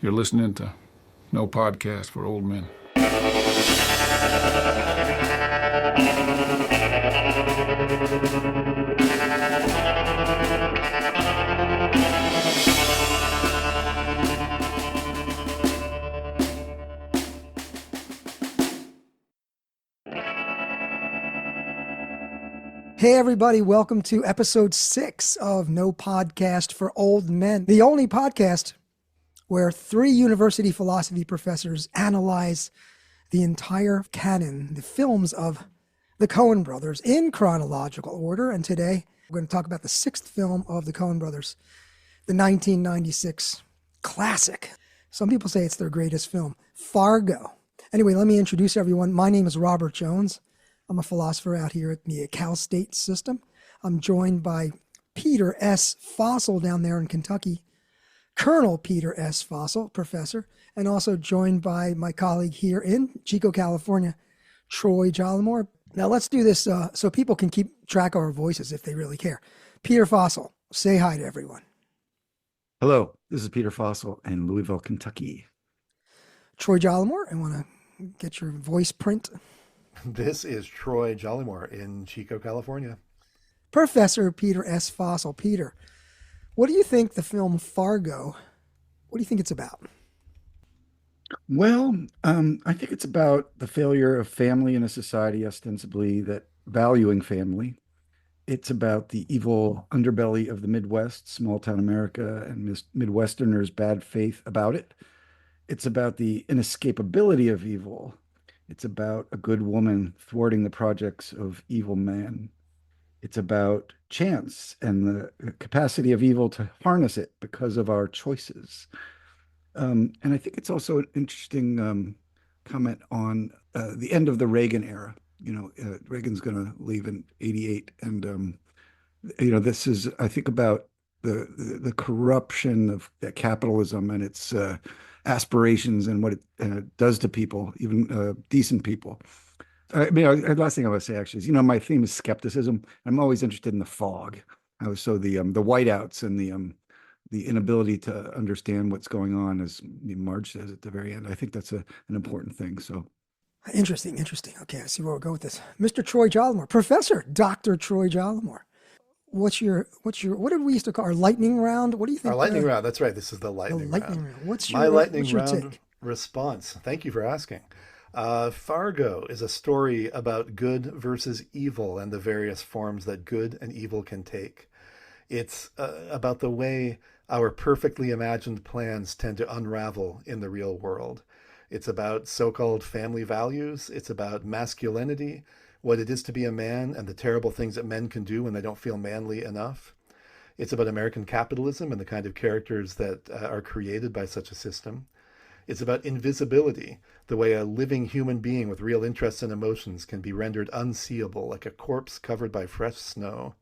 You're listening to No Podcast for Old Men. Hey everybody, welcome to episode 6 of No Podcast for Old Men, the only podcast where 3 university philosophy professors analyze the entire canon, the films of the Coen brothers in chronological order. And today we're going to talk about the 6th film of the Coen brothers, the 1996 classic. Some people say it's their greatest film, Fargo. Anyway, let me introduce everyone. My name is Robert Jones. I'm a philosopher out here at the Cal State system. I'm joined by Peter S. Fossil down there in Kentucky, Colonel Peter S. Fossil, professor, and also joined by my colleague here in Chico, California, Troy Jollimore. Now let's do this so people can keep track of our voices if they really care. Peter Fossil, say hi to everyone. Hello, this is Peter Fossil in Louisville, Kentucky. Troy Jollimore, I want to get your voice print. This is Troy Jollymore in Chico, California. Professor Peter S. Fossil. Peter, what do you think the film Fargo, what do you think it's about? Well, I think it's about the failure of family in a society ostensibly that valuing family. It's about the evil underbelly of the Midwest, small town America, and Midwesterners' bad faith about it. It's about the inescapability of evil. It's about a good woman thwarting the projects of evil men. It's about chance and the capacity of evil to harness it because of our choices. And I think it's also an interesting comment on the end of the Reagan era. You know, Reagan's going to leave in '88. And, this is, I think, about the corruption of capitalism and its aspirations and what it does to people, even decent people. Last thing I want to say actually is, my theme is skepticism. I'm always interested in the fog. So the whiteouts and the inability to understand what's going on, as Marge says at the very end. I think that's an important thing. So Interesting. Okay, I see where we'll go with this. Mr. Troy Jollimore, Professor Dr. Troy Jollimore. What did we used to call our lightning round? What do you think? Our lightning round. That's right. This is the lightning round. What's my lightning your round take? response? Thank you for asking. Fargo is a story about good versus evil and the various forms that good and evil can take. It's about the way our perfectly imagined plans tend to unravel in the real world. It's about so-called family values. It's about masculinity, what it is to be a man, and the terrible things that men can do when they don't feel manly enough. It's about American capitalism and the kind of characters that are created by such a system. It's about invisibility, the way a living human being with real interests and emotions can be rendered unseeable, like a corpse covered by fresh snow.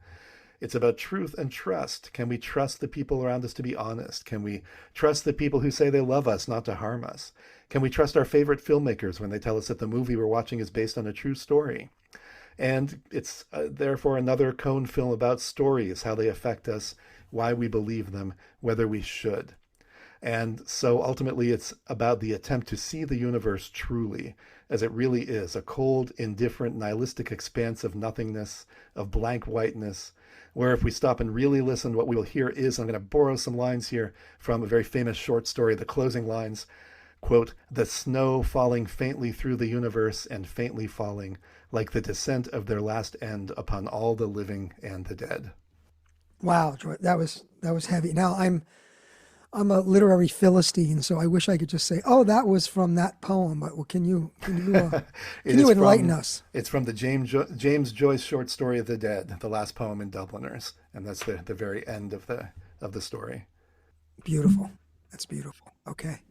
It's about truth and trust. Can we trust the people around us to be honest? Can we trust the people who say they love us not to harm us? Can we trust our favorite filmmakers when they tell us that the movie we're watching is based on a true story? And it's therefore another Coen film about stories, how they affect us, why we believe them, whether we should. And so ultimately it's about the attempt to see the universe truly, as it really is, a cold, indifferent, nihilistic expanse of nothingness, of blank whiteness, where if we stop and really listen, what we will hear is, I'm going to borrow some lines here from a very famous short story, the closing lines, quote, "The snow falling faintly through the universe and faintly falling, like the descent of their last end upon all the living and the dead." Wow, Troy, that was heavy. Now I'm a literary Philistine, so I wish I could just say, "Oh, that was from that poem." But can you enlighten us? It's from the James Joyce short story of the Dead, the last poem in Dubliners, and that's the very end of the story. Beautiful. That's beautiful. Okay.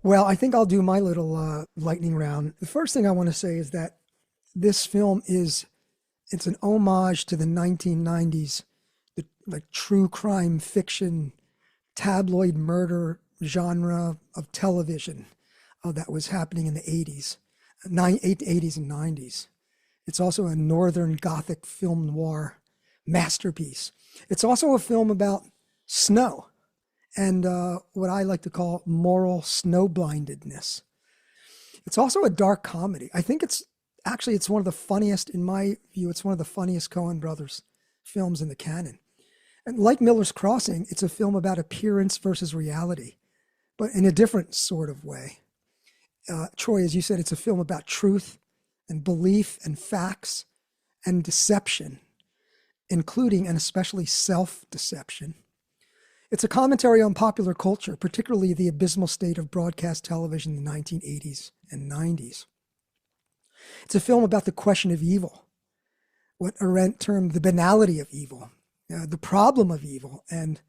Well, I think I'll do my little lightning round. The first thing I want to say is that this film it's an homage to the 1990s, like true crime fiction, tabloid murder genre of television that was happening in the 80s, 80s and 90s. It's also a Northern Gothic film noir masterpiece. It's also a film about snow and what I like to call moral snowblindedness. It's also a dark comedy. I think it's one of the funniest, in my view, it's one of the funniest Coen brothers films in the canon. And like Miller's Crossing, it's a film about appearance versus reality, but in a different sort of way. Troy, as you said, it's a film about truth and belief and facts and deception, including and especially self-deception. It's a commentary on popular culture, particularly the abysmal state of broadcast television in the 1980s and 90s. It's a film about the question of evil, what Arendt termed the banality of evil, the problem of evil, and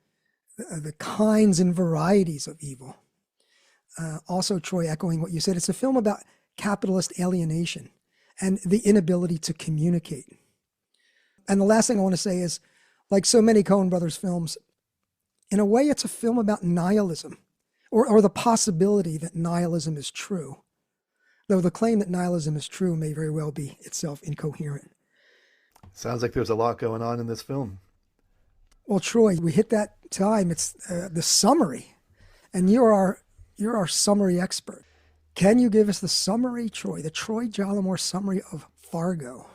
the kinds and varieties of evil. Also, Troy, echoing what you said, it's a film about capitalist alienation and the inability to communicate. And the last thing I want to say is, like so many Coen brothers films, in a way, it's a film about nihilism, or the possibility that nihilism is true, though the claim that nihilism is true may very well be itself incoherent. Sounds like there's a lot going on in this film. Well, Troy, we hit that time. It's the summary, and you're our summary expert. Can you give us the summary, Troy, the Troy Jollimore summary of Fargo?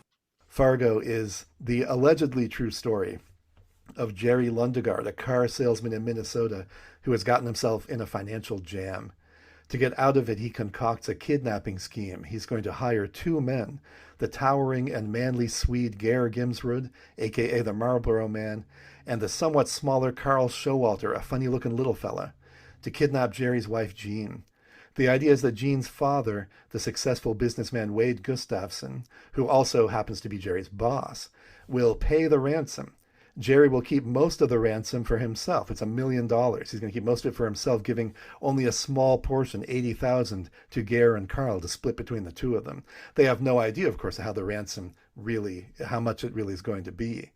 Fargo is the allegedly true story of Jerry Lundegaard, a car salesman in Minnesota who has gotten himself in a financial jam. To get out of it, he concocts a kidnapping scheme. He's going to hire two men, the towering and manly Swede Geir Gimsrud, a.k.a. the Marlboro Man, and the somewhat smaller Carl Showalter, a funny-looking little fella, to kidnap Jerry's wife, Jean. The idea is that Jean's father, the successful businessman Wade Gustafson, who also happens to be Jerry's boss, will pay the ransom. Jerry will keep most of the ransom for himself. It's $1 million. He's going to keep most of it for himself, giving only a small portion, $80,000, to Geir and Carl to split between the two of them. They have no idea, of course, how much it really is going to be.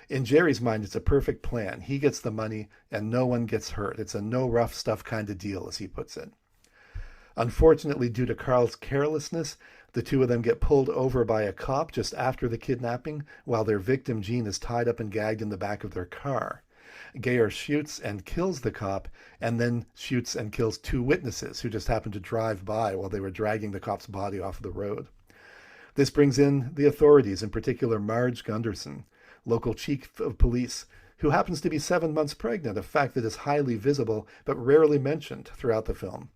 In Jerry's mind, it's a perfect plan. He gets the money and no one gets hurt. It's a no rough stuff kind of deal, as he puts it. Unfortunately, due to Carl's carelessness, the two of them get pulled over by a cop just after the kidnapping, while their victim, Jean, is tied up and gagged in the back of their car. Geir shoots and kills the cop, and then shoots and kills two witnesses who just happened to drive by while they were dragging the cop's body off the road. This brings in the authorities, in particular Marge Gunderson, local chief of police, who happens to be 7 months pregnant, a fact that is highly visible but rarely mentioned throughout the film.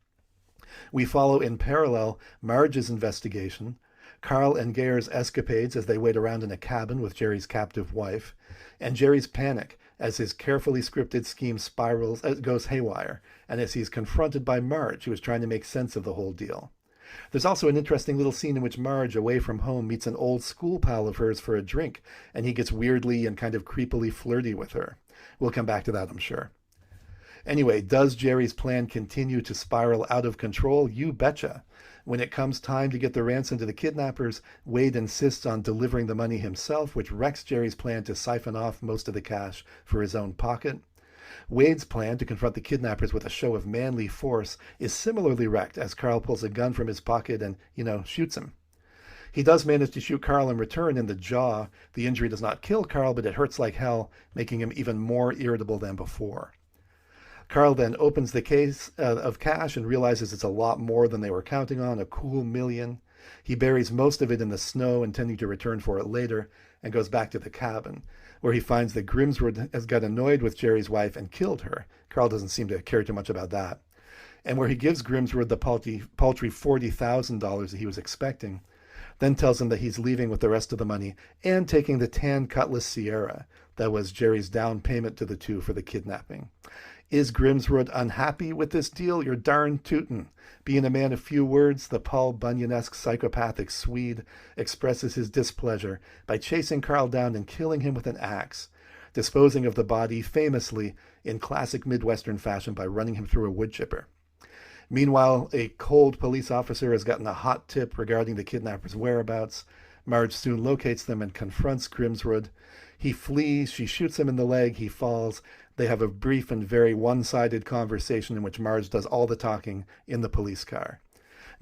We follow in parallel Marge's investigation, Carl and Geir's escapades as they wait around in a cabin with Jerry's captive wife, and Jerry's panic as his carefully scripted scheme goes haywire, and as he's confronted by Marge, who is trying to make sense of the whole deal. There's also an interesting little scene in which Marge, away from home, meets an old school pal of hers for a drink, and he gets weirdly and kind of creepily flirty with her. We'll come back to that, I'm sure. Anyway, does Jerry's plan continue to spiral out of control? You betcha. When it comes time to get the ransom to the kidnappers, Wade insists on delivering the money himself, which wrecks Jerry's plan to siphon off most of the cash for his own pocket. Wade's plan to confront the kidnappers with a show of manly force is similarly wrecked as Carl pulls a gun from his pocket and, shoots him. He does manage to shoot Carl in return in the jaw. The injury does not kill Carl, but it hurts like hell, making him even more irritable than before. Carl then opens the case of cash and realizes it's a lot more than they were counting on, a cool $1 million. He buries most of it in the snow, intending to return for it later, and goes back to the cabin, where he finds that Grimsrud has got annoyed with Jerry's wife and killed her. Carl doesn't seem to care too much about that. And where he gives Grimsrud the paltry $40,000 that he was expecting, then tells him that he's leaving with the rest of the money and taking the tan Cutlass Sierra that was Jerry's down payment to the two for the kidnapping. Is Grimsrud unhappy with this deal? You're darn tootin'. Being a man of few words, the Paul Bunyan-esque psychopathic Swede expresses his displeasure by chasing Carl down and killing him with an axe, disposing of the body famously in classic Midwestern fashion by running him through a wood chipper. Meanwhile, a cold police officer has gotten a hot tip regarding the kidnappers' whereabouts. Marge soon locates them and confronts Grimsrud. He flees, she shoots him in the leg, he falls. They have a brief and very one-sided conversation in which Marge does all the talking in the police car.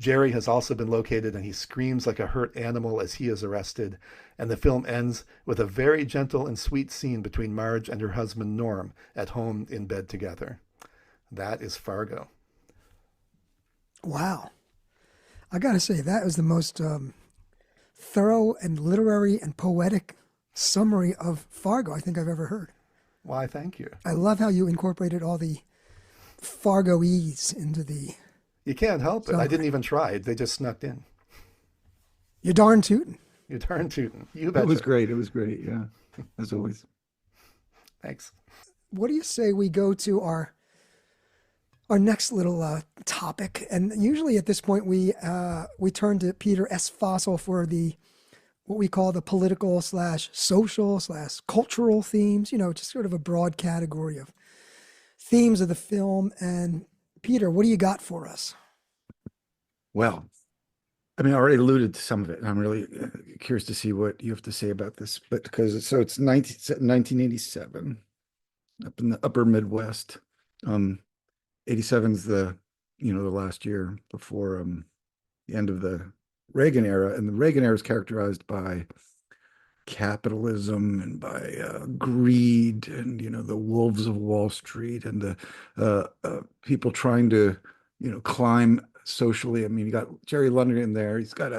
Jerry has also been located and he screams like a hurt animal as he is arrested. And the film ends with a very gentle and sweet scene between Marge and her husband Norm at home in bed together. That is Fargo. Wow. I got to say, that was the most thorough and literary and poetic summary of Fargo I think I've ever heard. Why, thank you. I love how you incorporated all the Fargoese into the. You can't help it. I Sorry. didn't even try. They just snuck in. You're darn tootin'. You darn tootin'. You It betcha. was great. It was great. Yeah, as always. Thanks. What do you say we go to our next little topic? And usually at this point we turn to Peter S. Fossil for the what we call the political / social / cultural themes. You know, just sort of a broad category of themes of the film. And Peter, what do you got for us? Well, I mean, I already alluded to some of it. And I'm really curious to see what you have to say about this. But it's 1987 up in the upper Midwest. 87's the last year before the end of the Reagan era, and the Reagan era is characterized by capitalism and by greed and the wolves of Wall Street and the people trying to climb socially. I mean, you got Jerry London in there. He's got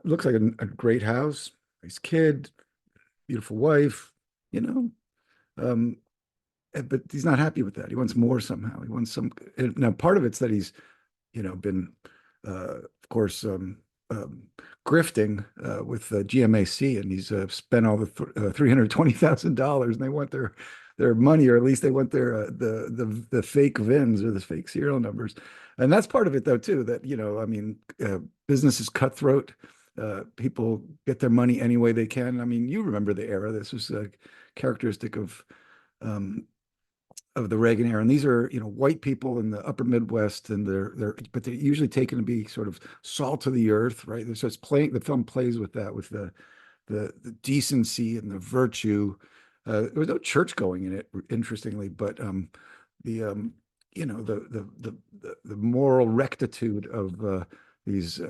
looks like a great house, nice kid, beautiful wife, but he's not happy with that. He wants more somehow. He wants some. Now, part of it's that he's, been, of course, grifting with GMAC, and he's spent all the $320,000, and they want their money, or at least they want their the fake VINs or the fake serial numbers, and that's part of it, though, too. That I mean, business is cutthroat. People get their money any way they can. I mean, you remember the era. This was characteristic of the Reagan era, and these are white people in the upper Midwest, and they're usually taken to be sort of salt of the earth, right? So the film plays with that, with the decency and the virtue. There was no church going in it, interestingly, but the moral rectitude of these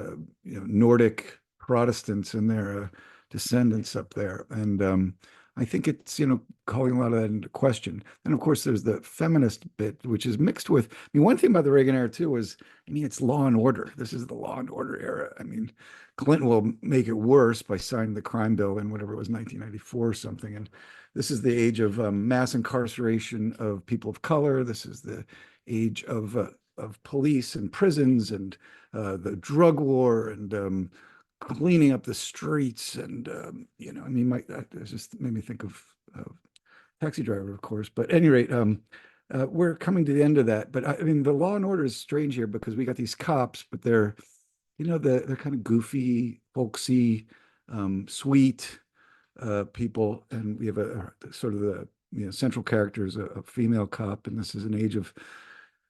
Nordic Protestants and their descendants up there, and I think it's, calling a lot of that into question. And of course, there's the feminist bit, which is mixed with, I mean, one thing about the Reagan era too was, I mean, it's law and order. This is the law and order era. I mean, Clinton will make it worse by signing the crime bill in whatever it was, 1994 or something. And this is the age of mass incarceration of people of color. This is the age of police and prisons and the drug war and cleaning up the streets, and I mean, that just made me think of Taxi Driver, of course. But at any rate, we're coming to the end of that. But I mean, the law and order is strange here because we got these cops, but they're they're kind of goofy, folksy, sweet people, and we have a sort of the central character is a female cop, and this is an age of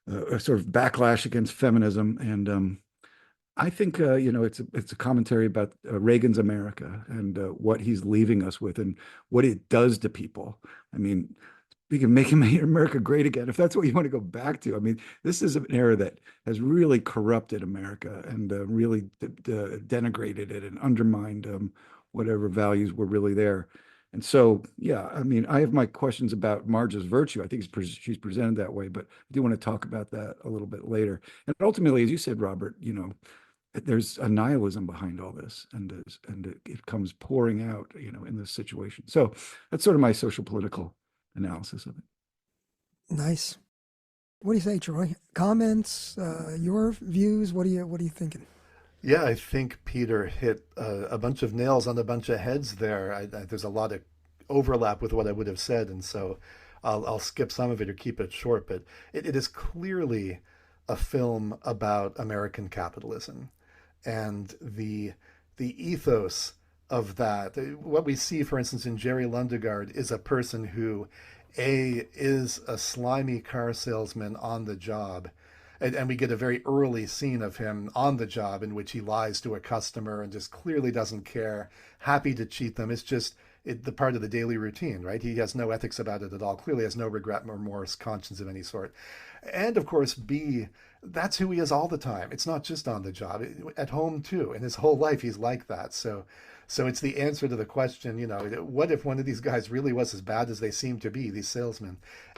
a sort of backlash against feminism, and I think it's a commentary about Reagan's America and what he's leaving us with and what it does to people. I mean, we can make America great again if that's what you want to go back to. I mean, this is an era that has really corrupted America and really denigrated it and undermined whatever values were really there. And so, yeah, I mean, I have my questions about Marge's virtue. I think she's presented that way, but I do want to talk about that a little bit later. And ultimately, as you said, Robert, there's a nihilism behind all this, and it comes pouring out, in this situation. So that's sort of my social political analysis of it. Nice. What do you say, Troy? Comments, your views? What are you thinking? Yeah, I think Peter hit a bunch of nails on a bunch of heads there. There's a lot of overlap with what I would have said, and so I'll skip some of it or keep it short. But it is clearly a film about American capitalism and the ethos of that. What we see, for instance, in Jerry Lundegaard is a person who, is a slimy car salesman on the job. And we get a very early scene of him on the job in which he lies to a customer and just clearly doesn't care, happy to cheat them. It's just the part of the daily routine, right? He has no ethics about it at all, clearly has no regret, remorse, conscience of any sort. And of course, B, that's who he is all the time. It's not just on the job, at home too. In his whole life, he's like that. So it's the answer to the question, what if one of these guys really was as bad as they seem to be, these salesmen?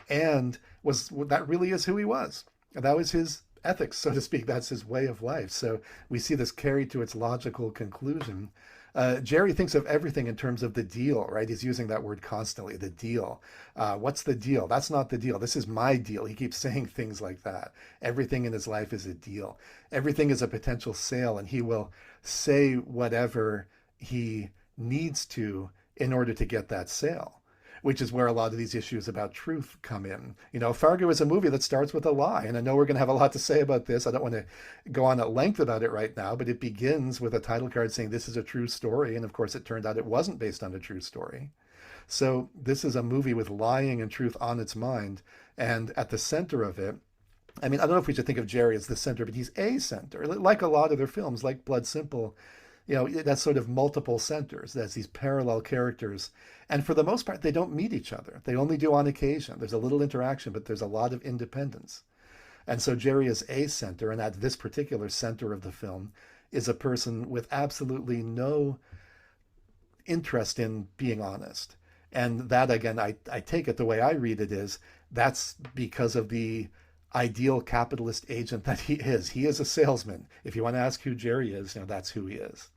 and that really is who he was. And that was his ethics, so to speak. That's his way of life. So we see this carried to its logical conclusion. Jerry thinks of everything in terms of the deal, right? He's using that word constantly, the deal. What's the deal? That's not the deal. This is my deal. He keeps saying things like that. Everything in his life is a deal. Everything is a potential sale, and he will say whatever he needs to in order to get that sale, which is where a lot of these issues about truth come in. Fargo is a movie that starts with a lie. And I know we're going to have a lot to say about this. I don't want to go on at length about it right now, but it begins with a title card saying this is a true story. And of course, it turned out it wasn't based on a true story. So this is a movie with lying and truth on its mind. And at the center of it, I mean, I don't know if we should think of Jerry as the center, but he's a center. Like a lot of their films, like Blood Simple, that's sort of multiple centers. There's these parallel characters. And for the most part, they don't meet each other. They only do on occasion. There's a little interaction, but there's a lot of independence. And so Jerry is a center, and at this particular center of the film is a person with absolutely no interest in being honest. And that, again, I take it the way I read it is that's because of the ideal capitalist agent that he is. He is a salesman. If you want to ask who Jerry is, that's who he is.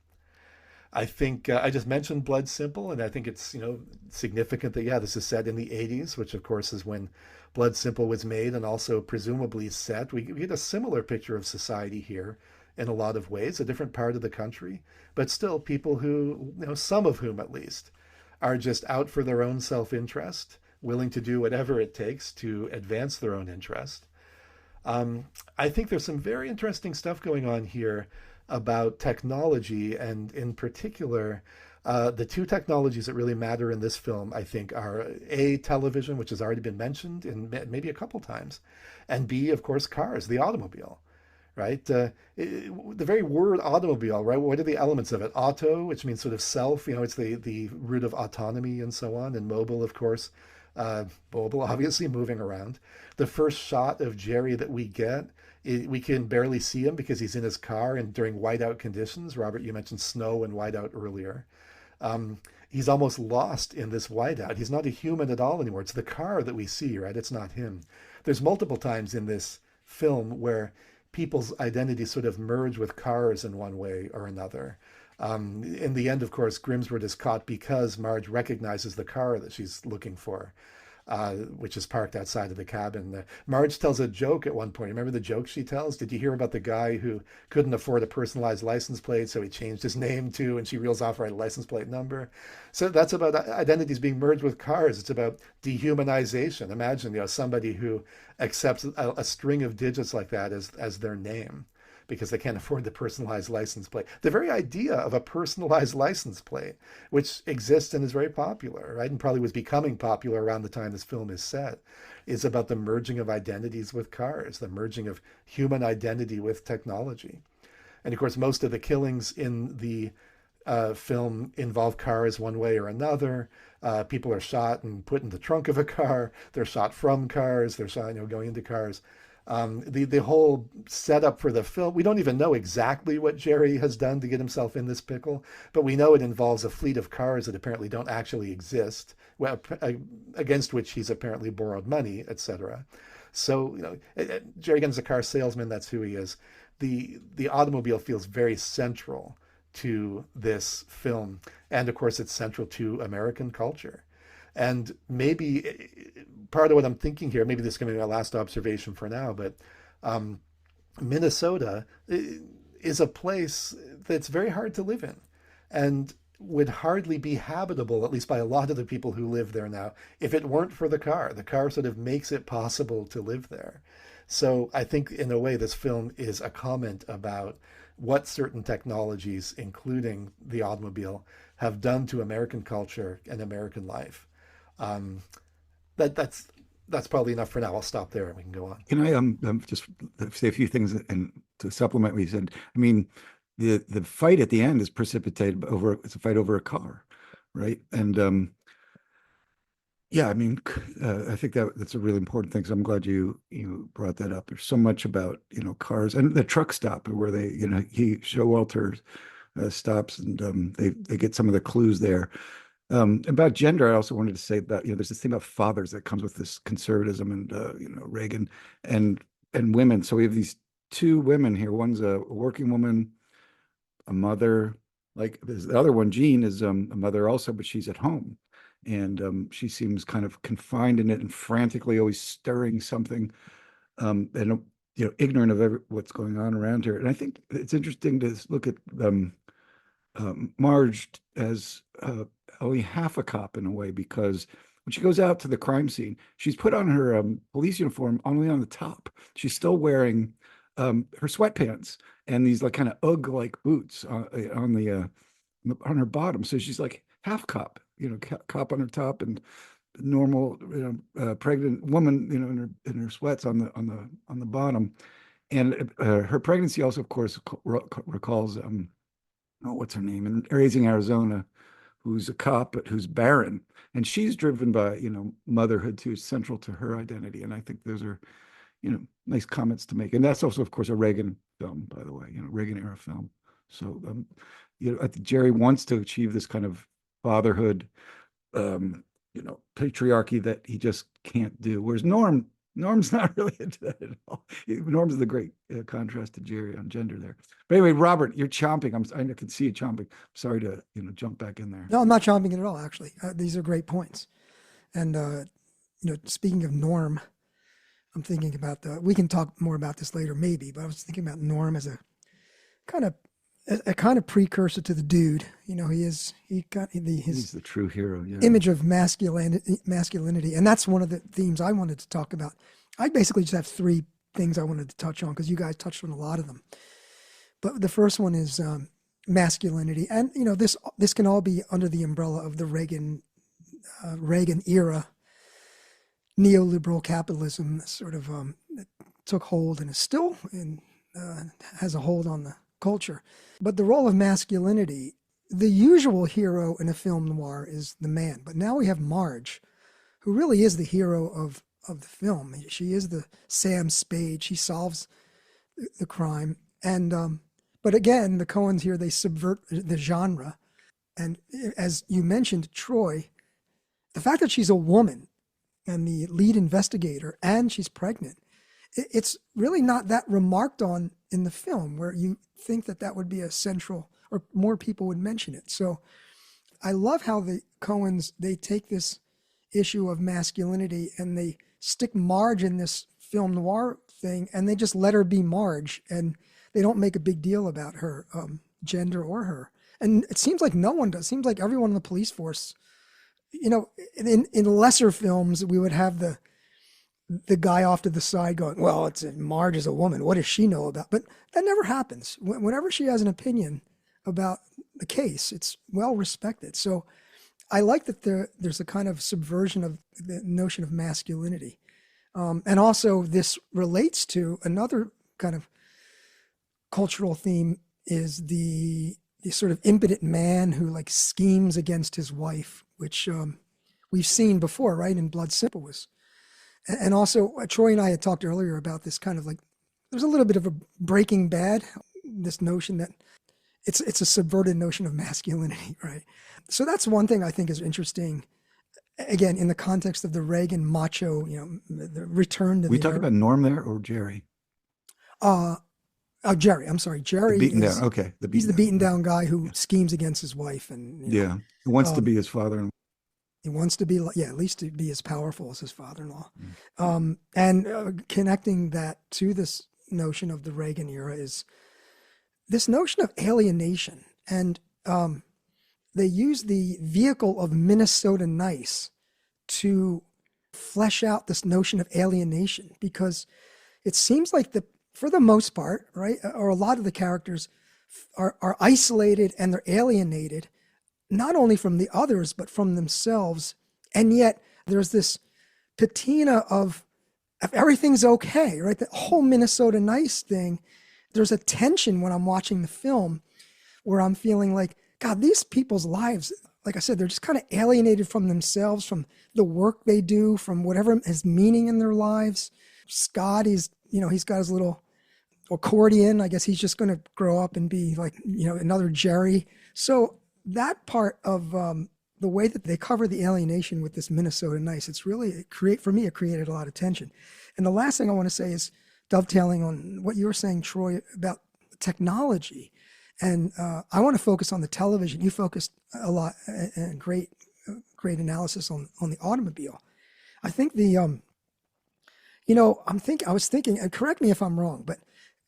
I think I just mentioned Blood Simple, and I think it's significant that this is set in the 80s, which of course is when Blood Simple was made and also presumably set. We get a similar picture of society here in a lot of ways, a different part of the country, but still people who, some of whom at least, are just out for their own self-interest, willing to do whatever it takes to advance their own interest. I think there's some very interesting stuff going on here about technology, and in particular, the two technologies that really matter in this film, I think, are A, television, which has already been mentioned in maybe a couple times, and B, of course, cars, the automobile, right? The very word automobile, right? What are the elements of it? Auto, which means sort of self, it's the root of autonomy and so on, and mobile, of course, mobile, obviously moving around. The first shot of Jerry that we get, we can barely see him because he's in his car and during whiteout conditions. Robert, you mentioned snow and whiteout earlier. He's almost lost in this whiteout. He's not a human at all anymore. It's the car that we see, right? It's not him. There's multiple times in this film where people's identities sort of merge with cars in one way or another. In the end, of course, Grimsworth is caught because Marge recognizes the car that she's looking for, which is parked outside of the cabin. Marge tells a joke at one point. Remember the joke she tells? Did you hear about the guy who couldn't afford a personalized license plate, so he changed his name to, and she reels off right license plate number? So that's about identities being merged with cars. It's about dehumanization. Imagine, somebody who accepts a string of digits like that as their name, because they can't afford the personalized license plate. The very idea of a personalized license plate, which exists and is very popular, right, and probably was becoming popular around the time this film is set, is about the merging of identities with cars, the merging of human identity with technology. And of course, most of the killings in the film involve cars one way or another. People are shot and put in the trunk of a car. They're shot from cars. They're shot, going into cars. The whole setup for the film, we don't even know exactly what Jerry has done to get himself in this pickle, but we know it involves a fleet of cars that apparently don't actually exist, against which he's apparently borrowed money, etc. So, Jerry Gunn's a car salesman. That's who he is. The automobile feels very central to this film. And of course, it's central to American culture. And maybe part of what I'm thinking here, maybe this is going to be my last observation for now, but Minnesota is a place that's very hard to live in and would hardly be habitable, at least by a lot of the people who live there now, if it weren't for the car. The car sort of makes it possible to live there. So I think in a way this film is a comment about what certain technologies, including the automobile, have done to American culture and American life. That's probably enough for now. I'll stop there and we can go on. Can I just say a few things and to supplement what you said? I mean, the fight at the end is precipitated over, it's a fight over a car, right? And yeah, I mean, I think that's a really important thing. So I'm glad you brought that up. There's so much about cars and the truck stop where they Showalter stops and they get some of the clues there. About gender, I also wanted to say that, there's this thing about fathers that comes with this conservatism and, Reagan and women. So we have these two women here. One's a working woman, a mother. Like there's the other one, Jean, is a mother also, but she's at home. And she seems kind of confined in it and frantically always stirring something, and ignorant of what's going on around her. And I think it's interesting to look at Marge as only half a cop in a way, because when she goes out to the crime scene, she's put on her police uniform only on the top. She's still wearing her sweatpants and these like kind of UGG-like boots on her bottom. So she's like half cop, cop on her top and normal, pregnant woman, in her sweats on the bottom. And her pregnancy also, of course, recalls what's her name in Raising Arizona, who's a cop but who's barren, and she's driven by motherhood too, central to her identity. And I think those are nice comments to make. And that's also, of course, a Reagan film, by the way, Reagan era film. So I think Jerry wants to achieve this kind of fatherhood, patriarchy that he just can't do. Whereas Norm's not really into that at all. Norm's the great contrast to Jerry on gender there. But anyway, Robert, you're chomping. I can see you chomping. Sorry to jump back in there. No, I'm not chomping at all, actually. These are great points. And, speaking of Norm, I'm thinking about we can talk more about this later maybe, but I was thinking about Norm as a kind of precursor to the Dude. He's the true hero, yeah. Image of masculinity. And that's one of the themes I wanted to talk about. I basically just have three things I wanted to touch on because you guys touched on a lot of them. But the first one is masculinity. And, this can all be under the umbrella of the Reagan era neoliberal capitalism that sort of took hold and is still has a hold on the culture. But the role of masculinity, the usual hero in a film noir is the man. But now we have Marge, who really is the hero of the film. She is the Sam Spade. She solves the crime. And but again, the Coens here, they subvert the genre. And as you mentioned, Troy, the fact that she's a woman and the lead investigator and she's pregnant, it's really not that remarked on in the film, where you think that would be a central, or more people would mention it. So I love how the Coens, they take this issue of masculinity and they stick Marge in this film noir thing, and they just let her be Marge, and they don't make a big deal about her gender or her. And it seems like no one does. It seems like everyone in the police force, in lesser films, we would have the guy off to the side going, well, Marge is a woman. What does she know about? But that never happens. Whenever she has an opinion about the case, it's well respected. So I like that there's a kind of subversion of the notion of masculinity. And also this relates to another kind of cultural theme, is the sort of impotent man who like schemes against his wife, which we've seen before, right? In Blood Simple was. And also, Troy and I had talked earlier about this kind of like, there's a little bit of a Breaking Bad, this notion that it's a subverted notion of masculinity, right? So that's one thing I think is interesting, again, in the context of the Reagan macho, the return to we talk about Norm there or Jerry? Jerry, I'm sorry. Jerry beaten down. Okay. He's the beaten down guy who schemes against his wife. And he wants to be his father-in-law. He wants to be, at least to be as powerful as his father-in-law. And connecting that to this notion of the Reagan era is this notion of alienation. And they use the vehicle of Minnesota Nice to flesh out this notion of alienation, because it seems like for the most part, right, or a lot of the characters are isolated and they're alienated, not only from the others, but from themselves. And yet there's this patina of everything's okay, right? The whole Minnesota Nice thing, there's a tension when I'm watching the film where I'm feeling like, God, these people's lives, like I said, they're just kind of alienated from themselves, from the work they do, from whatever has meaning in their lives. Scott, he's got his little accordion. I guess he's just going to grow up and be like, another Jerry. So that part of the way that they cover the alienation with this Minnesota Nice, it created a lot of tension. And the last thing I want to say is dovetailing on what you were saying, Troy, about technology. And I want to focus on the television. You focused a lot and great analysis on the automobile. I think I was thinking, and correct me if I'm wrong, but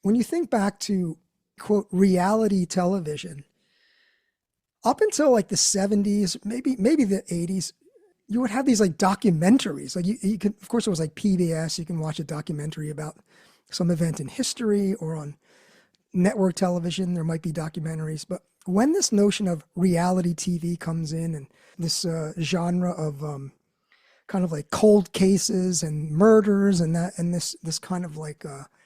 when you think back to, quote, reality television, up until like the 70s, maybe the 80s, you would have these like documentaries. Like you could, of course, it was like PBS. You can watch a documentary about some event in history, or on network television, there might be documentaries. But when this notion of reality TV comes in, and this genre of kind of like cold cases and murders and this kind of like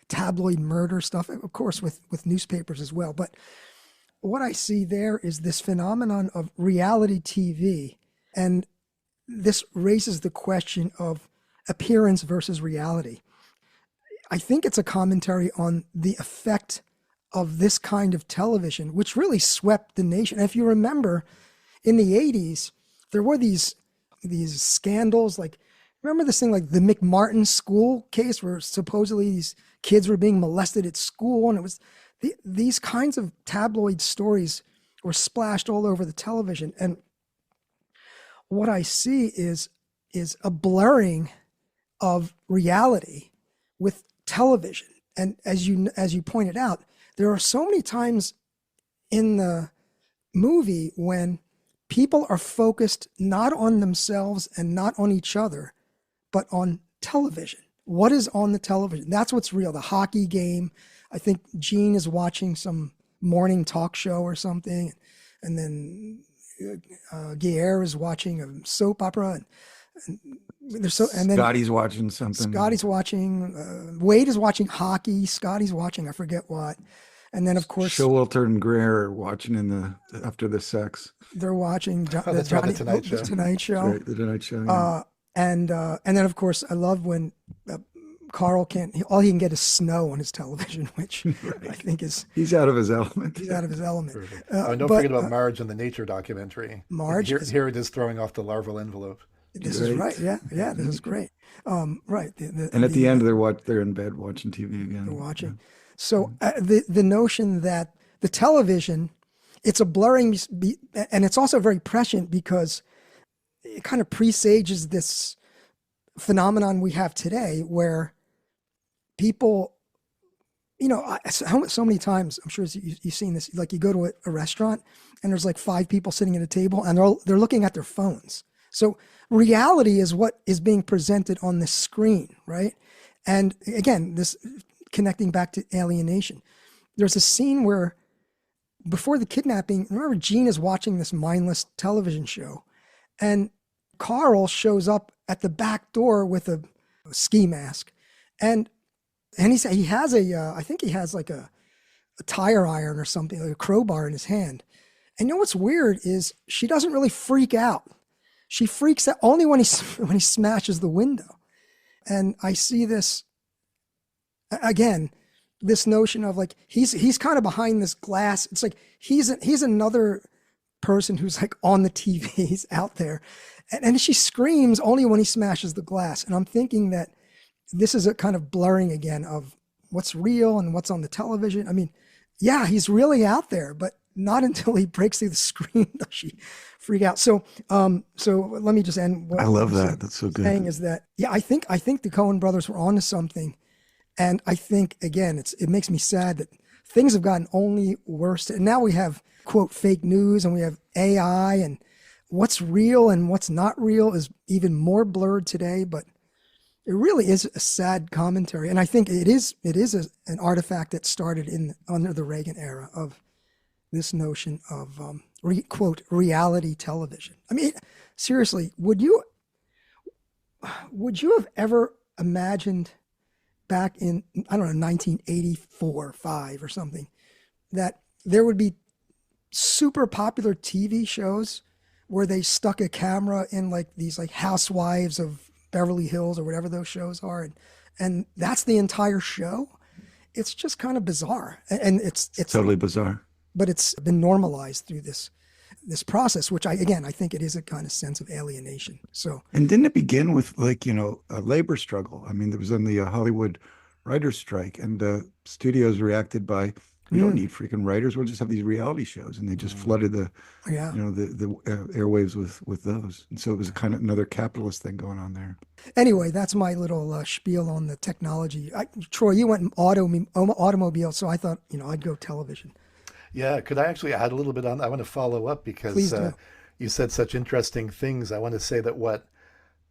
tabloid murder stuff, of course, with newspapers as well. But what I see there is this phenomenon of reality TV, and this raises the question of appearance versus reality. I think it's a commentary on the effect of this kind of television, which really swept the nation. If you remember, in the 80s, there were these scandals. Like, remember this thing like the McMartin school case, where supposedly these kids were being molested at school, and it was these kinds of tabloid stories were splashed all over the television. And what I see is a blurring of reality with television. And as you pointed out, there are so many times in the movie when people are focused not on themselves and not on each other, but on television. What is on the television? That's what's real. The hockey game. I think Gene is watching some morning talk show or something, and then Guerre is watching a soap opera, and Scotty's watching something. Scotty's watching. Wade is watching hockey. Scotty's watching, I forget what. And then, of course, Showalter and Greer are watching after the sex. They're watching The Tonight Show. The Tonight Show. Right, the Tonight Show. Yeah. And then, of course, I love when Carl all he can get is snow on his television, which I think he's out of his element. He's out of his element. Don't forget about Marge and the nature documentary. Marge. Here it is throwing off the larval envelope. This is right. Yeah. This is great. Right. And at the end, they're in bed watching TV again. They're watching. So the notion that the television, it's a blurring, and it's also very prescient because it kind of presages this phenomenon we have today, where people, so many times, I'm sure you've seen this, like you go to a restaurant and there's like 5 people sitting at a table and they're looking at their phones. So reality is what is being presented on the screen, right? And again, this connecting back to alienation. There's a scene where before the kidnapping, remember Gene is watching this mindless television show, and Carl shows up at the back door with a ski mask, and he has I think he has like a tire iron or something, like a crowbar in his hand. And you know what's weird is she doesn't really freak out. She freaks out only when he smashes the window. And I see this again, this notion of like he's kind of behind this glass. It's like he's another person who's like on the TV. He's out there, and she screams only when he smashes the glass. And I'm thinking that this is a kind of blurring again of what's real and what's on the television. I mean, yeah, he's really out there, but not until he breaks through the screen does she freak out. So let me just end. I love that. That's so good. Saying is that, yeah, I think the Coen brothers were onto something. And I think, again, it makes me sad that things have gotten only worse. And now we have, quote, fake news, and we have AI, and what's real and what's not real is even more blurred today. But it really is a sad commentary. And I think it is an artifact that started under the Reagan era of this notion of, quote, reality television. I mean, seriously, would you have ever imagined back in, I don't know, 1984, 5 or something, that there would be super popular TV shows where they stuck a camera in like these like Housewives of Beverly Hills or whatever those shows are, and that's the entire show? It's just kind of bizarre, and it's totally bizarre. But it's been normalized through this process, which I think it is a kind of sense of alienation. So, And didn't it begin with like, a labor struggle? I mean, there was in the Hollywood writers' strike, and studios reacted by, we don't need freaking writers. We'll just have these reality shows, and they just flooded the, yeah. the airwaves with those. And so it was kind of another capitalist thing going on there. Anyway, that's my little spiel on the technology. Troy, you went automobile, so I thought, I'd go television. Yeah, could I actually add a little bit on? I want to follow up Please because do. you said such interesting things. I want to say that what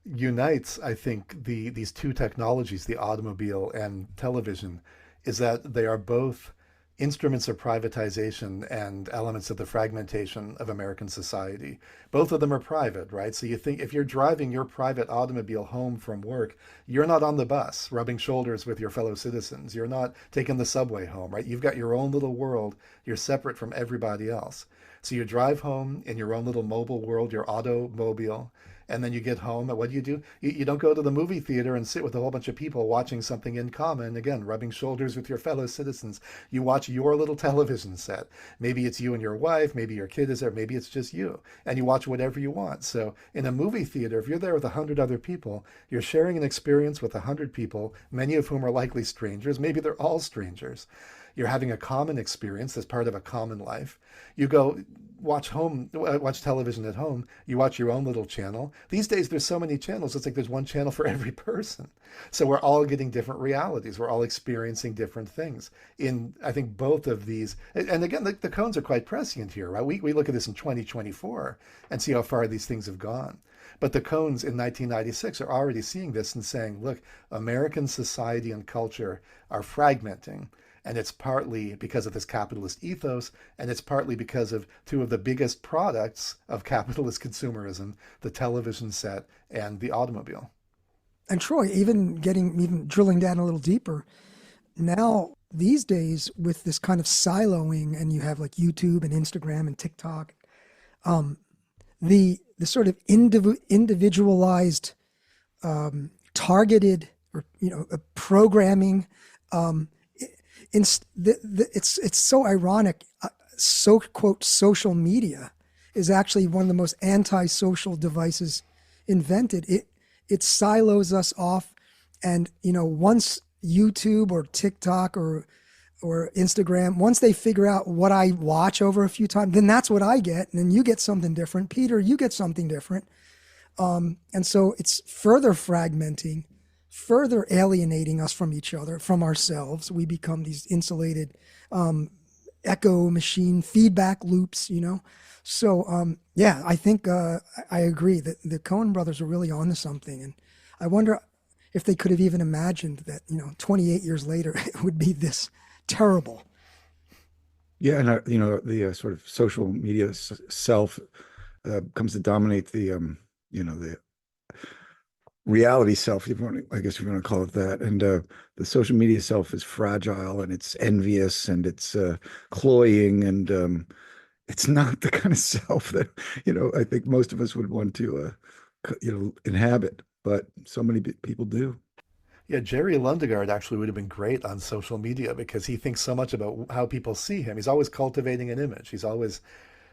unites, I think, these two technologies, the automobile and television, is that they are both instruments of privatization and elements of the fragmentation of American society. Both of them are private, right? So you think if you're driving your private automobile home from work, you're not on the bus rubbing shoulders with your fellow citizens. You're not taking the subway home, right? You've got your own little world. You're separate from everybody else. So you drive home in your own little mobile world, your automobile, and then you get home, and what do? You don't go to the movie theater and sit with a whole bunch of people watching something in common, again, rubbing shoulders with your fellow citizens. You watch your little television set. Maybe it's you and your wife, maybe your kid is there, maybe it's just you, and you watch whatever you want. So in a movie theater, if you're there with 100 other people, you're sharing an experience with 100 people, many of whom are likely strangers. Maybe they're all strangers. You're having a common experience as part of a common life. You go watch television at home. You watch your own little channel. These days, there's so many channels. It's like there's one channel for every person. So we're all getting different realities. We're all experiencing different things in, I think, both of these. And again, the Coens are quite prescient here, right? We look at this in 2024 and see how far these things have gone. But the Coens in 1996 are already seeing this and saying, look, American society and culture are fragmenting. And it's partly because of this capitalist ethos, and it's partly because of two of the biggest products of capitalist consumerism, the television set and the automobile. And Troy, even drilling down a little deeper, now these days with this kind of siloing, and you have like YouTube and Instagram and TikTok, the sort of individualized, targeted, or programming. It's so ironic. Quote social media is actually one of the most anti-social devices invented. It silos us off, and once YouTube or TikTok or Instagram, once they figure out what I watch over a few times, then that's what I get, and then you get something different. Peter, you get something different, and so it's further fragmenting, further alienating us from each other, from ourselves. We become these insulated echo machine feedback loops, So, I think I agree that the Coen brothers are really onto something. And I wonder if they could have even imagined that, 28 years later, it would be this terrible. Yeah, and the sort of social media self comes to dominate the the reality self, I guess you want to call it that. And the social media self is fragile, and it's envious, and it's cloying, and it's not the kind of self that I think most of us would want to inhabit, but so many people do. Yeah, Jerry Lundegaard actually would have been great on social media because he thinks so much about how people see him. He's always cultivating an image. He's always,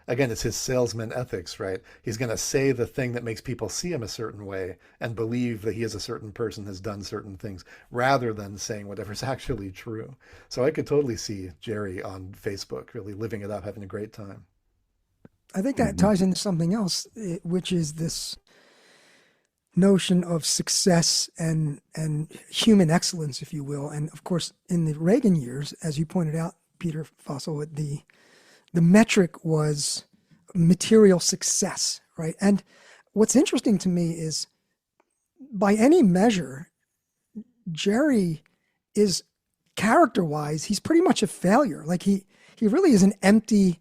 again, it's his salesman ethics, right? He's going to say the thing that makes people see him a certain way and believe that he is a certain person, has done certain things, rather than saying whatever's actually true. So I could totally see Jerry on Facebook really living it up, having a great time. I think that ties into something else, which is this notion of success and human excellence, if you will. And of course, in the Reagan years, as you pointed out, Peter Fossil, the metric was material success, right? And what's interesting to me is, by any measure, Jerry is, character-wise, he's pretty much a failure. Like he really is an empty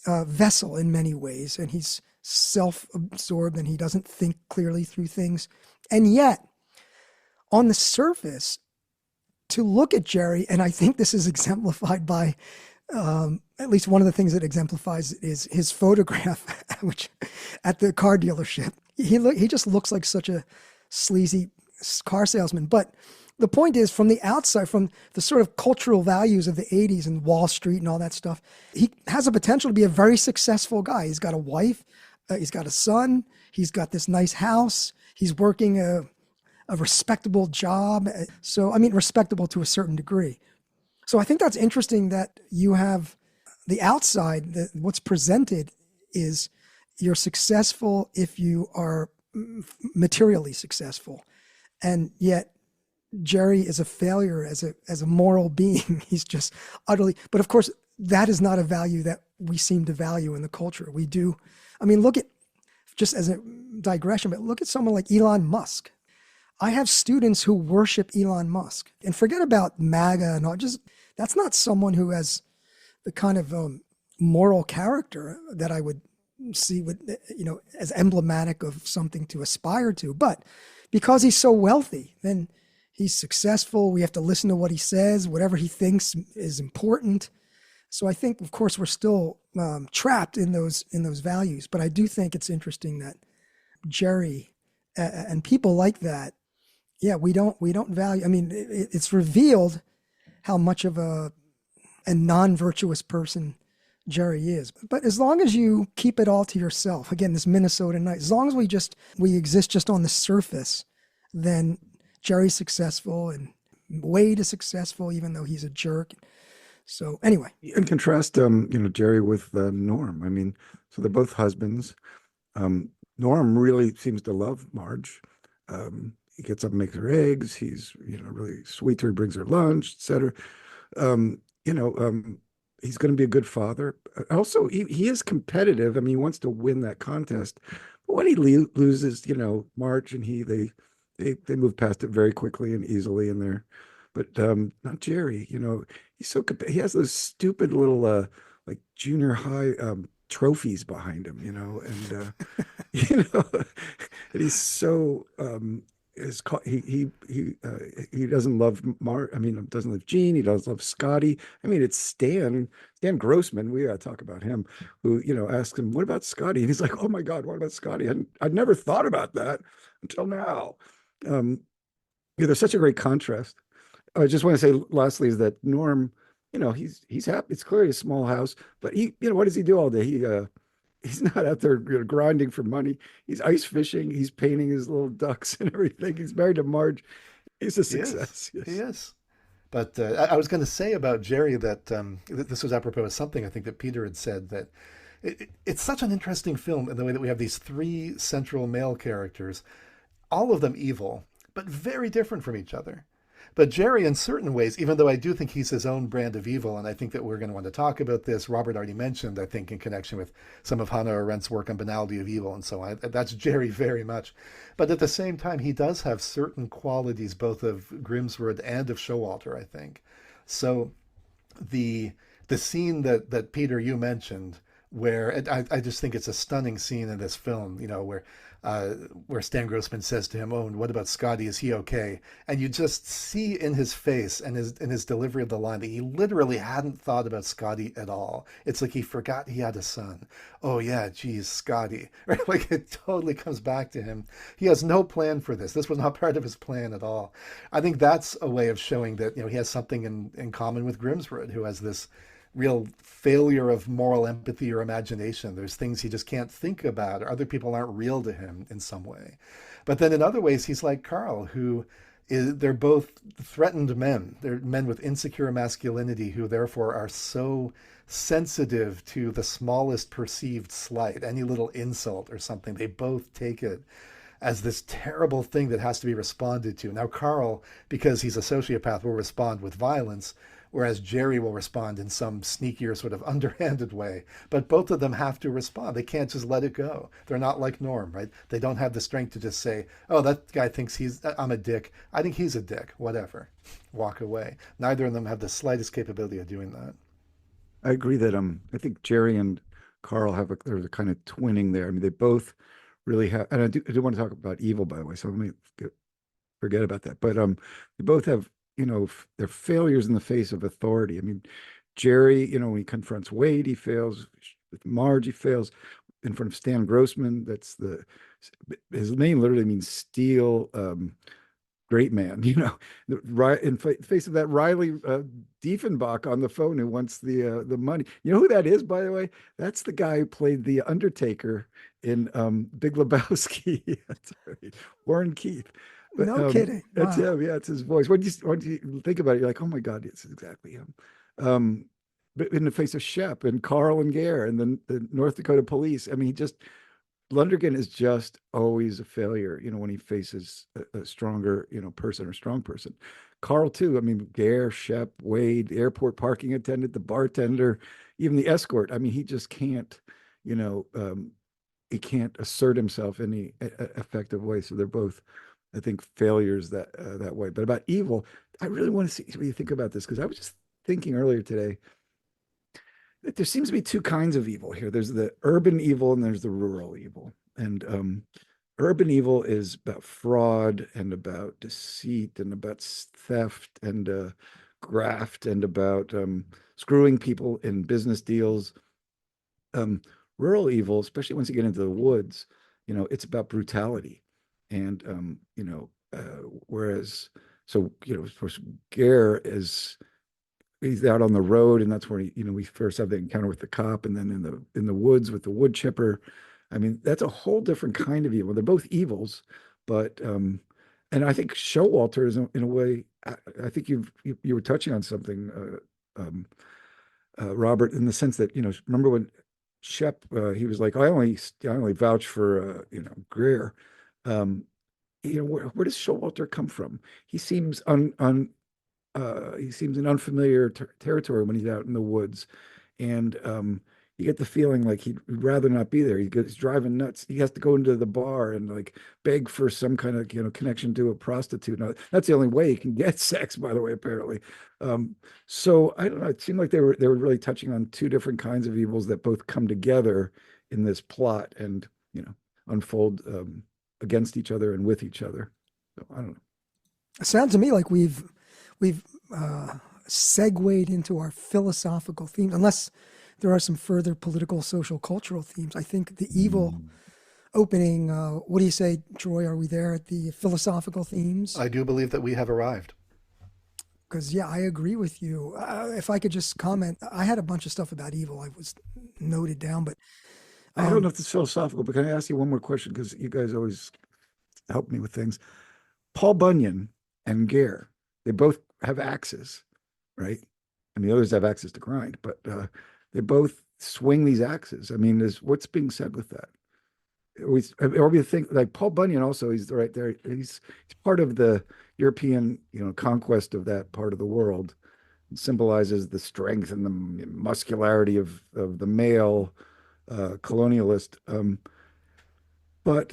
vessel in many ways, and he's self-absorbed, and he doesn't think clearly through things. And yet, on the surface, to look at Jerry, and I think this is exemplified by at least one of the things that exemplifies is his photograph, which at the car dealership, he just looks like such a sleazy car salesman. But the point is, from the outside, from the sort of cultural values of the 80s and Wall Street and all that stuff, he has a potential to be a very successful guy. He's got a wife, he's got a son, he's got this nice house, he's working a respectable job. So, I mean, respectable to a certain degree. So I think that's interesting that you have the outside, what's presented is you're successful if you are materially successful. And yet Jerry is a failure as a moral being. He's just utterly, but of course, that is not a value that we seem to value in the culture. We do. I mean, look at, just as a digression, but look at someone like Elon Musk. I have students who worship Elon Musk, and forget about MAGA and all. Just, that's not someone who has the kind of moral character that I would see with, as emblematic of something to aspire to. But because he's so wealthy, then he's successful. We have to listen to what he says. Whatever he thinks is important. So I think, of course, we're still trapped in those values. But I do think it's interesting that Jerry and people like that, yeah, we don't value. I mean, it's revealed how much of a non-virtuous person Jerry is. But as long as you keep it all to yourself, again, this Minnesota night, as long as we exist just on the surface, then Jerry's successful and Wade is successful, even though he's a jerk. So anyway, in contrast, Jerry with Norm. I mean, so they're both husbands. Norm really seems to love Marge. He gets up and makes her eggs. He's really sweet to her. He brings her lunch, etc. He's going to be a good father. Also, he is competitive. I mean, he wants to win that contest. But when he loses, Marge and they move past it very quickly and easily in there. But not Jerry. He's so he has those stupid little like junior high trophies behind him. And and he's so he doesn't love doesn't love Gene. He doesn't love Scotty. I mean, it's Stan Grossman. We gotta talk about him. Who asks him, "What about Scotty?" And he's like, "Oh my God, what about Scotty? I'd never thought about that until now." There's such a great contrast. I just want to say lastly is that Norm, he's happy. It's clearly a small house, but what does he do all day? He's not out there grinding for money. He's ice fishing. He's painting his little ducks and everything. He's married to Marge. He's a success. He is. But I was going to say about Jerry that this was apropos of something I think that Peter had said, that it's such an interesting film in the way that we have these three central male characters, all of them evil, but very different from each other. But Jerry, in certain ways, even though I do think he's his own brand of evil, and I think that we're going to want to talk about this, Robert already mentioned, I think, in connection with some of Hannah Arendt's work on banality of evil and so on. That's Jerry very much. But at the same time, he does have certain qualities, both of Grimsrud and of Showalter, I think. So the scene that Peter, you mentioned, where I just think it's a stunning scene in this film, where Stan Grossman says to him, "Oh, and what about Scotty? Is he okay?" And you just see in his face and in his delivery of the line that he literally hadn't thought about Scotty at all. It's like he forgot he had a son. Oh yeah, geez, Scotty. Right? Like it totally comes back to him. He has no plan for this. This was not part of his plan at all. I think that's a way of showing that he has something in common with Grimsrud, who has this real failure of moral empathy or imagination. There's things he just can't think about, or other people aren't real to him in some way. But then in other ways, he's like Carl, they're both threatened men. They're men with insecure masculinity who therefore are so sensitive to the smallest perceived slight, any little insult or something. They both take it as this terrible thing that has to be responded to. Now, Carl, because he's a sociopath, will respond with violence, whereas Jerry will respond in some sneakier, sort of underhanded way. But both of them have to respond. They can't just let it go. They're not like Norm, right? They don't have the strength to just say, "Oh, that guy thinks I'm a dick. I think he's a dick. Whatever." Walk away. Neither of them have the slightest capability of doing that. I agree that I think Jerry and Carl there's a kind of twinning there. I mean, they both really have, and I do want to talk about evil, by the way, so let me forget about that. But they both have, their failures in the face of authority. I mean, Jerry, when he confronts Wade, he fails. With Marge, he fails. In front of Stan Grossman, his name literally means steel. great man, you know, right in face of that Riley Diefenbach on the phone who wants the money. You know who that is, by the way? That's the guy who played the Undertaker in Big Lebowski. That's right. Warren Keith. But No kidding. that's Wow. him. Yeah, it's his voice. When you think about it, you're like, oh my God, it's exactly him. Um, but in the face of Shep and Carl and Gare and the North Dakota police, I mean, he just Lundergan is just always a failure, you know, when he faces a stronger, you know, person or strong person. Carl too. I mean, Gare, Shep, Wade, the airport parking attendant, the bartender, even the escort. I mean, he just can't, you know, he can't assert himself in any effective way. So they're both, I think, failures that way. But about evil, I really want to see what you think about this because I was just thinking earlier today that there seems to be two kinds of evil here. There's the urban evil and there's the rural evil. And urban evil is about fraud and about deceit and about theft and graft and about screwing people in business deals. Um, Rural evil, especially once you get into the woods, you know, it's about brutality. And, you know, whereas, so, you know, of course, Gare is he's out on the road and that's where he, you know, we first have the encounter with the cop and then in the woods with the wood chipper. I mean, that's a whole different kind of evil. They're both evils, but and I think Showalter is in a way, I think you were touching on something, Robert, in the sense that, you know, remember when Shep he was like, I only vouch for you know, Greer. Um, you know, where does Showalter come from? He seems he seems in unfamiliar territory when he's out in the woods, and you get the feeling like he'd rather not be there. He's driving nuts. He has to go into the bar and like beg for some kind of, you know, connection to a prostitute. Now, that's the only way he can get sex, by the way, apparently. Um, so I don't know. It seemed like they were really touching on two different kinds of evils that both come together in this plot and, you know, unfold against each other and with each other. So I don't know. It sounds to me like we've segued into our philosophical themes, unless there are some further political, social, cultural themes. I think the evil opening, what do you say, Troy? Are we there at the philosophical themes? I do believe that we have arrived. Because, yeah, I agree with you. If I could just comment, I had a bunch of stuff about evil I was noted down, but I don't know if it's philosophical, but can I ask you one more question? Because you guys always help me with things. Paul Bunyan and Gare, they both have axes, right? And the others have axes to grind, but they both swing these axes. I mean, what's being said with that? Or we think like Paul Bunyan also, he's right there. He's part of the European, you know, conquest of that part of the world. It symbolizes the strength and the muscularity of the male colonialist. But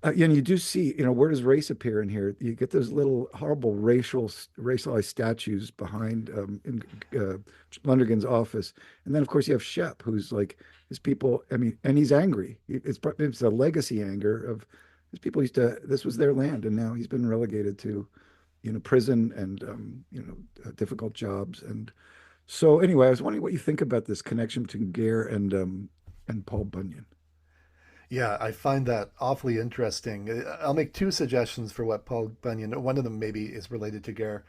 and you do see, you know, where does race appear in here? You get those little horrible racialized statues behind in Lundergan's office, and then of course you have Shep, who's like his people. I mean, and he's angry. It's a legacy anger of his people used to. This was their land, and now he's been relegated to, you know, prison and you know, difficult jobs. And so anyway, I was wondering what you think about this connection between Gare and Paul Bunyan. Yeah, I find that awfully interesting. I'll make two suggestions for what Paul Bunyan, one of them maybe is related to Gare.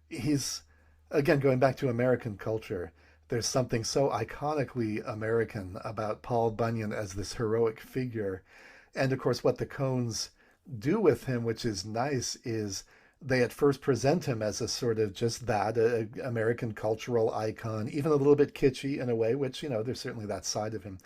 He's, again, going back to American culture, there's something so iconically American about Paul Bunyan as this heroic figure. And of course, what the Coens do with him, which is nice, is they at first present him as a sort of just that, a American cultural icon, even a little bit kitschy in a way, which, you know, there's certainly that side of him,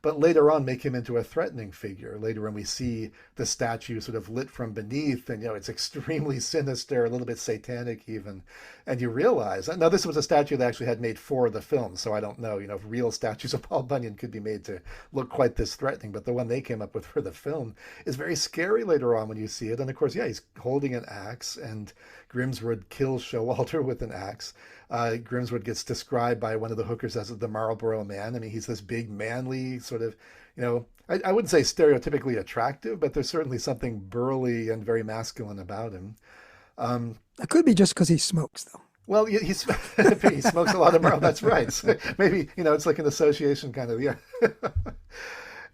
but later on make him into a threatening figure. Later when we see the statue sort of lit from beneath, and, you know, it's extremely sinister, a little bit satanic even, and you realize, now this was a statue that actually had made for the film, so I don't know, you know, if real statues of Paul Bunyan could be made to look quite this threatening, but the one they came up with for the film is very scary later on when you see it. And of course, yeah, he's holding an axe, and Grimswood kills Showalter with an axe. Grimswood gets described by one of the hookers as the Marlboro Man. I mean, he's this big, manly sort of, you know, I wouldn't say stereotypically attractive, but there's certainly something burly and very masculine about him. It could be just because he smokes, though. Well, he smokes a lot of Marlboro. That's right. So maybe, you know, it's like an association kind of, yeah.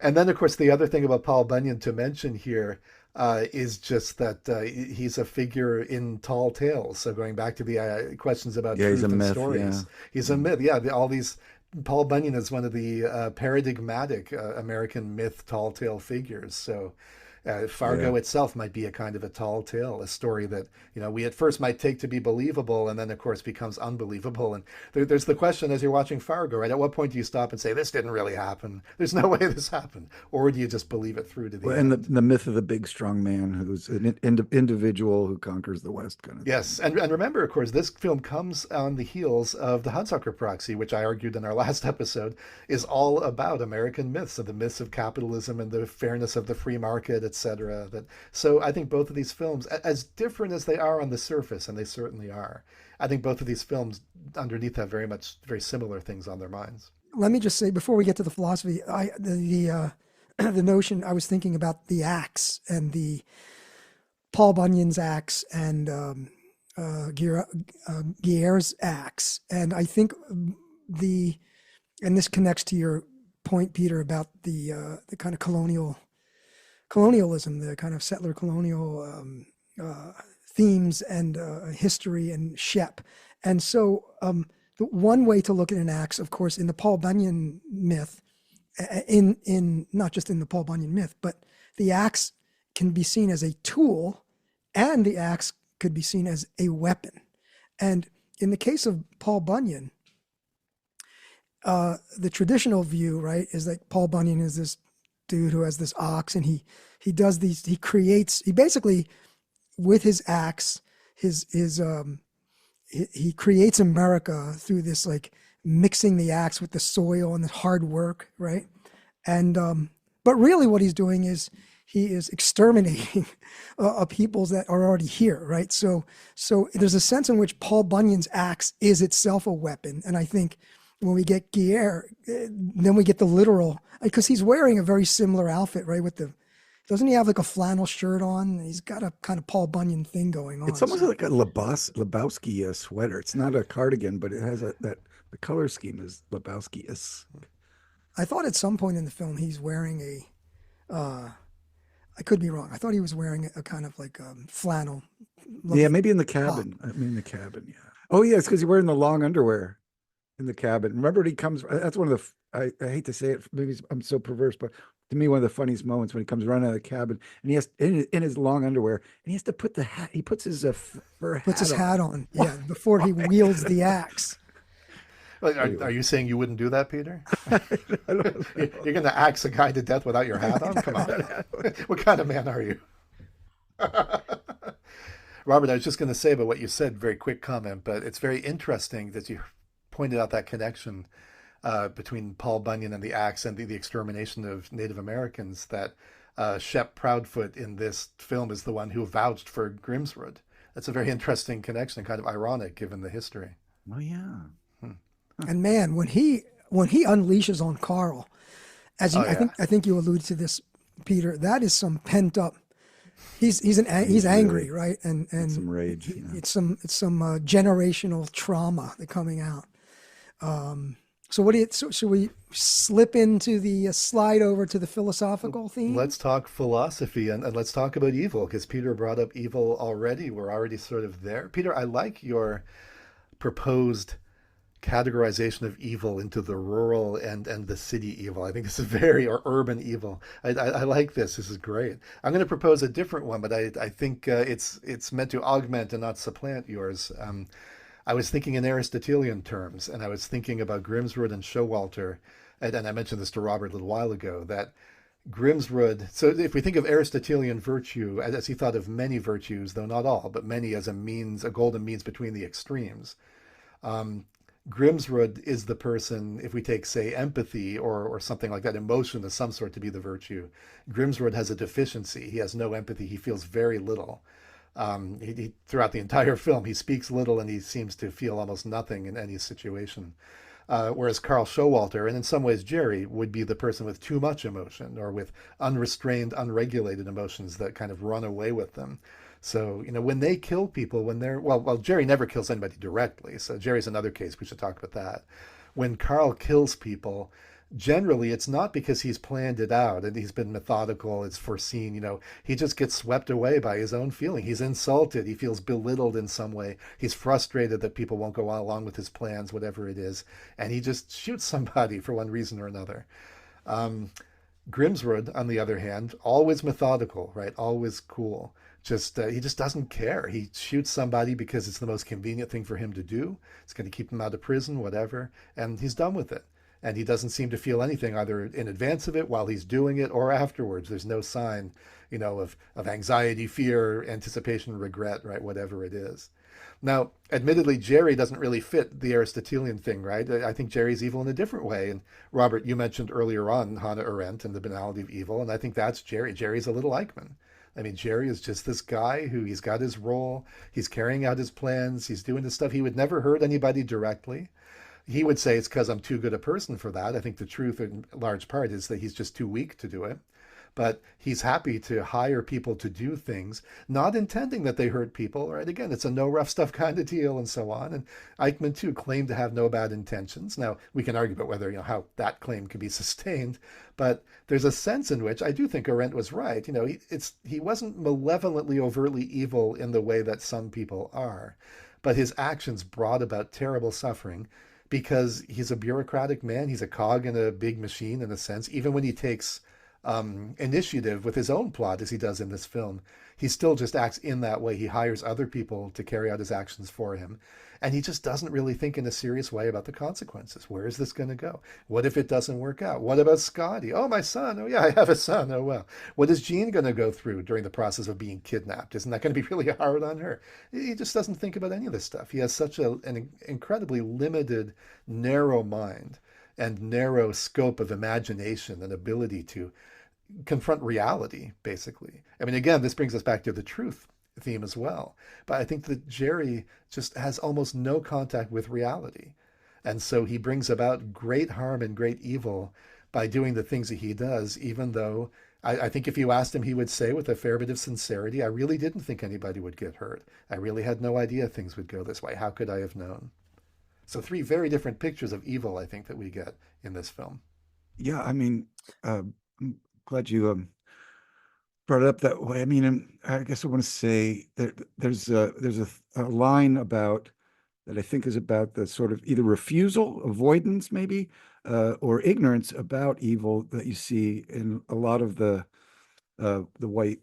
And then, of course, the other thing about Paul Bunyan to mention here, is just that he's a figure in tall tales. So going back to the questions about Yeah, he's truth a and myth. stories, Yeah. he's a myth. Yeah, all these. Paul Bunyan is one of the paradigmatic American myth tall tale figures. So Yeah. Fargo itself might be a kind of a tall tale, a story that we at first might take to be believable, and then of course becomes unbelievable. And there's the question as you're watching Fargo, right? At what point do you stop and say this didn't really happen? There's no way this happened, or do you just believe it through to the Well, and the, end? the myth of the big strong man who's an individual who conquers the West kind of thing. Yes, and remember, of course, this film comes on the heels of the Hudsucker Proxy, which I argued in our last episode is all about American myths and the myths of capitalism and the fairness of the free market, etc. So I think both of these films, as different as they are on the surface, and they certainly are, I think both of these films underneath have very similar things on their minds. Let me just say before we get to the philosophy, the notion I was thinking about the axe and the Paul Bunyan's axe and Guerre's axe, and I think and this connects to your point, Peter, about the kind of colonialism, the kind of settler colonial themes and history and Shep, and so the one way to look at an axe, of course, in the Paul Bunyan myth, in not just in the Paul Bunyan myth, but the axe can be seen as a tool, and the axe could be seen as a weapon. And in the case of Paul Bunyan, the traditional view, right, is that Paul Bunyan is this dude who has this ox, and he basically with his axe, he creates America through this like mixing the axe with the soil and the hard work, right? And but really, what he's doing is he is exterminating peoples that are already here, right? So there's a sense in which Paul Bunyan's axe is itself a weapon, and I think when we get Guerre, then we get the literal, because he's wearing a very similar outfit, right? Doesn't he have like a flannel shirt on? He's got a kind of Paul Bunyan thing going on. It's almost like a Lebowski sweater. It's not a cardigan, but it has the color scheme is Lebowski-esque. I thought at some point in the film he's wearing I could be wrong. I thought he was wearing a kind of like flannel. Yeah, maybe in the cabin. I mean, in the cabin, yeah. Oh, yeah, it's because he's wearing the long underwear in the cabin. Remember, he comes, that's one of the, I hate to say it, maybe I'm so perverse, but to me, one of the funniest moments when he comes running out of the cabin and he has, in his long underwear, and he has to put the hat, he puts his fur hat Puts his on. hat on, yeah, before he wields the axe. Well, are you saying you wouldn't do that, Peter? I don't know. You're going to axe a guy to death without your hat on? Come on. What kind of man are you? Robert, I was just going to say about what you said, very quick comment, but it's very interesting that you pointed out that connection between Paul Bunyan and the axe and the extermination of Native Americans, that Shep Proudfoot in this film is the one who vouched for Grimsrud. That's a very interesting connection, kind of ironic given the history. Oh, yeah. And man, when he unleashes on Carl, as you, yeah. I think you alluded to this, Peter, that is some pent up. He's angry, right? And Some rage. Yeah. it's some generational trauma that coming out. So should we slip into the slide over to the philosophical theme? Let's talk philosophy and let's talk about evil, because Peter brought up evil already. We're already sort of there. Peter, I like your proposed categorization of evil into the rural and the city evil. I think this is or urban evil. I like this. This is great. I'm going to propose a different one, but I think it's meant to augment and not supplant yours. I was thinking in Aristotelian terms, and I was thinking about Grimsrud and Showalter, and I mentioned this to Robert a little while ago, that Grimsrud, so if we think of Aristotelian virtue, as he thought of many virtues, though not all, but many as a golden means between the extremes, Grimsrud is the person, if we take, say, empathy or something like that, emotion of some sort to be the virtue. Grimsrud has a deficiency. He has no empathy. He feels very little. Throughout the entire film, he speaks little and he seems to feel almost nothing in any situation. Whereas Carl Showalter, and in some ways Jerry, would be the person with too much emotion or with unrestrained, unregulated emotions that kind of run away with them. So, when they kill people, well, Jerry never kills anybody directly. So Jerry's another case. We should talk about that. When Carl kills people, generally it's not because he's planned it out and he's been methodical, it's foreseen, he just gets swept away by his own feeling. He's insulted, he feels belittled in some way, he's frustrated that people won't go along with his plans, whatever it is, and he just shoots somebody for one reason or another. Grimsrud, on the other hand, always methodical, right? Always cool. Just he just doesn't care. He shoots somebody because it's the most convenient thing for him to do. It's going to keep him out of prison, whatever, and he's done with it. And he doesn't seem to feel anything either in advance of it, while he's doing it, or afterwards. There's no sign, of anxiety, fear, anticipation, regret, right? Whatever it is. Now, admittedly, Jerry doesn't really fit the Aristotelian thing, right? I think Jerry's evil in a different way. And Robert, you mentioned earlier on Hannah Arendt and the banality of evil, and I think that's Jerry. Jerry's a little Eichmann. I mean, Jerry is just this guy who he's got his role, he's carrying out his plans, he's doing this stuff. He would never hurt anybody directly. He would say it's because I'm too good a person for that. I think the truth in large part is that he's just too weak to do it. But he's happy to hire people to do things, not intending that they hurt people. Right? Again, it's a no rough stuff kind of deal and so on. And Eichmann, too, claimed to have no bad intentions. Now, we can argue about whether, how that claim can be sustained. But there's a sense in which I do think Arendt was right. He wasn't malevolently, overtly evil in the way that some people are. But his actions brought about terrible suffering because he's a bureaucratic man. He's a cog in a big machine, in a sense. Even when he takes initiative with his own plot, as he does in this film, he still just acts in that way. He hires other people to carry out his actions for him. And he just doesn't really think in a serious way about the consequences. Where is this going to go? What if it doesn't work out? What about Scotty? Oh, my son. Oh, yeah, I have a son. Oh, well. What is Jean going to go through during the process of being kidnapped? Isn't that going to be really hard on her? He just doesn't think about any of this stuff. He has such an incredibly limited, narrow mind and narrow scope of imagination and ability to confront reality, basically. I mean, again, this brings us back to the truth theme as well. But I think that Jerry just has almost no contact with reality. And so he brings about great harm and great evil by doing the things that he does, even though I think if you asked him, he would say with a fair bit of sincerity, I really didn't think anybody would get hurt. I really had no idea things would go this way. How could I have known? So 3 very different pictures of evil, I think, that we get in this film. Yeah, I mean, I'm glad you brought it up that way. I mean, I guess I want to say that there's a line about that I think is about the sort of either refusal, avoidance, maybe, or ignorance about evil that you see in a lot of the white,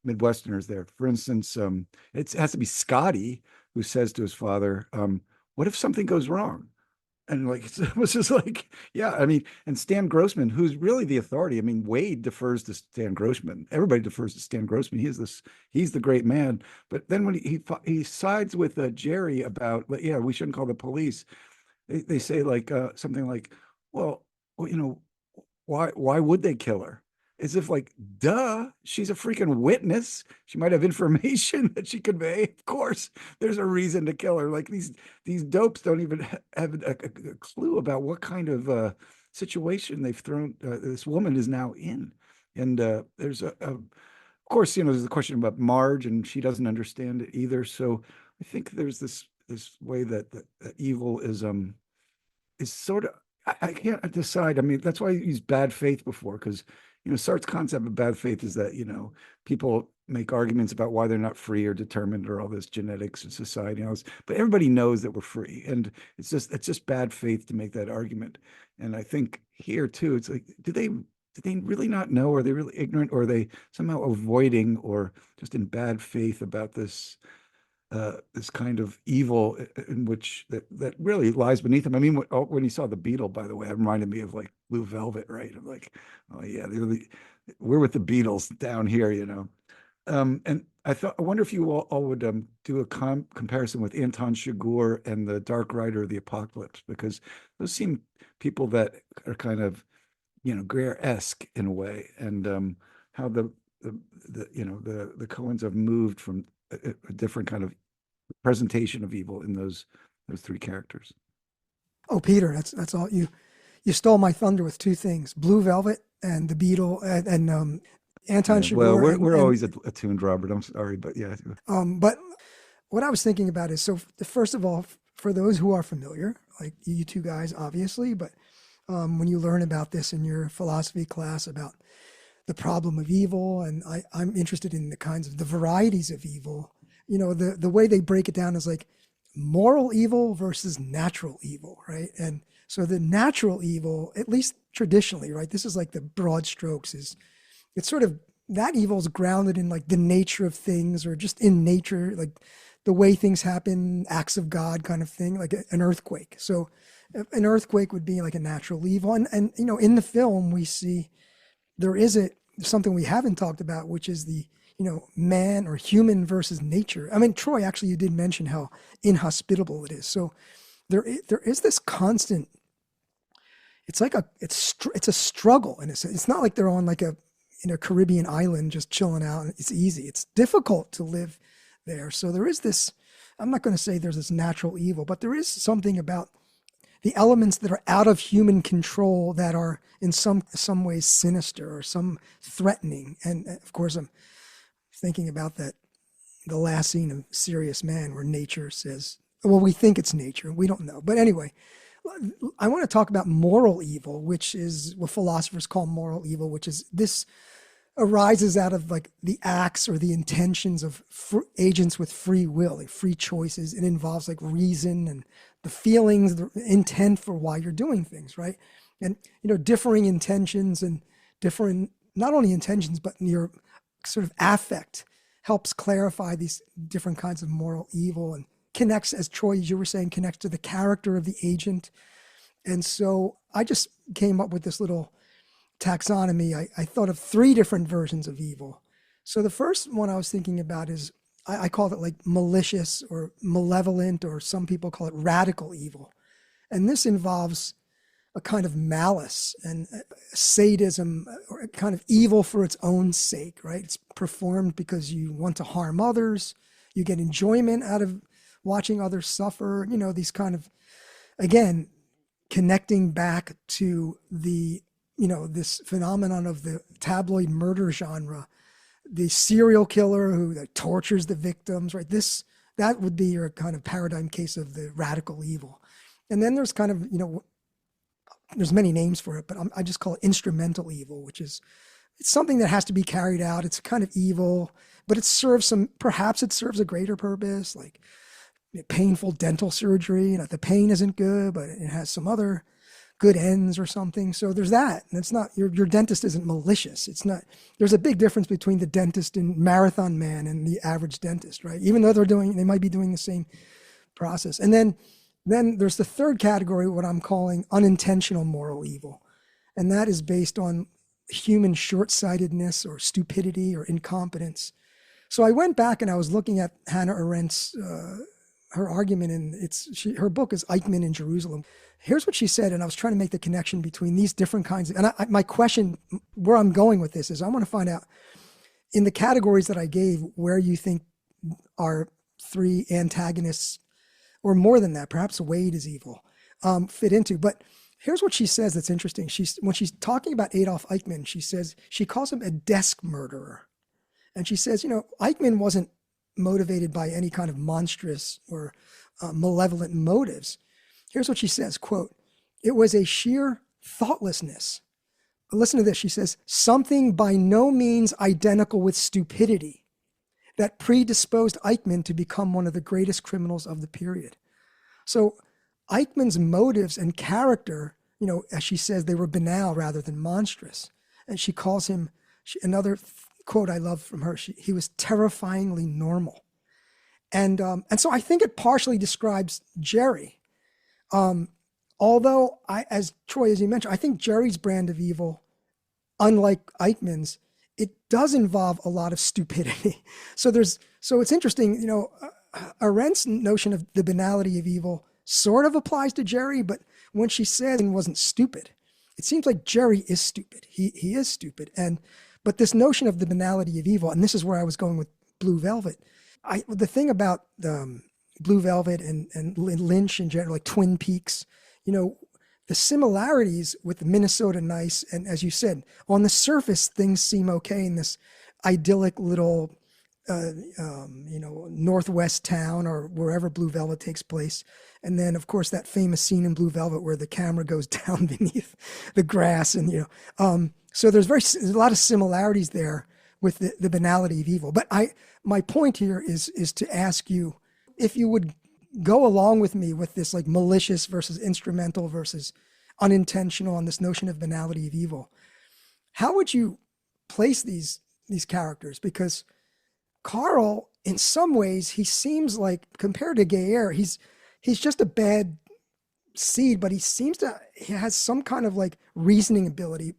Midwesterners there. For instance, it has to be Scotty who says to his father, "What if something goes wrong?" And it was just like, yeah, I mean, and Stan Grossman, who's really the authority. I mean, Wade defers to Stan Grossman. Everybody defers to Stan Grossman. He's the great man. But then when he sides with Jerry about, yeah, we shouldn't call the police. They say something like, well, why would they kill her? As if duh, she's a freaking witness. She might have information that she convey. Of course, there's a reason to kill her. These dopes don't even have a clue about what kind of situation they've thrown this woman is now in. And there's of course, there's the question about Marge, and she doesn't understand it either. So I think there's this way that evil is sort of, I can't decide. I mean, that's why I used bad faith before, because Sartre's concept of bad faith is that, people make arguments about why they're not free or determined or all this genetics and society and all this, but everybody knows that we're free. And it's just bad faith to make that argument. And I think here too, it's like, do they really not know? Are they really ignorant, or are they somehow avoiding or just in bad faith about this kind of evil in which that really lies beneath them? I mean, when you saw the Beetle, by the way, it reminded me of Blue Velvet, right? I'm like, oh yeah, we're with the Beatles down here, and I wonder if you all would do a comparison with Anton Chigurh and the Dark Rider of the Apocalypse, because those seem people that are kind of, Greer-esque in a way, and how the Coens have moved from a different kind of presentation of evil in those 3 characters. Oh, Peter, that's all you stole my thunder with 2 things: Blue Velvet and the Beetle, and Anton Chigurh. Well, we're always attuned, Robert. I'm sorry, but yeah. But what I was thinking about is, so first of all, for those who are familiar, like you 2 guys, obviously, but when you learn about this in your philosophy class about the problem of evil. And I'm interested in the kinds of the varieties of evil. You know, the way they break it down is like moral evil versus natural evil, right? And so the natural evil, at least traditionally, right? This is like the broad strokes, is it's sort of that evil is grounded in like the nature of things or just in nature, like the way things happen, acts of God kind of thing, like an earthquake. So an earthquake would be like a natural evil. And you know, in the film, we see there is something we haven't talked about, which is the, you know, man or human versus nature. I mean, Troy, actually, you did mention how inhospitable it is. So there is this constant, it's like it's a struggle. And it's not like they're on like a, you know, Caribbean island just chilling out. It's easy. It's difficult to live there. So there is this, I'm not going to say there's this natural evil, but there is something about the elements that are out of human control that are in some ways sinister or some threatening. And of course, I'm thinking about the last scene of Serious Man where nature says, well, we think it's nature. We don't know. But anyway, I want to talk about moral evil, which is what philosophers call moral evil, which is this arises out of like the acts or the intentions of agents with free will, like free choices. It involves like reason and the feelings, the intent for why you're doing things, right? And, you know, differing intentions and different, not only intentions, but your sort of affect helps clarify these different kinds of moral evil and connects, as Troy, as you were saying, connects to the character of the agent. And so I just came up with this little taxonomy. I thought of 3 different versions of evil. So the first one I was thinking about is, I called it like malicious or malevolent, or some people call it radical evil. And this involves a kind of malice and sadism, or a kind of evil for its own sake, right? It's performed because you want to harm others. You get enjoyment out of watching others suffer, you know, these kind of, again, connecting back to the, you know, this phenomenon of the tabloid murder genre, the serial killer who tortures the victims, right? That would be your kind of paradigm case of the radical evil. And then there's kind of, you know, there's many names for it, but I just call it instrumental evil, which is, it's something that has to be carried out. It's kind of evil, but perhaps it serves a greater purpose, like painful dental surgery. You know, the pain isn't good, but it has some other good ends or something. So there's that. And it's not, your dentist isn't malicious. It's not, there's a big difference between the dentist in Marathon Man and the average dentist, right? Even though they might be doing the same process. And then there's the third category, what I'm calling unintentional moral evil. And that is based on human short-sightedness or stupidity or incompetence. So I went back and I was looking at Hannah Arendt's, her argument, and her book is Eichmann in Jerusalem. Here's what she said, and I was trying to make the connection between these different kinds of, and my question, where I'm going with this is, I want to find out in the categories that I gave, where you think our 3 antagonists, or more than that, perhaps Wade is evil, fit into. But here's what she says that's interesting. When she's talking about Adolf Eichmann, she calls him a desk murderer. And she says, you know, Eichmann wasn't motivated by any kind of monstrous or malevolent motives. Here's what she says, quote, "It was a sheer thoughtlessness." Listen to this. She says, "Something by no means identical with stupidity that predisposed Eichmann to become one of the greatest criminals of the period." So Eichmann's motives and character, you know, as she says, they were banal rather than monstrous. And she calls him, another quote I love from her, he was terrifyingly normal. And so I think it partially describes Jerry. Although as Troy, as you mentioned, I think Jerry's brand of evil, unlike Eichmann's, it does involve a lot of stupidity. So it's interesting, you know, Arendt's notion of the banality of evil sort of applies to Jerry, but when she says he wasn't stupid, it seems like Jerry is stupid. He is stupid. But this notion of the banality of evil, and this is where I was going with Blue Velvet. The thing about Blue Velvet and Lynch in general, like Twin Peaks, you know, the similarities with the Minnesota Nice, and as you said, on the surface, things seem okay in this idyllic little Northwest town or wherever Blue Velvet takes place. And then, of course, that famous scene in Blue Velvet where the camera goes down beneath the grass, and so there's a lot of similarities there with the banality of evil. But my point here is to ask you if you would go along with me with this like malicious versus instrumental versus unintentional on this notion of banality of evil. How would you place these characters? Because Carl, in some ways, he seems like, compared to Geyer, he's just a bad seed, but he has some kind of like reasoning ability.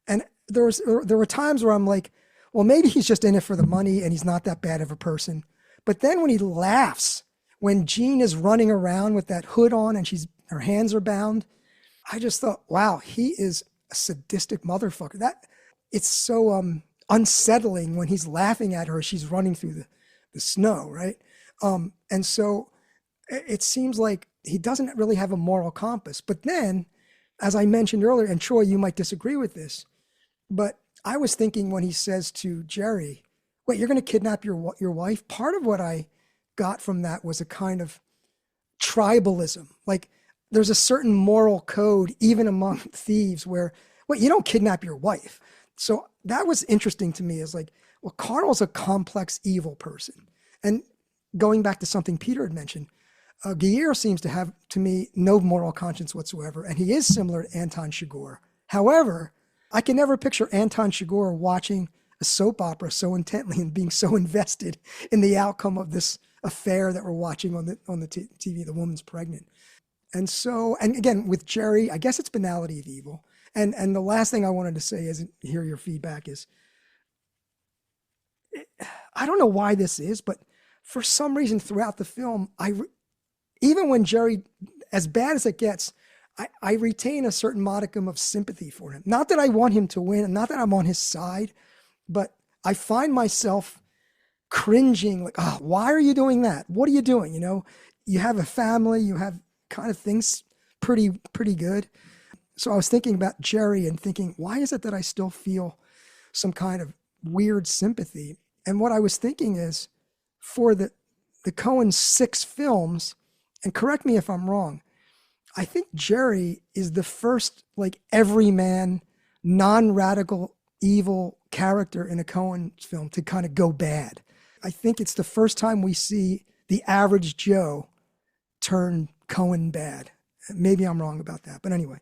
And there were times where I'm like, well, maybe he's just in it for the money and he's not that bad of a person. But then when he laughs, when Jean is running around with that hood on and her hands are bound, I just thought, wow, he is a sadistic motherfucker. It's so unsettling when he's laughing at her. She's running through the snow, right? And so it seems like he doesn't really have a moral compass. But then, as I mentioned earlier, and Troy, you might disagree with this, but I was thinking when he says to Jerry, wait, you're going to kidnap your wife? Part of what I got from that was a kind of tribalism. Like there's a certain moral code, even among thieves, where, wait, you don't kidnap your wife. So that was interesting to me, is like, well, Carl's a complex evil person. And going back to something Peter had mentioned, Geyer seems to have, to me, no moral conscience whatsoever. And he is similar to Anton Chigurh. However, I can never picture Anton Chigurh watching a soap opera so intently and being so invested in the outcome of this affair that we're watching on the TV. The woman's pregnant. And so, and again, with Jerry, I guess it's banality of evil. And the last thing I wanted to say is, hear your feedback, is, I don't know why this is, but for some reason throughout the film, even when Jerry, as bad as it gets, I retain a certain modicum of sympathy for him. Not that I want him to win, and not that I'm on his side, but I find myself cringing, like, oh, why are you doing that? What are you doing? You have a family, you have kind of things pretty good. So I was thinking about Jerry and thinking, why is it that I still feel some kind of weird sympathy? And what I was thinking is, for the Coen's 6 films, and correct me if I'm wrong, I think Jerry is the first like everyman, non-radical evil character in a Coen film to kind of go bad. I think it's the first time we see the average Joe turn Coen bad. Maybe I'm wrong about that, but anyway,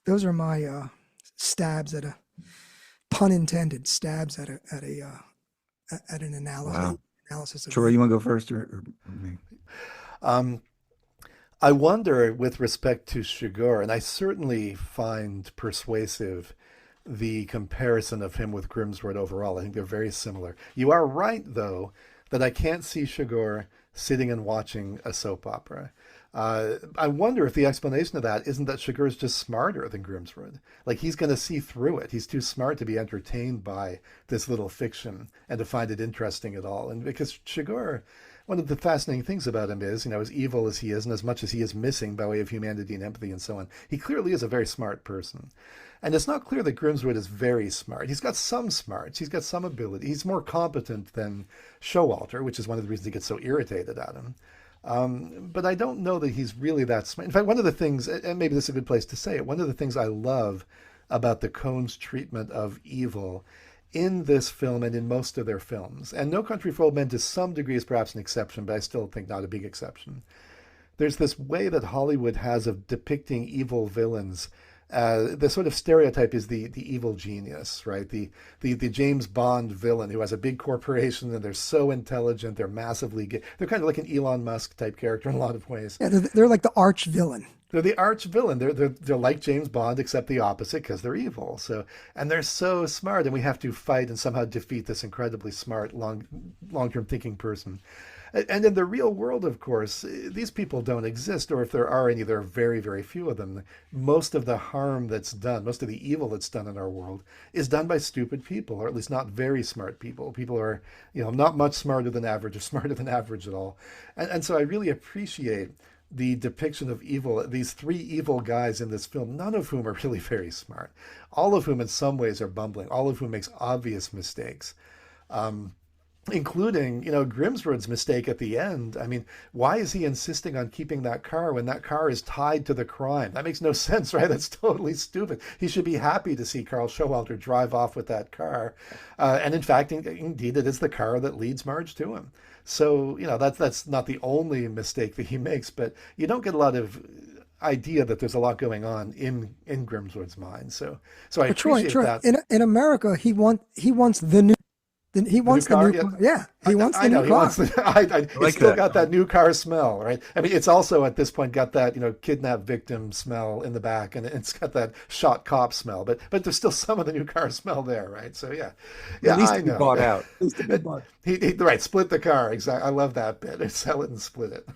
those are my stabs at a, pun intended, stabs at an analysis. Wow. Analysis of Troy, you want to go first or me? I wonder, with respect to Chigurh, and I certainly find persuasive the comparison of him with Grimsrud overall. I think they're very similar. You are right, though, that I can't see Chigurh sitting and watching a soap opera. I wonder if the explanation of that isn't that Chigurh is just smarter than Grimsrud. Like, he's going to see through it. He's too smart to be entertained by this little fiction and to find it interesting at all. And because Chigurh, one of the fascinating things about him is, as evil as he is, and as much as he is missing by way of humanity and empathy and so on, he clearly is a very smart person. And it's not clear that Grimsrud is very smart. He's got some smarts. He's got some ability. He's more competent than Showalter, which is one of the reasons he gets so irritated at him. But I don't know that he's really that smart. In fact, one of the things, and maybe this is a good place to say it, one of the things I love about the Coen's treatment of evil in this film and in most of their films, and No Country for Old Men to some degree is perhaps an exception, but I still think not a big exception. There's this way that Hollywood has of depicting evil villains. The sort of stereotype is the evil genius, right? The James Bond villain who has a big corporation and they're so intelligent, they're massively they're kind of like an Elon Musk type character in a lot of ways. Yeah, they're like the arch villain. They're the arch villain. They're like James Bond, except the opposite, because they're evil. So, and they're so smart, and we have to fight and somehow defeat this incredibly smart, long-term thinking person. And in the real world, of course, these people don't exist, or if there are any, there are very, very few of them. Most of the harm that's done, most of the evil that's done in our world is done by stupid people, or at least not very smart people. People are, not much smarter than average or smarter than average at all. And so I really appreciate the depiction of evil, these 3 evil guys in this film, none of whom are really very smart, all of whom in some ways are bumbling, all of whom makes obvious mistakes. including, Grimswood's mistake at the end. I mean, why is he insisting on keeping that car when that car is tied to the crime? That makes no sense, right? That's totally stupid. He should be happy to see Carl Showalter drive off with that car. And in fact, indeed, it is the car that leads Marge to him. So, that's not the only mistake that he makes, but you don't get a lot of idea that there's a lot going on in Grimswood's mind. So I But Troy, appreciate Troy, that. in America, he wants he The new wants the car, new yeah. car. Yeah, he wants I the know new he car. wants. It's like still that. got that new car smell, right? I mean, it's also at this point got that kidnapped victim smell in the back, and it's got that shot cop smell. But there's still some of the new car smell there, right? So yeah, At least I to be know. bought out. At least to be bought. Right, split the car. Exactly. I love that bit. Sell it and split it.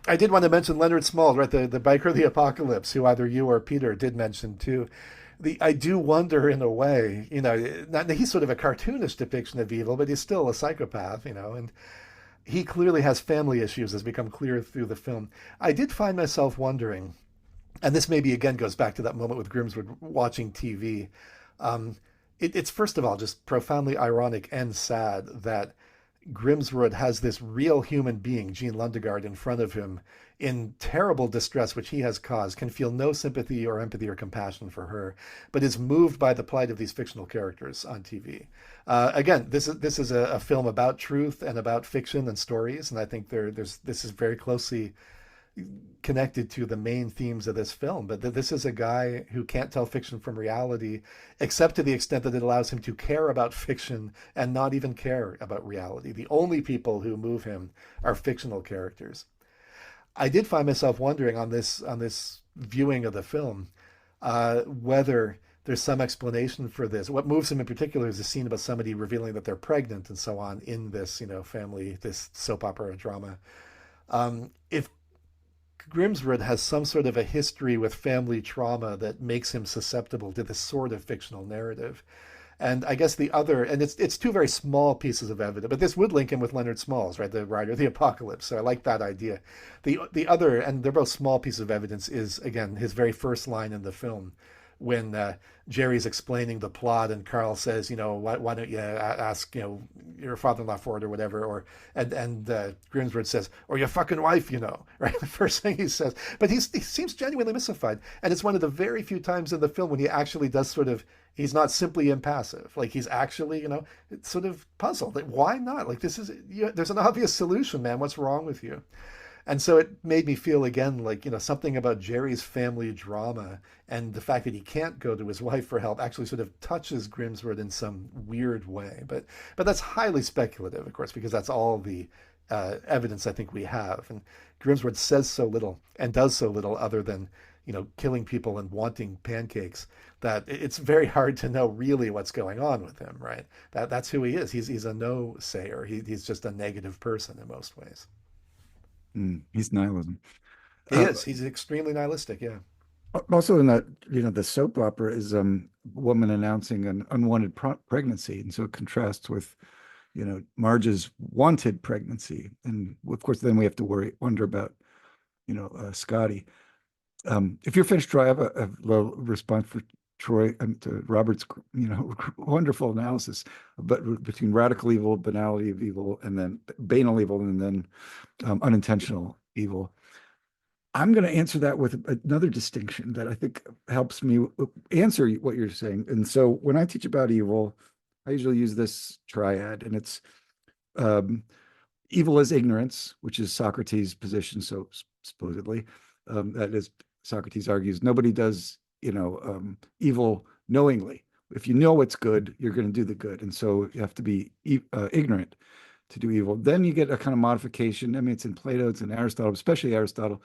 I did want to mention Leonard Small, right? The biker of the apocalypse, who either you or Peter did mention too. I do wonder in a way, he's sort of a cartoonish depiction of evil, but he's still a psychopath, and he clearly has family issues, as become clear through the film. I did find myself wondering, and this maybe again goes back to that moment with Grimswood watching TV. It's first of all just profoundly ironic and sad that Grimswood has this real human being, Jean Lundegaard, in front of him in terrible distress, which he has caused, can feel no sympathy or empathy or compassion for her, but is moved by the plight of these fictional characters on TV. Again, this is a film about truth and about fiction and stories, and I think this is very closely connected to the main themes of this film. But this is a guy who can't tell fiction from reality, except to the extent that it allows him to care about fiction and not even care about reality. The only people who move him are fictional characters. I did find myself wondering on this viewing of the film whether there's some explanation for this. What moves him in particular is a scene about somebody revealing that they're pregnant and so on in this family, this soap opera drama. If Grimswood has some sort of a history with family trauma that makes him susceptible to this sort of fictional narrative. And I guess the other, and it's two very small pieces of evidence, but this would link him with Leonard Smalls, right, the writer of the Apocalypse. So I like that idea. The other, and they're both small pieces of evidence, is again his very first line in the film, when Jerry's explaining the plot and Carl says, why don't you ask, your father-in-law for it or whatever, and Grimswood says, or your fucking wife, right? The first thing he says, but he seems genuinely mystified, and it's one of the very few times in the film when he actually does he's not simply impassive, like he's actually, sort of puzzled. Like, why not? Like, there's an obvious solution, man. What's wrong with you? And so it made me feel again like, something about Jerry's family drama and the fact that he can't go to his wife for help actually sort of touches Grimswood in some weird way. But that's highly speculative, of course, because that's all the evidence I think we have. And Grimswood says so little and does so little other than, killing people and wanting pancakes, that it's very hard to know really what's going on with him, right? That's who he is. He's a no-sayer. He's just a negative person in most ways. He's nihilism. He is. He's extremely nihilistic. Yeah. Also, in that, the soap opera is a woman announcing an unwanted pregnancy, and so it contrasts with, Marge's wanted pregnancy, and of course, then we have to wonder about, Scotty. If you're finished, Troy, I have a little response for Troy and to Robert's, wonderful analysis, but between radical evil, banality of evil, and then banal evil, and then unintentional evil. I'm going to answer that with another distinction that I think helps me answer what you're saying. And so when I teach about evil, I usually use this triad, and it's evil as ignorance, which is Socrates' position. So supposedly, that is, Socrates argues nobody does evil knowingly. If you know it's good, you're going to do the good, and so you have to be ignorant to do evil. Then you get a kind of modification. I mean, it's in Plato, it's in Aristotle, especially Aristotle,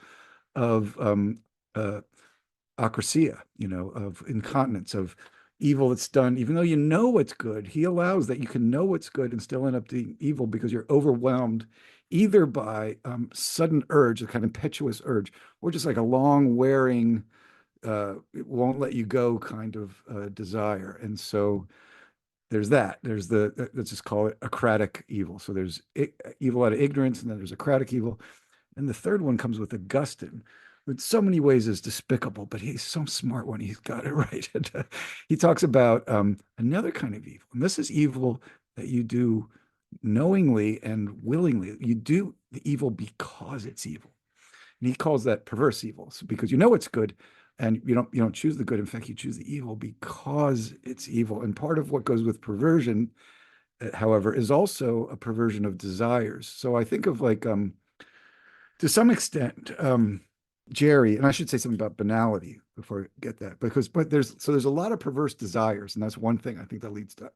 of acrasia, of incontinence, of evil that's done, even though you know it's good. He allows that you can know it's good and still end up doing evil because you're overwhelmed either by sudden urge, a kind of impetuous urge, or just like a long wearing, it won't let you go kind of desire. And so there's that. There's let's just call it acratic evil. So there's evil out of ignorance, and then there's acratic evil. And the third one comes with Augustine, who in so many ways is despicable, but he's so smart when he's got it right. And, he talks about another kind of evil. And this is evil that you do knowingly and willingly. You do the evil because it's evil. And he calls that perverse evil. So because you know it's good and you don't choose the good. In fact, you choose the evil because it's evil. And part of what goes with perversion, however, is also a perversion of desires. So I think of like to some extent, Jerry, and I should say something about banality before I get that, because there's a lot of perverse desires, and that's one thing I think that leads to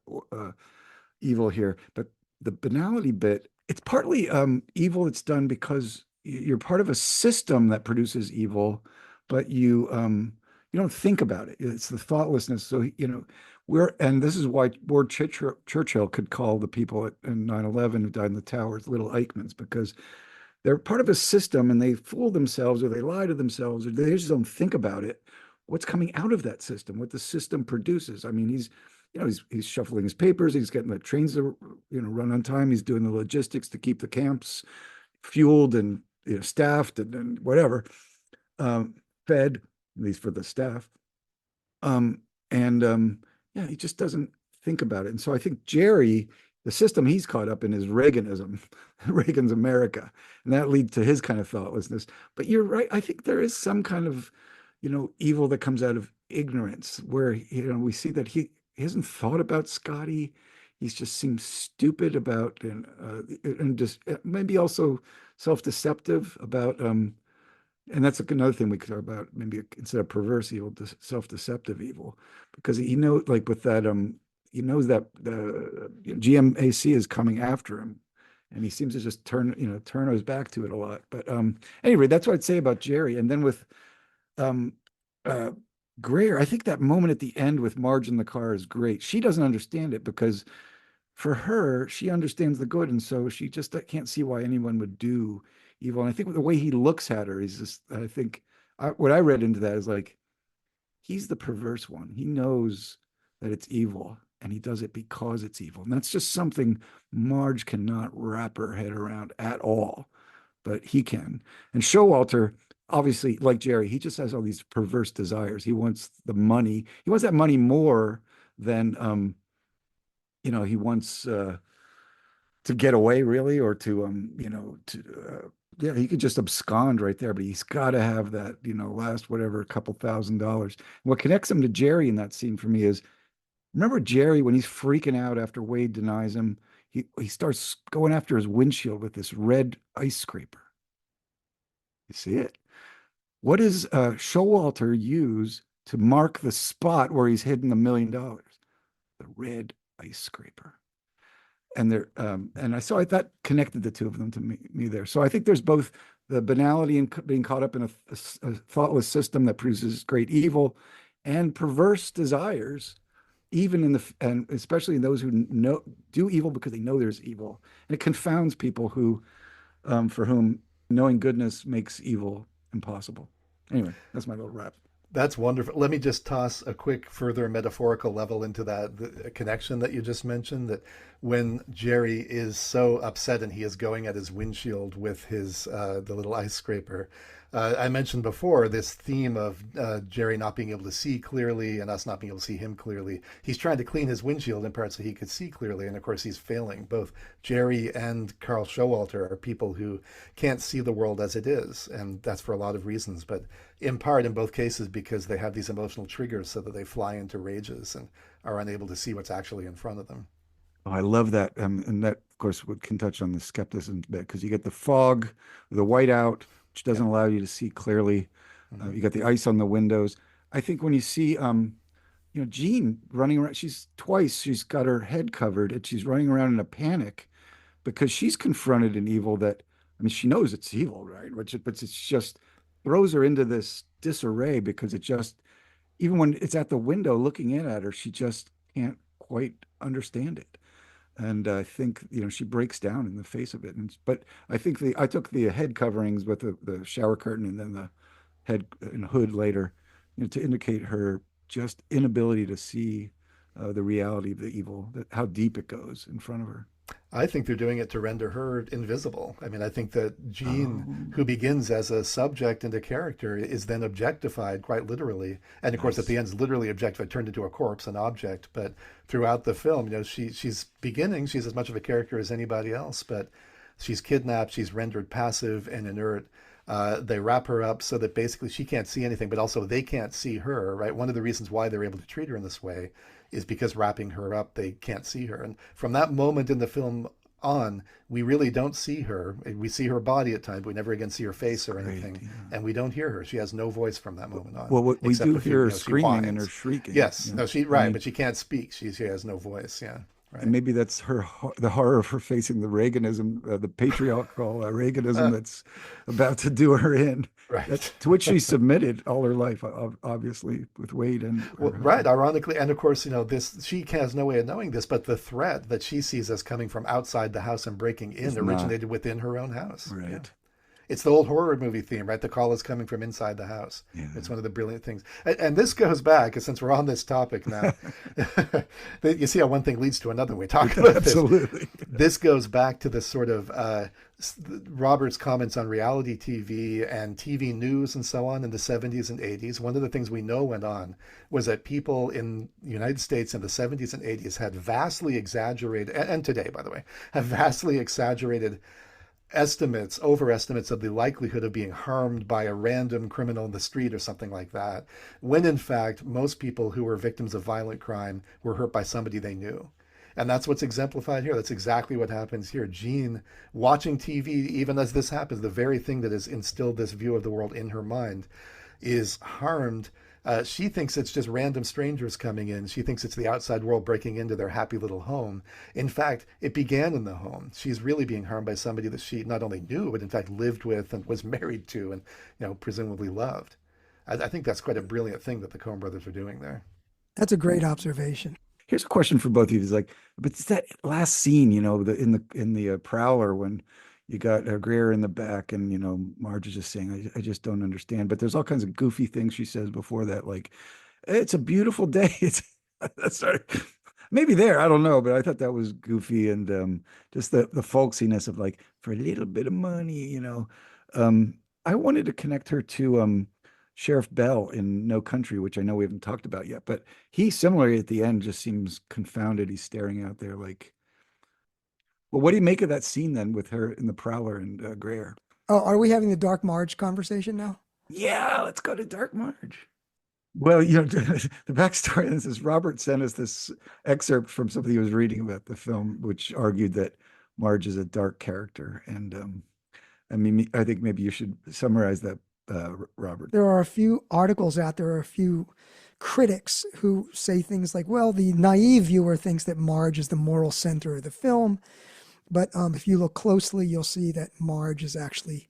evil here. But the banality bit, it's partly evil. It's done because you're part of a system that produces evil, but you don't think about it. It's the thoughtlessness. So and this is why Lord Churchill could call the people in 9/11 who died in the towers little Eichmanns, because they're part of a system and they fool themselves or they lie to themselves or they just don't think about it. What's coming out of that system, what the system produces. I mean, he's shuffling his papers, he's getting the trains to run on time, he's doing the logistics to keep the camps fueled and staffed and whatever, fed, at least for the staff. And yeah, he just doesn't think about it. And so I think Jerry, the system he's caught up in is Reaganism, Reagan's America, and that leads to his kind of thoughtlessness. But you're right. I think there is some kind of, evil that comes out of ignorance, where we see that he hasn't thought about Scotty. He's just seems stupid about and just maybe also self-deceptive about and that's another thing we could talk about, maybe instead of perverse evil, self-deceptive evil, because he knows, like with that, he knows that the GMAC is coming after him, and he seems to just turn his back to it a lot. But anyway, that's what I'd say about Jerry. And then with um, uh, Greer, I think that moment at the end with Marge in the car is great. She doesn't understand it because for her, she understands the good, and so she just can't see why anyone would do evil. And I think the way he looks at her, he's just, I think, what I read into that is like, he's the perverse one. He knows that it's evil, and he does it because it's evil. And that's just something Marge cannot wrap her head around at all, but he can. And Showalter, obviously, like Jerry, he just has all these perverse desires. He wants the money. He wants that money more than, he wants to get away, really, or to yeah, he could just abscond right there, but he's got to have that last whatever couple $1,000. What connects him to Jerry in that scene for me is, remember Jerry when he's freaking out after Wade denies him, he starts going after his windshield with this red ice scraper. You see it? What does Showalter use to mark the spot where he's hidden $1 million? The red ice scraper. And I saw that connected the two of them to me there. So I think there's both the banality in being caught up in a thoughtless system that produces great evil, and perverse desires, even and especially in those who do evil because they know there's evil, and it confounds people for whom knowing goodness makes evil impossible. Anyway, that's my little wrap. That's wonderful. Let me just toss a quick further metaphorical level into that the connection that you just mentioned, that when Jerry is so upset and he is going at his windshield with his the little ice scraper. I mentioned before this theme of Jerry not being able to see clearly and us not being able to see him clearly. He's trying to clean his windshield in part so he could see clearly, and of course he's failing. Both Jerry and Carl Showalter are people who can't see the world as it is, and that's for a lot of reasons, but in part in both cases because they have these emotional triggers so that they fly into rages and are unable to see what's actually in front of them. Oh, I love that, and that of course can touch on the skepticism bit, because you get the fog, the whiteout, which doesn't allow you to see clearly. Mm-hmm. You got the ice on the windows. I think when you see, Jean running around, she's got her head covered and she's running around in a panic because she's confronted an evil that, I mean, she knows it's evil, right? But it's just throws her into this disarray because it just, even when it's at the window looking in at her, she just can't quite understand it. And I think she breaks down in the face of it. But I think I took the head coverings with the shower curtain and then the head and hood later, to indicate her just inability to see the reality of the evil, how deep it goes in front of her. I think they're doing it to render her invisible. I mean, I think that Jean, Oh, who begins as a subject and a character, is then objectified quite literally. And of I course, at the see. end, is literally objectified, turned into a corpse, an object. But throughout the film, she's beginning, she's as much of a character as anybody else, but she's kidnapped, she's rendered passive and inert. They wrap her up so that basically she can't see anything, but also they can't see her, right? One of the reasons why they're able to treat her in this way is because wrapping her up, they can't see her. And from that moment in the film on, we really don't see her. We see her body at times, but we never again see her face That's or great. anything. Yeah. And we don't hear her. She has no voice from that moment on, Well, we except do a few, hear her she screaming and her whines. shrieking. Yes, Yeah. no, she, I right, mean, but she can't speak. She has no voice. Yeah, and right. maybe that's the horror of her facing the Reaganism, the patriarchal Reaganism that's about to do her in. That Right. to which she submitted all her life, obviously, with Wade and her Well, right. husband. Ironically, and of course, this she has no way of knowing this, but the threat that she sees as coming from outside the house and breaking in Is not originated within her own house. Yeah. right. It's the old horror movie theme, right? The call is coming from inside the house. Yeah. It's one of the brilliant things. And this goes back, since we're on this topic now, you see how one thing leads to another when we talk about this. Absolutely. This goes back to the sort of Robert's comments on reality TV and TV news and so on in the 70s and 80s. One of the things we know went on was that people in the United States in the 70s and 80s had vastly exaggerated, and today, by the way, have vastly exaggerated overestimates of the likelihood of being harmed by a random criminal in the street or something like that, when in fact, most people who were victims of violent crime were hurt by somebody they knew. And that's what's exemplified here. That's exactly what happens here. Jean, watching TV, even as this happens, the very thing that has instilled this view of the world in her mind is harmed. She thinks it's just random strangers coming in. She thinks it's the outside world breaking into their happy little home. In fact, it began in the home. She's really being harmed by somebody that she not only knew, but in fact lived with and was married to and, presumably loved. I think that's quite a brilliant thing that the Coen brothers are doing there. That's a great observation. Here's a question for both of you. It's like, but it's that last scene, in the Prowler when you got Greer in the back, and Marge is just saying, I just don't understand. But there's all kinds of goofy things she says before that, like, it's a beautiful day. It's sorry, maybe there, I don't know, but I thought that was goofy, and just the folksiness of like, for a little bit of money. I wanted to connect her to Sheriff Bell in No Country, which I know we haven't talked about yet, but he similarly at the end just seems confounded. He's staring out there like, well, what do you make of that scene then with her in the Prowler and Greer? Oh, are we having the Dark Marge conversation now? Yeah, let's go to Dark Marge. Well, the backstory on this is Robert sent us this excerpt from something he was reading about the film, which argued that Marge is a dark character. And I mean, I think maybe you should summarize that, Robert. There are a few articles out there, a few critics who say things like, well, the naive viewer thinks that Marge is the moral center of the film. But if you look closely, you'll see that Marge is actually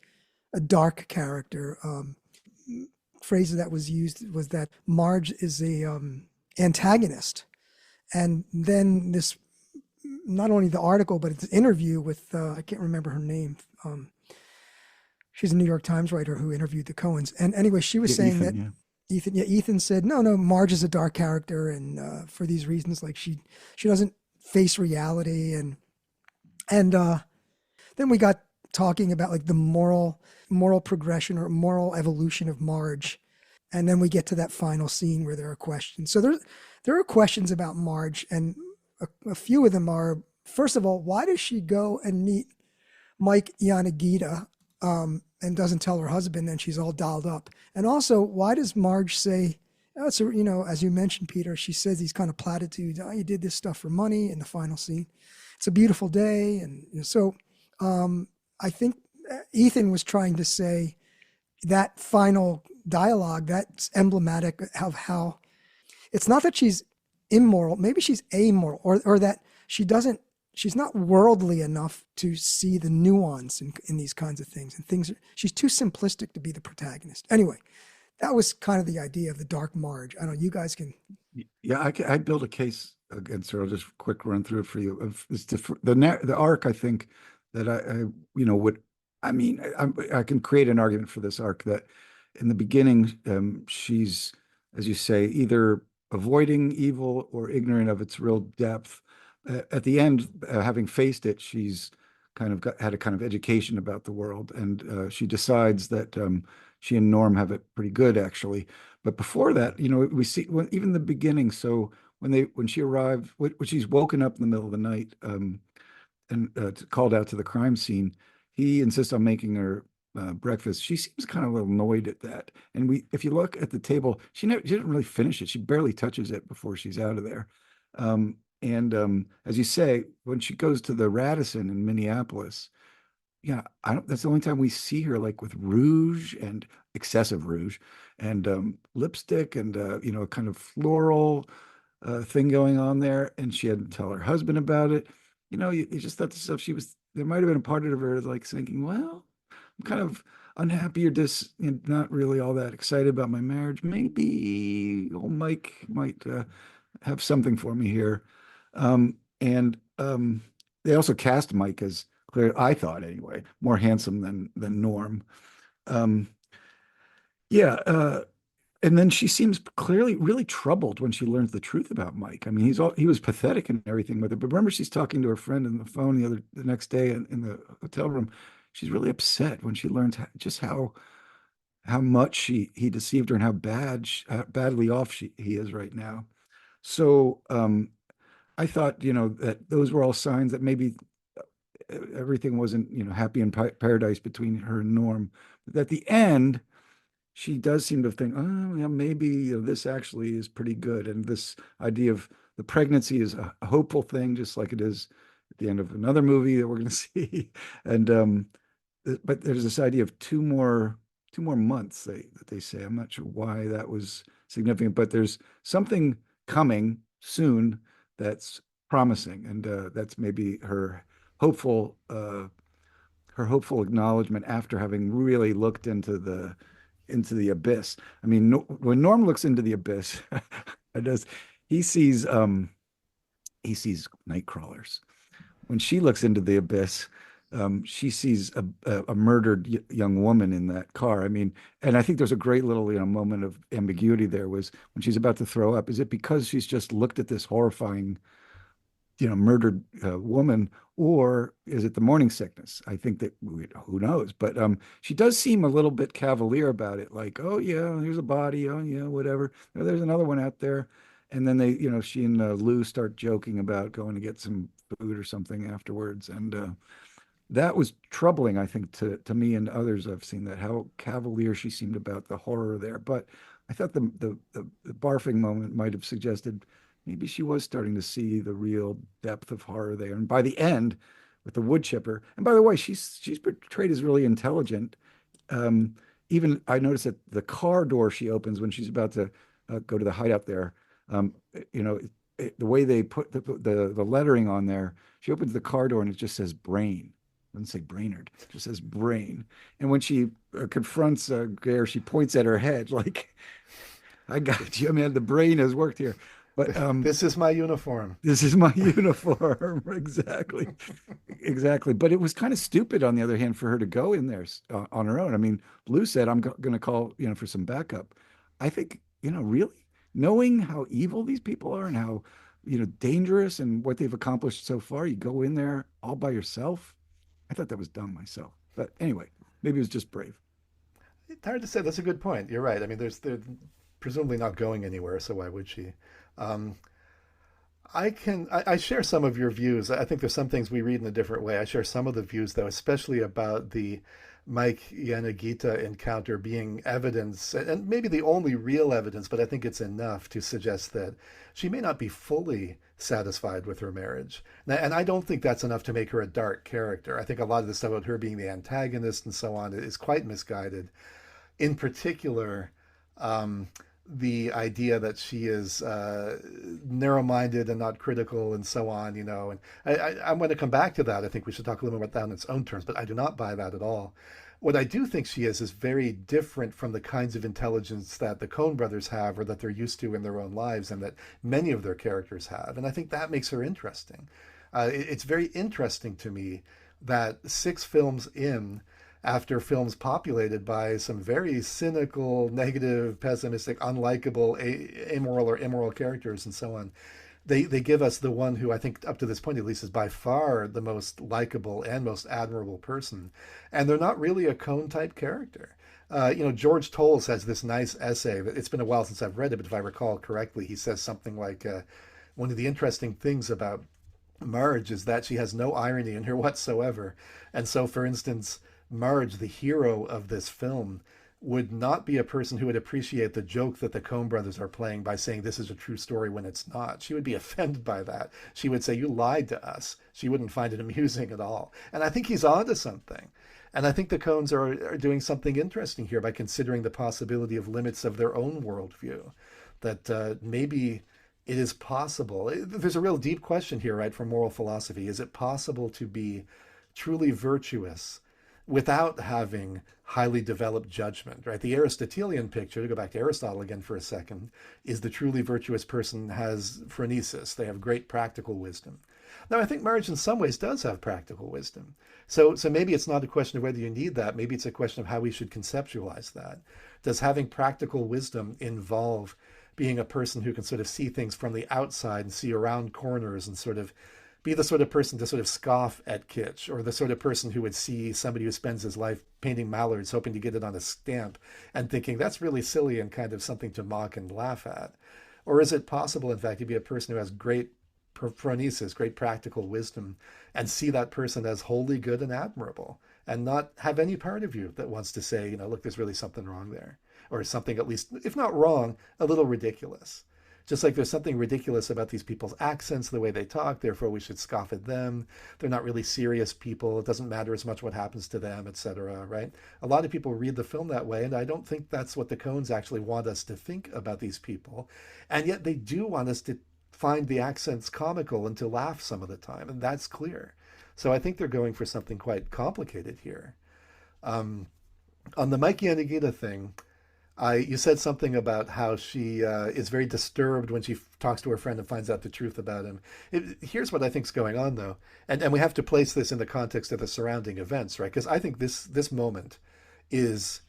a dark character. Phrase that was used was that Marge is a antagonist. And then this, not only the article, but it's an interview with, I can't remember her name. She's a New York Times writer who interviewed the Coens. And anyway, she was saying Ethan, that yeah. Ethan said, no, Marge is a dark character. And for these reasons, like she doesn't face reality. And then we got talking about like the moral progression or moral evolution of Marge. And then we get to that final scene where there are questions. So there are questions about Marge, and a few of them are, first of all, why does she go and meet Mike Yanagita and doesn't tell her husband, and she's all dolled up? And also, why does Marge say, oh, it's as you mentioned, Peter, she says these kind of platitudes, oh, you did this stuff for money in the final scene. It's a beautiful day. And so I think Ethan was trying to say that final dialogue, that's emblematic of how it's not that she's immoral, maybe she's amoral, or that she's not worldly enough to see the nuance in these kinds of things, and she's too simplistic to be the protagonist. Anyway, that was kind of the idea of the Dark Marge. I don't know, you guys can. Yeah, I built a case against her. I'll just quick run through it for you. It's the arc. I think that I can create an argument for this arc that in the beginning, she's, as you say, either avoiding evil or ignorant of its real depth. at the end, having faced it, she's had a kind of education about the world, and she decides that she and Norm have it pretty good actually. But before that, we see even the beginning. So when she arrived, when she's woken up in the middle of the night, and called out to the crime scene, he insists on making her breakfast. She seems kind of a little annoyed at that. And if you look at the table, she didn't really finish it. She barely touches it before she's out of there. And as you say, when she goes to the Radisson in Minneapolis, yeah, I don't. That's the only time we see her like with rouge and excessive rouge, and lipstick, and kind of floral thing going on there. And she had to tell her husband about it. You just thought to yourself, there might have been a part of her like thinking, well, I'm kind of unhappy or not really all that excited about my marriage. Maybe old Mike might have something for me here. And they also cast Mike as clear, I thought anyway, more handsome than Norm. Um, yeah, and then she seems clearly really troubled when she learns the truth about Mike. I mean, he was pathetic and everything with her, but remember she's talking to her friend on the phone the next day in the hotel room. She's really upset when she learns just how much he deceived her and how badly off he is right now. So I thought, that those were all signs that maybe everything wasn't, happy in paradise between her and Norm. But at the end, she does seem to think, oh, yeah, maybe this actually is pretty good. And this idea of the pregnancy is a hopeful thing, just like it is at the end of another movie that we're going to see. And but there's this idea of two more months that they say. I'm not sure why that was significant, but there's something coming soon that's promising, and that's maybe her hopeful acknowledgement after having really looked into the abyss. I mean, when Norm looks into the abyss, it does he sees night crawlers. When she looks into the abyss, she sees a murdered young woman in that car. I mean, and I think there's a great little moment of ambiguity there. Was when she's about to throw up. Is it because she's just looked at this horrifying murdered woman, or is it the morning sickness? I think that who knows, but she does seem a little bit cavalier about it, like, oh yeah, here's a body, oh yeah, whatever. There's another one out there, and then she and Lou start joking about going to get some food or something afterwards, and that was troubling, I think, to me and others I've seen, that how cavalier she seemed about the horror there. But I thought the barfing moment might have suggested maybe she was starting to see the real depth of horror there. And by the end, with the wood chipper, and by the way, she's portrayed as really intelligent. Um, Even I noticed that the car door she opens when she's about to go to the hideout there, um, the way they put the lettering on there, she opens the car door and it just says brain. It doesn't say Brainerd, it just says brain. And when she confronts Gare, she points at her head like, I got you, man. The brain has worked here. But This is my uniform. this is my uniform. Exactly. Exactly. But it was kind of stupid, on the other hand, for her to go in there on her own. I mean, Blue said, I'm going to call, for some backup. I think, really knowing how evil these people are and how, dangerous and what they've accomplished so far, you go in there all by yourself. I thought that was dumb myself. But anyway, maybe it was just brave. It's hard to say. That's a good point. You're right. I mean, they're presumably not going anywhere, so why would she? Um, I share some of your views. I think there's some things we read in a different way. I share some of the views, though, especially about the Mike Yanagita encounter being evidence, and maybe the only real evidence, but I think it's enough to suggest that she may not be fully satisfied with her marriage. And I don't think that's enough to make her a dark character. I think a lot of the stuff about her being the antagonist and so on is quite misguided. In particular, the idea that she is narrow-minded and not critical and so on, and I'm going to come back to that. I think we should talk a little bit about that in its own terms, but I do not buy that at all. What I do think she is very different from the kinds of intelligence that the Coen brothers have, or that they're used to in their own lives, and that many of their characters have. And I think that makes her interesting. It's very interesting to me that 6 films in, after films populated by some very cynical, negative, pessimistic, unlikable, amoral or immoral characters and so on, they give us the one who I think up to this point at least is by far the most likable and most admirable person, and they're not really a Coen type character. George Tolles has this nice essay. It's been a while since I've read it, but if I recall correctly, he says something like, one of the interesting things about Marge is that she has no irony in her whatsoever. And so, for instance, Marge, the hero of this film, would not be a person who would appreciate the joke that the Coen brothers are playing by saying this is a true story when it's not. She would be offended by that. She would say, you lied to us. She wouldn't find it amusing at all. And I think he's onto something. And I think the Coens are doing something interesting here by considering the possibility of limits of their own worldview. That maybe it is possible. There's a real deep question here, right, for moral philosophy. Is it possible to be truly virtuous without having highly developed judgment, right? The Aristotelian picture, to go back to Aristotle again for a second, is the truly virtuous person has phronesis. They have great practical wisdom. Now, I think Marge in some ways does have practical wisdom. So maybe it's not a question of whether you need that. Maybe it's a question of how we should conceptualize that. Does having practical wisdom involve being a person who can sort of see things from the outside and see around corners and sort of be the sort of person to sort of scoff at kitsch, or the sort of person who would see somebody who spends his life painting mallards, hoping to get it on a stamp and thinking that's really silly and kind of something to mock and laugh at? Or is it possible, in fact, to be a person who has great phronesis, great practical wisdom, and see that person as wholly good and admirable, and not have any part of you that wants to say, look, there's really something wrong there, or something at least, if not wrong, a little ridiculous. Just like there's something ridiculous about these people's accents, the way they talk, therefore we should scoff at them. They're not really serious people. It doesn't matter as much what happens to them, etc., right? A lot of people read the film that way, and I don't think that's what the Coens actually want us to think about these people. And yet they do want us to find the accents comical and to laugh some of the time, and that's clear. So I think they're going for something quite complicated here. On the Mikey and Nagita thing, you said something about how she is very disturbed when she talks to her friend and finds out the truth about him. Here's what I think's going on, though, and we have to place this in the context of the surrounding events, right? Because I think this moment is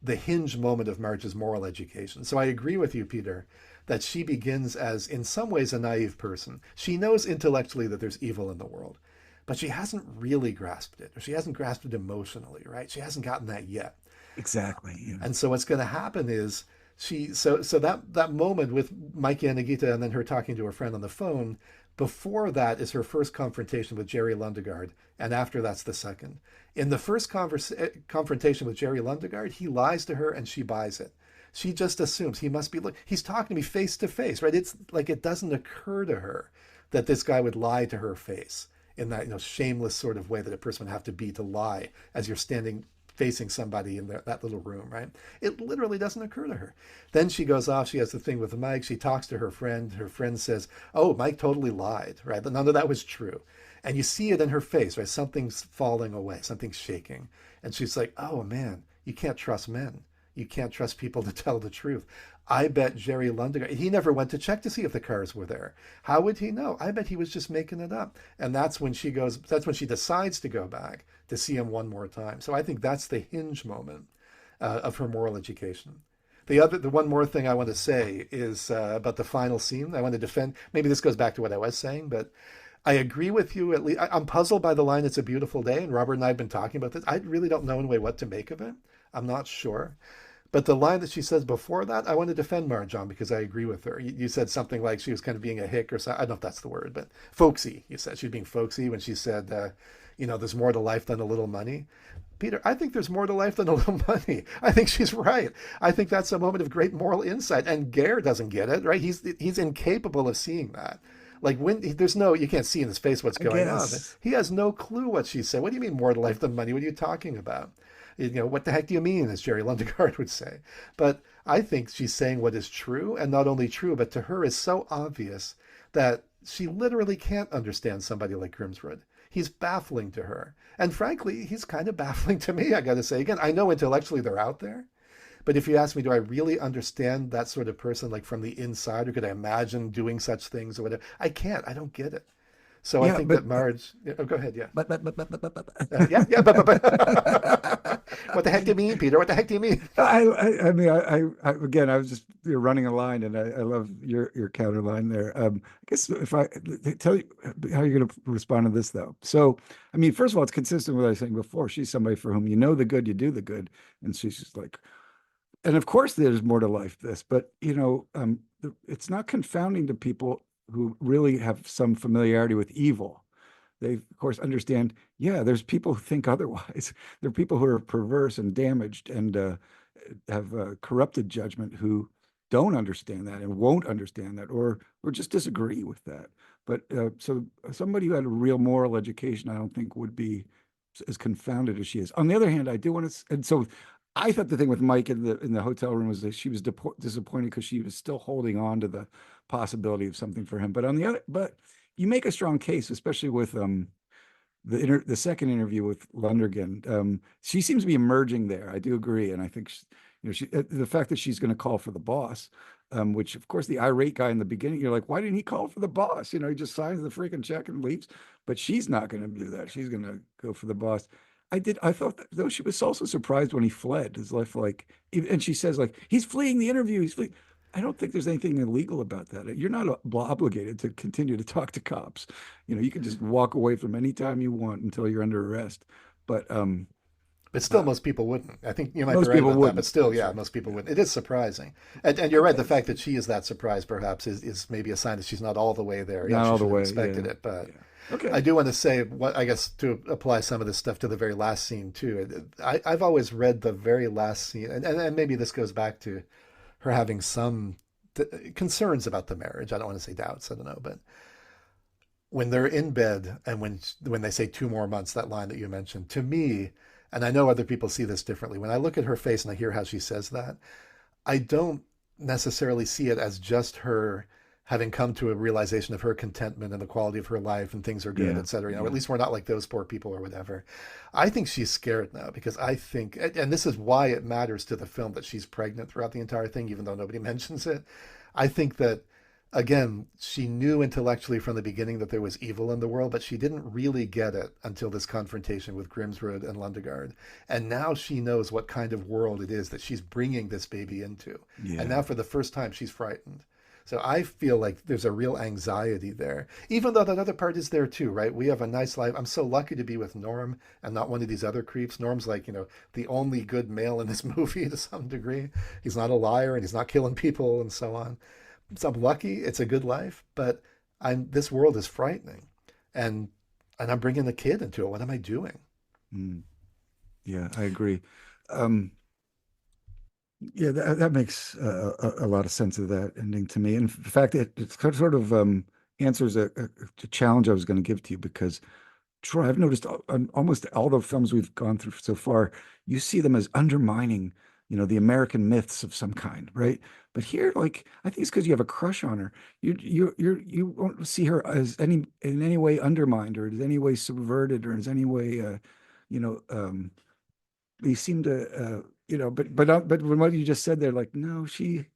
the hinge moment of Marge's moral education. So I agree with you, Peter, that she begins as, in some ways, a naive person. She knows intellectually that there's evil in the world, but she hasn't really grasped it, or she hasn't grasped it emotionally, right? She hasn't gotten that yet. Exactly. Yeah. And so what's going to happen is that moment with Mikey and Nagita and then her talking to her friend on the phone, before that is her first confrontation with Jerry Lundegaard, and after that's the second. In the first confrontation with Jerry Lundegaard, he lies to her and she buys it. She just assumes he must be, he's talking to me face to face, right? It's like it doesn't occur to her that this guy would lie to her face in that shameless sort of way that a person would have to be to lie as you're standing facing somebody in that little room, right? It literally doesn't occur to her. Then she goes off, she has the thing with Mike, she talks to her friend says, oh, Mike totally lied, right? But none of that was true. And you see it in her face, right? Something's falling away, something's shaking. And she's like, oh man, you can't trust men. You can't trust people to tell the truth. I bet Jerry Lundegaard, he never went to check to see if the cars were there. How would he know? I bet he was just making it up. And that's when she decides to go back to see him one more time. So I think that's the hinge moment of her moral education. The one more thing I want to say is about the final scene. I want to defend, maybe this goes back to what I was saying, but I agree with you. At least I'm puzzled by the line, "It's a beautiful day," and Robert and I have been talking about this. I really don't know in a way what to make of it. I'm not sure. But the line that she says before that, I want to defend Marge on because I agree with her. You said something like she was kind of being a hick or something. I don't know if that's the word, but folksy. You said she was being folksy when she said, there's more to life than a little money. Peter, I think there's more to life than a little money. I think she's right. I think that's a moment of great moral insight. And Gare doesn't get it, right? He's incapable of seeing that. Like when you can't see in his face what's going on. He has no clue what she said. What do you mean more to life than money? What are you talking about? What the heck do you mean, as Jerry Lundegaard would say? But I think she's saying what is true, and not only true, but to her is so obvious that she literally can't understand somebody like Grimsrud. He's baffling to her. And frankly, he's kind of baffling to me, I got to say. Again, I know intellectually they're out there, but if you ask me, do I really understand that sort of person, like from the inside, or could I imagine doing such things or whatever? I can't. I don't get it. So I Yeah, think but that Marge. Oh, go ahead. Yeah. but Yeah. Yeah. But. What the heck do you mean, Peter? What the heck do you mean? I mean, again, I was just running a line, and I love your counter line there. I guess if I tell you how you're going to respond to this, though. So, I mean, first of all, it's consistent with what I was saying before. She's somebody for whom you know the good, you do the good, and she's just like, and of course, there's more to life this, but it's not confounding to people who really have some familiarity with evil. They, of course, understand, yeah, there's people who think otherwise. There are people who are perverse and damaged and have corrupted judgment who don't understand that and won't understand that or just disagree with that. But so somebody who had a real moral education, I don't think would be as confounded as she is. On the other hand, I do want to, and so I thought the thing with Mike in the hotel room was that she was disappointed because she was still holding on to the possibility of something for him. But on the other, but you make a strong case, especially with the second interview with Lundergan. She seems to be emerging there. I do agree, and I think the fact that she's going to call for the boss, which of course the irate guy in the beginning, you're like, why didn't he call for the boss? He just signs the freaking check and leaves. But she's not going to do that. She's going to go for the boss. I thought that, though she was also surprised when he fled. His life, like, and she says like he's fleeing the interview. He's fleeing. I don't think there's anything illegal about that. You're not obligated to continue to talk to cops. You can just walk away from any time you want until you're under arrest. But still, most people wouldn't. I think you might be most right people about that, wouldn't. but still, That's yeah, right. most people wouldn't. It is surprising, and you're right. The fact that she is that surprised, perhaps, is maybe a sign that she's not all the way there. Yeah, Not she all should the have way. expected Yeah. it, but. Yeah. Okay. I do want to say, what I guess to apply some of this stuff to the very last scene too. I've always read the very last scene, and maybe this goes back to her having some concerns about the marriage. I don't want to say doubts. I don't know, but when they're in bed and when they say 2 more months, that line that you mentioned, to me, and I know other people see this differently. When I look at her face and I hear how she says that, I don't necessarily see it as just her having come to a realization of her contentment and the quality of her life and things are good, Yeah. et cetera. Yeah. At least we're not like those poor people or whatever. I think she's scared now because I think, and this is why it matters to the film that she's pregnant throughout the entire thing, even though nobody mentions it. I think that, again, she knew intellectually from the beginning that there was evil in the world, but she didn't really get it until this confrontation with Grimsrud and Lundegard. And now she knows what kind of world it is that she's bringing this baby into. Yeah. And now for the first time, she's frightened. So I feel like there's a real anxiety there, even though that other part is there too, right? We have a nice life. I'm so lucky to be with Norm and not one of these other creeps. Norm's like, the only good male in this movie to some degree. He's not a liar and he's not killing people and so on. So I'm lucky. It's a good life, but this world is frightening, and I'm bringing the kid into it. What am I doing? Mm. Yeah, I agree. Yeah, that makes a lot of sense of that ending to me. And in fact, it sort of answers a challenge I was going to give to you because, Troy, I've noticed on almost all the films we've gone through so far, you see them as undermining, the American myths of some kind, right? But here, like, I think it's because you have a crush on her. You won't see her as in any way undermined or in any way subverted or in any way, you know, you seem to but when what you just said there, like, no, she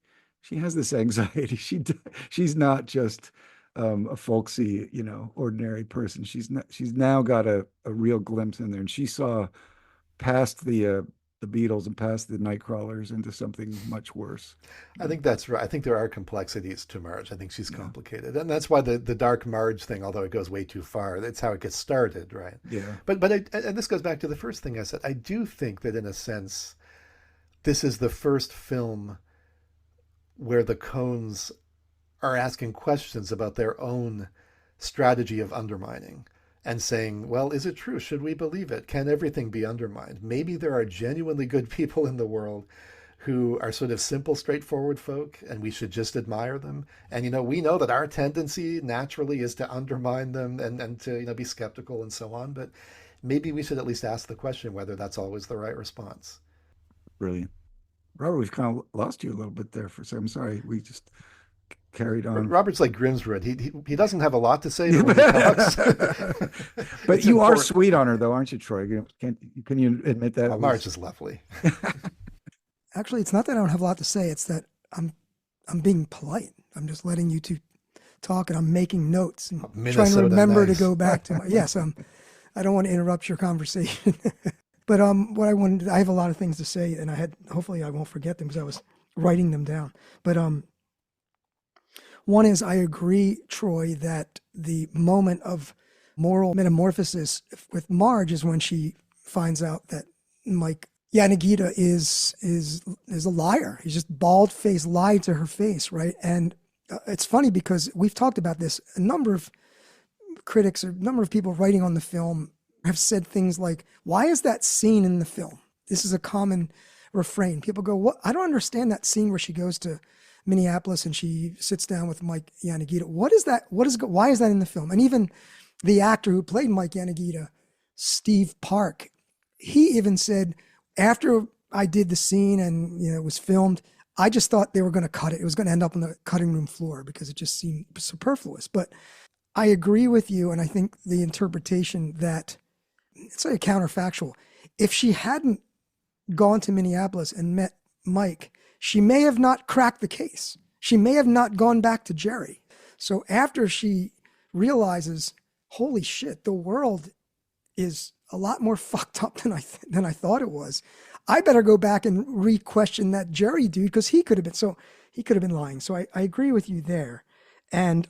has this anxiety. She's not just a folksy, ordinary person. She's now got a real glimpse in there, and she saw past the Beatles and past the Nightcrawlers into something much worse. I think that's right. I think there are complexities to Marge. I think she's complicated, and that's why the dark Marge thing, although it goes way too far, that's how it gets started, right? Yeah. And this goes back to the first thing I said. I do think that in a sense, this is the first film where the Coens are asking questions about their own strategy of undermining and saying, well, is it true? Should we believe it? Can everything be undermined? Maybe there are genuinely good people in the world who are sort of simple, straightforward folk, and we should just admire them. And, we know that our tendency naturally is to undermine them and to, be skeptical and so on. But maybe we should at least ask the question whether that's always the right response. Brilliant. Robert, we've kind of lost you a little bit there for a second. I'm sorry. We just carried on. Robert's like Grimsrud. He doesn't have a lot to say when he talks. But you are sweet on her, though, aren't you, Troy? Can you admit that? Marge is lovely. Actually, it's not that I don't have a lot to say. It's that I'm being polite. I'm just letting you two talking, I'm making notes and trying to Minnesota remember nice. to go back to my, yes, I don't want to interrupt your conversation. But what I wanted, I have a lot of things to say, and hopefully I won't forget them because I was writing them down. But one is, I agree, Troy, that the moment of moral metamorphosis with Marge is when she finds out that Mike Yanagita is a liar. He's just bald-faced lied to her face, right? And it's funny because we've talked about this. A number of critics or a number of people writing on the film have said things like, why is that scene in the film? This is a common refrain. People go, what? I don't understand that scene where she goes to Minneapolis and she sits down with Mike Yanagita. What is that? Why is that in the film? And even the actor who played Mike Yanagita, Steve Park, he even said, after I did the scene and it was filmed, I just thought they were going to cut it. It was going to end up on the cutting room floor because it just seemed superfluous. But I agree with you, and I think the interpretation that it's like counterfactual. If she hadn't gone to Minneapolis and met Mike, she may have not cracked the case. She may have not gone back to Jerry. So after she realizes, holy shit, the world is a lot more fucked up than I thought it was, I better go back and re-question that Jerry dude, because he could have been lying. So I agree with you there. And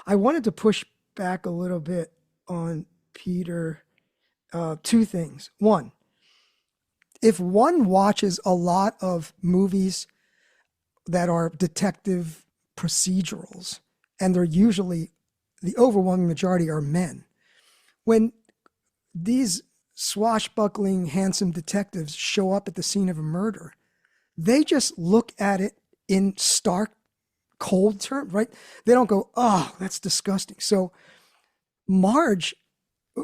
I wanted to push back a little bit on Peter. Two things. One, if one watches a lot of movies that are detective procedurals, and they're usually, the overwhelming majority are men, when these swashbuckling, handsome detectives show up at the scene of a murder, they just look at it in stark, cold terms, right? They don't go, oh, that's disgusting. So Marge,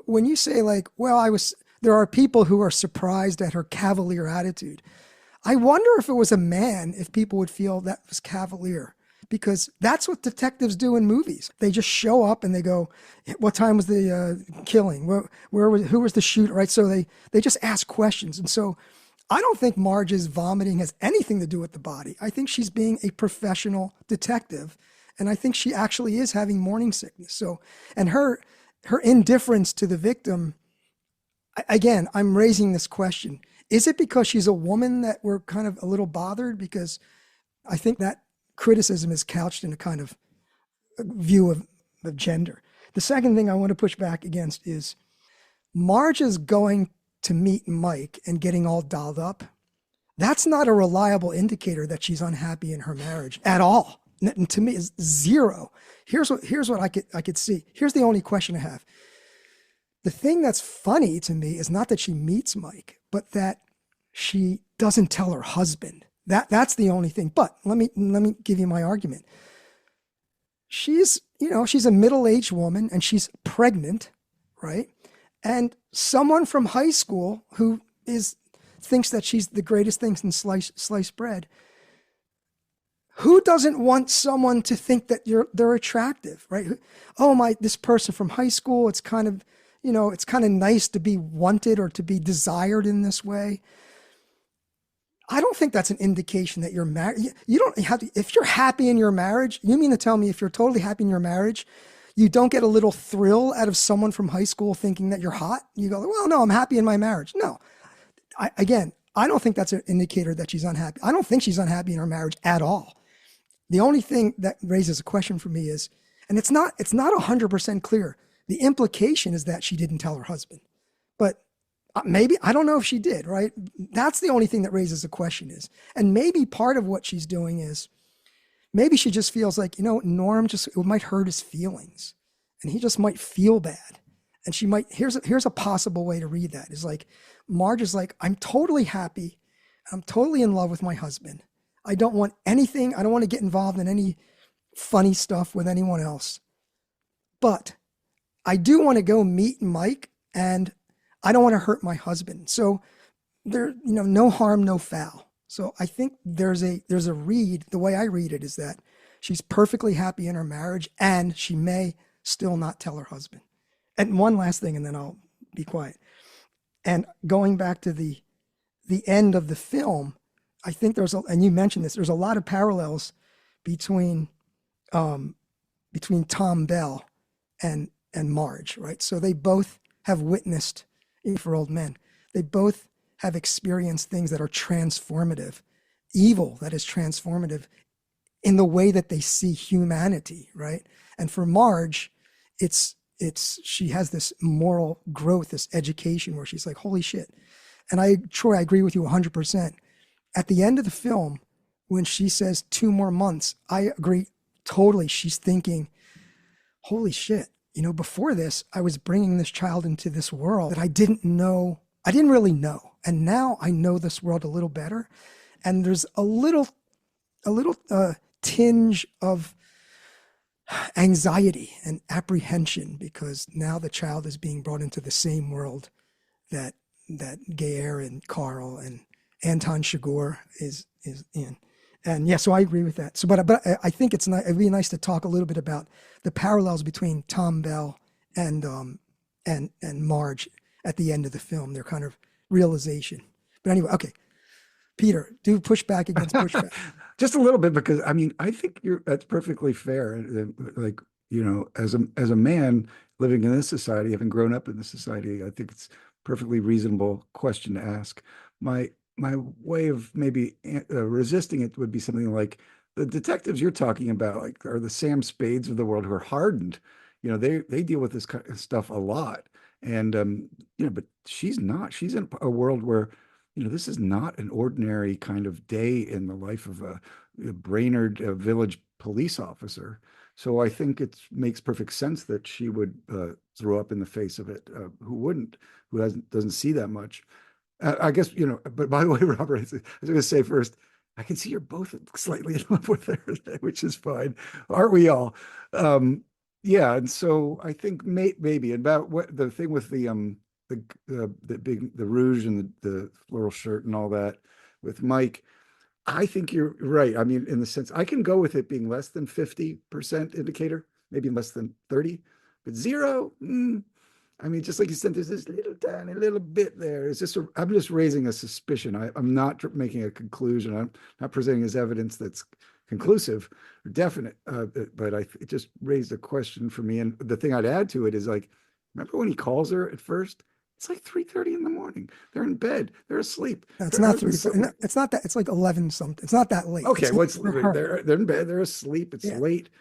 when you say like, well, there are people who are surprised at her cavalier attitude. I wonder if it was a man, if people would feel that was cavalier, because that's what detectives do in movies. They just show up and they go, what time was the killing? Who was the shooter? Right. So they just ask questions. And so I don't think Marge's vomiting has anything to do with the body. I think she's being a professional detective. And I think she actually is having morning sickness. So, and her indifference to the victim, again, I'm raising this question. Is it because she's a woman that we're kind of a little bothered? Because I think that criticism is couched in a kind of view of gender. The second thing I want to push back against is Marge is going to meet Mike and getting all dolled up. That's not a reliable indicator that she's unhappy in her marriage at all. And to me, is zero. Here's what I could see. Here's the only question I have. The thing that's funny to me is not that she meets Mike, but that she doesn't tell her husband. That's the only thing. But let me give you my argument. She's a middle-aged woman and she's pregnant, right? And someone from high school who thinks that she's the greatest thing since sliced bread. Who doesn't want someone to think that they're attractive, right? Oh, this person from high school, it's kind of nice to be wanted or to be desired in this way. I don't think that's an indication that you're married. You don't have to, if you're happy in your marriage, you mean to tell me if you're totally happy in your marriage, you don't get a little thrill out of someone from high school thinking that you're hot? You go, well, no, I'm happy in my marriage. No, I don't think that's an indicator that she's unhappy. I don't think she's unhappy in her marriage at all. The only thing that raises a question for me is, and it's not 100% clear. The implication is that she didn't tell her husband, but maybe, I don't know if she did, right? That's the only thing that raises a question is, and maybe part of what she's doing is, maybe she just feels like, Norm it might hurt his feelings and he just might feel bad. And she might, here's a possible way to read that is like, Marge is like, I'm totally happy. I'm totally in love with my husband. I don't want anything. I don't want to get involved in any funny stuff with anyone else. But I do want to go meet Mike and I don't want to hurt my husband. So there, no harm, no foul. So I think there's a read, the way I read it is that she's perfectly happy in her marriage and she may still not tell her husband. And one last thing, and then I'll be quiet. And going back to the end of the film, I think and you mentioned this, there's a lot of parallels between between Tom Bell and Marge, right? So they both have witnessed, even for old men, they both have experienced things that are transformative, evil that is transformative in the way that they see humanity, right? And for Marge, it's she has this moral growth, this education where she's like, holy shit. And Troy, I agree with you 100%. At the end of the film, when she says 2 more months, I agree totally. She's thinking, holy shit, before this, I was bringing this child into this world that I didn't really know. And now I know this world a little better. And there's a little tinge of anxiety and apprehension because now the child is being brought into the same world that Geyer and Carl and Anton Chigurh is in. And yeah, so I agree with that. So, but I think it'd be nice to talk a little bit about the parallels between Tom Bell and Marge at the end of the film, their kind of realization. But anyway, okay. Peter, do pushback against pushback. Just a little bit, because I think that's perfectly fair. Like, as a man living in this society, having grown up in this society, I think it's perfectly reasonable question to ask. My way of maybe resisting it would be something like the detectives you're talking about, like, are the Sam Spades of the world who are hardened. They deal with this kind of stuff a lot, and but she's not. She's in a world where this is not an ordinary kind of day in the life of a Brainerd village police officer. So I think it makes perfect sense that she would throw up in the face of it. Who wouldn't? Who doesn't see that much? I guess, but by the way, Robert, I was going to say first, I can see you're both slightly in love with her, which is fine. Aren't we all? Yeah. And so I think maybe about what the thing with the rouge and the floral shirt and all that with Mike, I think you're right. In the sense, I can go with it being less than 50% indicator, maybe less than 30, but zero. Just like you said, there's this little tiny little bit there. I'm just raising a suspicion. I'm not making a conclusion. I'm not presenting as evidence that's conclusive or definite. But it just raised a question for me. And the thing I'd add to it is, like, remember when he calls her at first? It's like 3:30 in the morning. They're in bed. They're asleep. No, it's not 3. It's not that. It's like 11 something. It's not that late. Okay, they're in bed. They're asleep. It's late.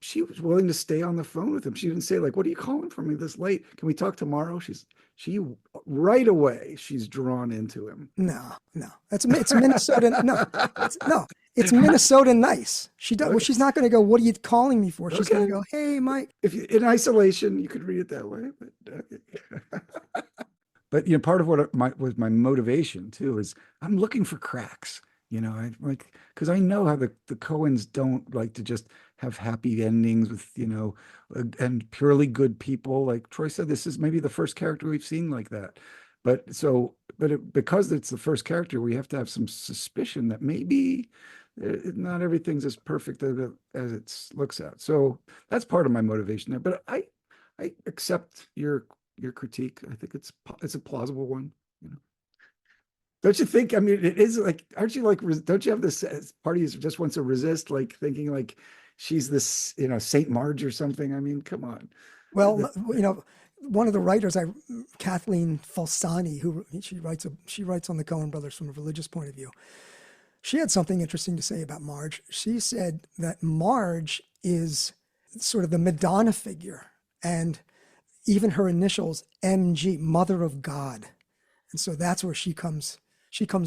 She was willing to stay on the phone with him. She didn't say, like, "What are you calling for me this late? Can we talk tomorrow?" She right away, she's drawn into him. No, it's Minnesota. It's Minnesota nice. She does. Okay. Well, she's not going to go, "What are you calling me for?" She's going to go, "Hey, Mike." If in isolation, you could read it that way, but part of what was my motivation too is I'm looking for cracks. Because I know how the Coens don't like to just have happy endings with, and purely good people. Like Troy said, this is maybe the first character we've seen like that. Because it's the first character, we have to have some suspicion that maybe not everything's as perfect as it looks at. So that's part of my motivation there. But I accept your critique. I think it's a plausible one. Don't you think? It is like, aren't you like, don't you have this part of you just wants to resist, like thinking like she's this, Saint Marge or something? Come on. Well, one of the writers, Kathleen Falsani, she writes on the Coen brothers from a religious point of view. She had something interesting to say about Marge. She said that Marge is sort of the Madonna figure, and even her initials, MG, Mother of God. And so that's where she comes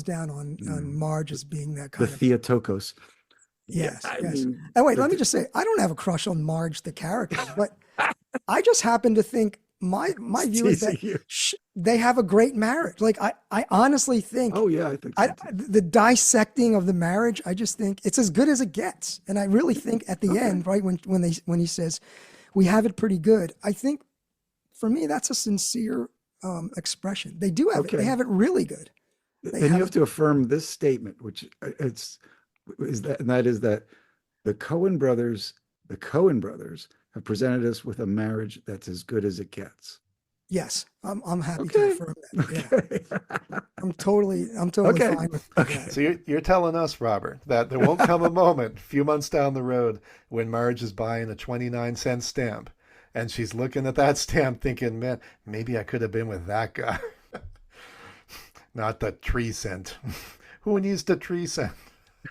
down on Marge as being that kind of Theotokos. Yes. And wait, let me just say, I don't have a crush on Marge the character, but I just happen to think my view is that they have a great marriage. Like I honestly think. Oh yeah, I think so the dissecting of the marriage, I just think it's as good as it gets. And I really think at the end, right when he says, "We have it pretty good," I think for me that's a sincere expression. They do have it. They have it really good. Then you have to affirm this statement, which is that the Coen brothers have presented us with a marriage that's as good as it gets. Yes, I'm happy to Okay. affirm that. Yeah, Okay. I'm totally Okay. fine with Okay. that. So you're telling us, Robert, that there won't come a moment a few months down the road when Marge is buying a 29-cent stamp and she's looking at that stamp thinking, man, maybe I could have been with that guy. Not the tree cent. Who needs the tree cent?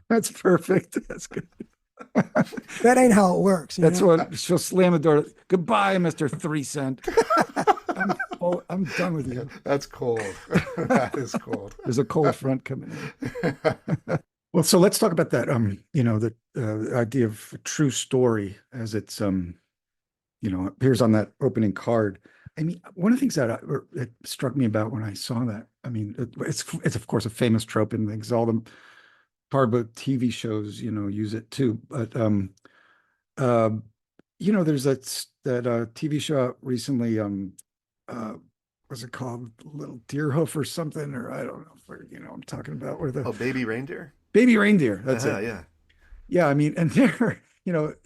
That's perfect. That's good. That ain't how it works, you That's know. what she'll slam the door. Goodbye, Mr. 3 Cent. I'm done with you. That's cold. That is cold. There's a cold front coming in. Well, so let's talk about that. The idea of a true story as it's appears on that opening card. I mean, one of the things that struck me about when I saw that, I mean, it's of course a famous trope in things. All the Fargo TV shows, use it too. But uh, there's that TV show out recently. Uh, what's it called? Little Deerhoof or something, or I don't know. I'm talking about where the Oh, baby reindeer? baby reindeer. That's Uh-huh, it. yeah. Yeah, I mean, and there,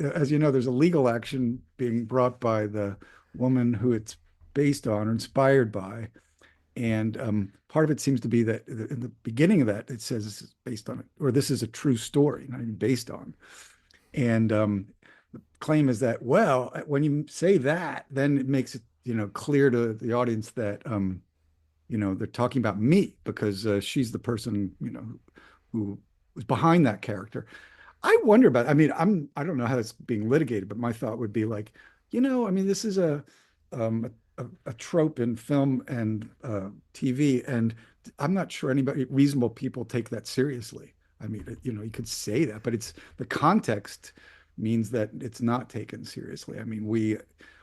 as you know, there's a legal action being brought by the woman who it's based on or inspired by. And part of it seems to be that in the beginning of that, it says this is based on it, or this is a true story, not even based on. And the claim is that, well, when you say that, then it makes it, clear to the audience that, they're talking about me because she's the person, who was behind that character. I wonder about, I mean, I don't know how it's being litigated, but my thought would be like, I mean, this is a trope in film and TV, and I'm not sure anybody, reasonable people take that seriously. I mean, you could say that, but it's the context means that it's not taken seriously. I mean, we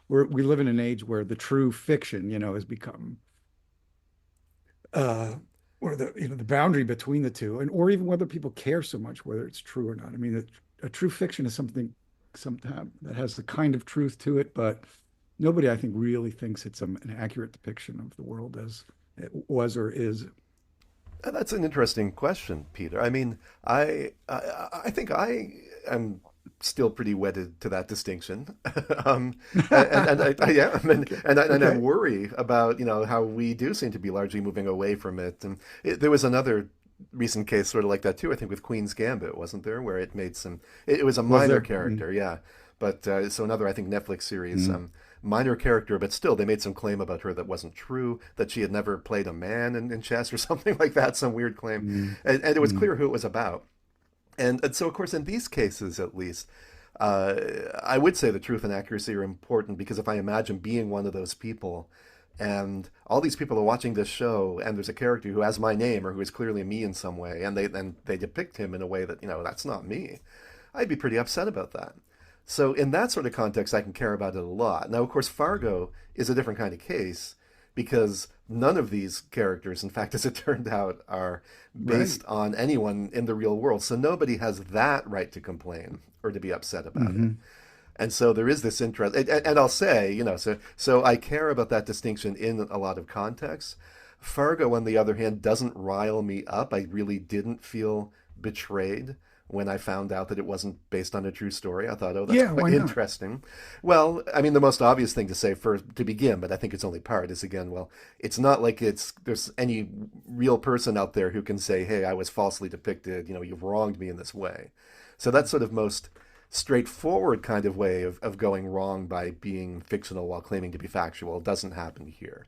live in an age where the true fiction, has become uh or the boundary between the two, and or even whether people care so much whether it's true or not. I mean, a true fiction is something sometimes that has the kind of truth to it, but nobody, I think, really thinks it's an accurate depiction of the world as it was or is. That's an interesting question, Peter. I mean, I think I am still pretty wedded to that distinction, yeah, and I Okay. worry about how we do seem to be largely moving away from it. And there was another recent case sort of like that too. I think with Queen's Gambit, wasn't there, where it made some. It was a Was minor there? character, yeah, but so another I think Netflix series. Mm, Minor character, but still they made some claim about her that wasn't true, that she had never played a man in chess or something like that, some weird claim. mm, And it was mm, clear who it was about. And so, of course, in these cases, at least, I would say the truth and accuracy are important because if I imagine being one of those people and all these people are watching this show and there's a character who has my name or who is clearly me in some way and they depict him in a way that, that's not me, I'd be pretty upset about that. So in that sort of context, I can care about it a lot. Now, of course, Fargo is a different kind of case because none of these characters, in fact, as it turned out, are right. based on anyone in the real world. So nobody has that right to complain or to be upset about it. Hmm. And so there is this interest, and I'll say, so I care about that distinction in a lot of contexts. Fargo, on the other hand, doesn't rile me up. I really didn't feel betrayed when I found out that it wasn't based on a true story. I thought, oh, that's Yeah, quite why not? interesting. Well, I mean, the most obvious thing to say first to begin, but I think it's only part, is again, well, it's not like there's any real person out there who can say, hey, I was falsely depicted, you've wronged me in this way. So that's sort of most straightforward kind of way of going wrong by being fictional while claiming to be factual doesn't happen here.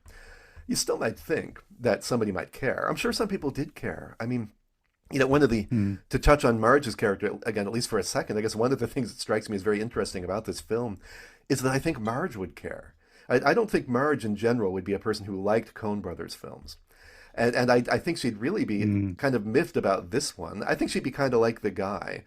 You still might think that somebody might care. I'm sure some people did care. I mean, one of the, Mm, to touch on Marge's character again, at least for a second, I guess one of the things that strikes me as very interesting about this film is that I think Marge would care. I don't think Marge in general would be a person who liked Coen Brothers films. And I think she'd really be mm, kind of miffed about this one. I think she'd be kind of like the guy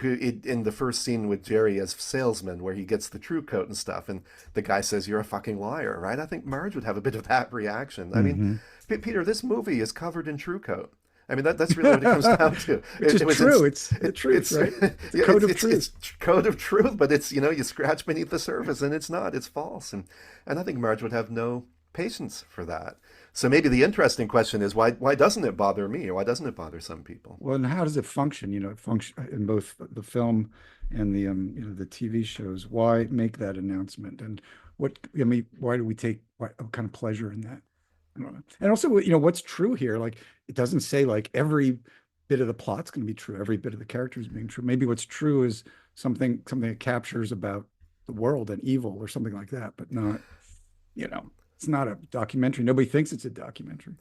who, in the first scene with Jerry as salesman, where he gets the true coat and stuff, and the guy says, "You're a fucking liar," right? I think Marge would have a bit of that reaction. I mean, hmm. Peter, this movie is covered in true coat. I mean, that's really what it comes down to. Which is It was true. It's the truth, it's right? It's yeah, code of it's truth. code of truth, but it's you scratch beneath the surface and it's not. It's false, and I think Marge would have no patience for that. So maybe the interesting question is why doesn't it bother me, or why doesn't it bother some people? Well, and how does it function? It function in both the film and the the TV shows. Why make that announcement? And why do we take what kind of pleasure in that? I don't know. And also, what's true here? Like, it doesn't say like every bit of the plot's going to be true, every bit of the characters being true. Maybe what's true is something that captures about the world and evil or something like that, but not, it's not a documentary. Nobody thinks it's a documentary.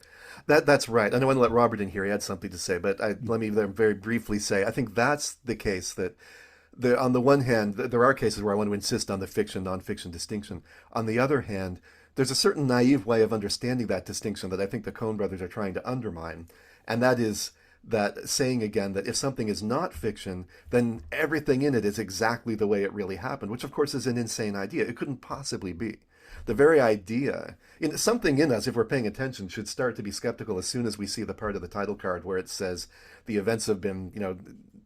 That's right. And I want to let Robert in here. He had something to say, but let me very briefly say I think that's the case that on the one hand, there are cases where I want to insist on the fiction nonfiction distinction. On the other hand, there's a certain naive way of understanding that distinction that I think the Coen brothers are trying to undermine, and that is that saying again that if something is not fiction, then everything in it is exactly the way it really happened, which of course is an insane idea. It couldn't possibly be. The very idea, something in us, if we're paying attention, should start to be skeptical as soon as we see the part of the title card where it says the events have been,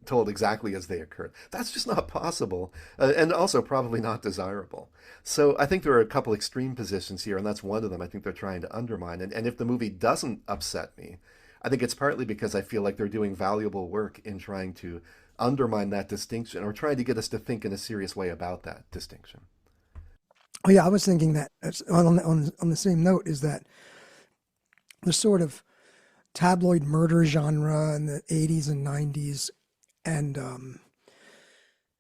told exactly as they occurred. That's just not possible, and also probably not desirable. So I think there are a couple extreme positions here, and that's one of them I think they're trying to undermine. And if the movie doesn't upset me, I think it's partly because I feel like they're doing valuable work in trying to undermine that distinction or trying to get us to think in a serious way about that distinction. Oh yeah, I was thinking that on the same note is that the sort of tabloid murder genre in the 80s and 90s and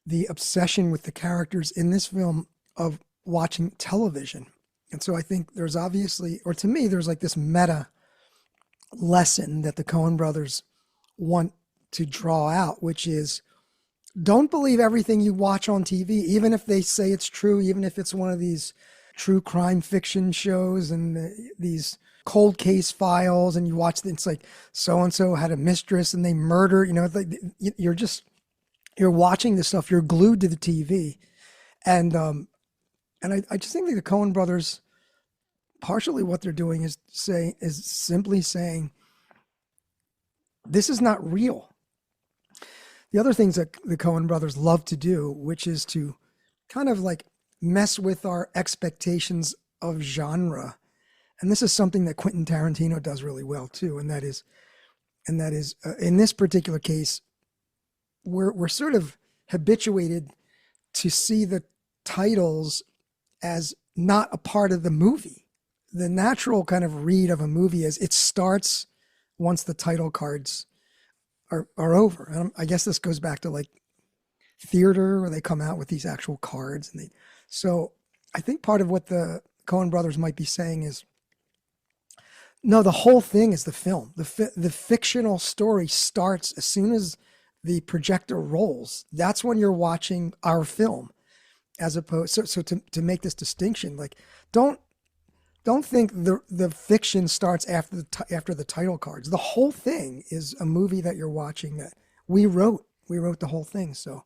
the obsession with the characters in this film of watching television. And so I think there's obviously, or to me, there's like this meta lesson that the Coen brothers want to draw out, which is don't believe everything you watch on TV, even if they say it's true, even if it's one of these true crime fiction shows and these cold case files, and you watch it's like so-and-so had a mistress and they murder, you're watching this stuff, you're glued to the TV. And I just think that the Coen brothers, partially what they're doing is simply saying, this is not real. The other things that the Coen brothers love to do, which is to kind of like mess with our expectations of genre. And this is something that Quentin Tarantino does really well too. And that is in this particular case, we're sort of habituated to see the titles as not a part of the movie. The natural kind of read of a movie is it starts once the title cards are over. And I guess this goes back to like theater where they come out with these actual cards. So I think part of what the Coen brothers might be saying is, no, the whole thing is the film. The fictional story starts as soon as the projector rolls. That's when you're watching our film, as opposed. So to make this distinction, like don't think the fiction starts after the title cards. The whole thing is a movie that you're watching that we wrote. We wrote the whole thing. So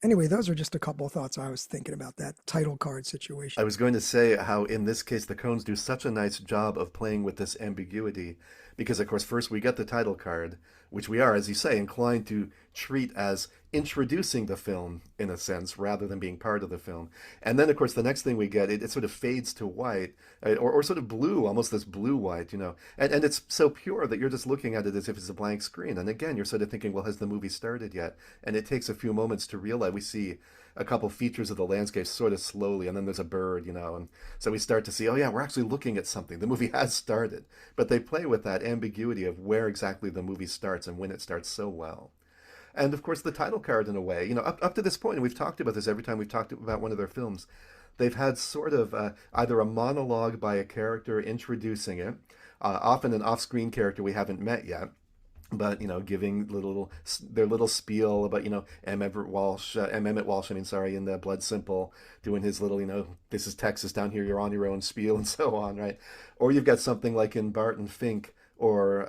anyway, those are just a couple of thoughts I was thinking about that title card situation. I was going to say how in this case the Coens do such a nice job of playing with this ambiguity because, of course, first we get the title card, which we are, as you say, inclined to treat as introducing the film in a sense rather than being part of the film. And then, of course, the next thing we get, it sort of fades to white or sort of blue, almost this blue-white, and it's so pure that you're just looking at it as if it's a blank screen. And again, you're sort of thinking, well, has the movie started yet? And it takes a few moments to realize we see a couple features of the landscape sort of slowly, and then there's a bird, and so we start to see, oh yeah, we're actually looking at something. The movie has started. But they play with that ambiguity of where exactly the movie starts and when it starts so well. And of course, the title card, in a way, up to this point, and we've talked about this every time we've talked about one of their films, they've had sort of either a monologue by a character introducing it, often an off-screen character we haven't met yet, but giving their little spiel about Emmett Walsh, in the Blood Simple, doing his little this is Texas down here, you're on your own spiel and so on, right? Or you've got something like in Barton Fink, or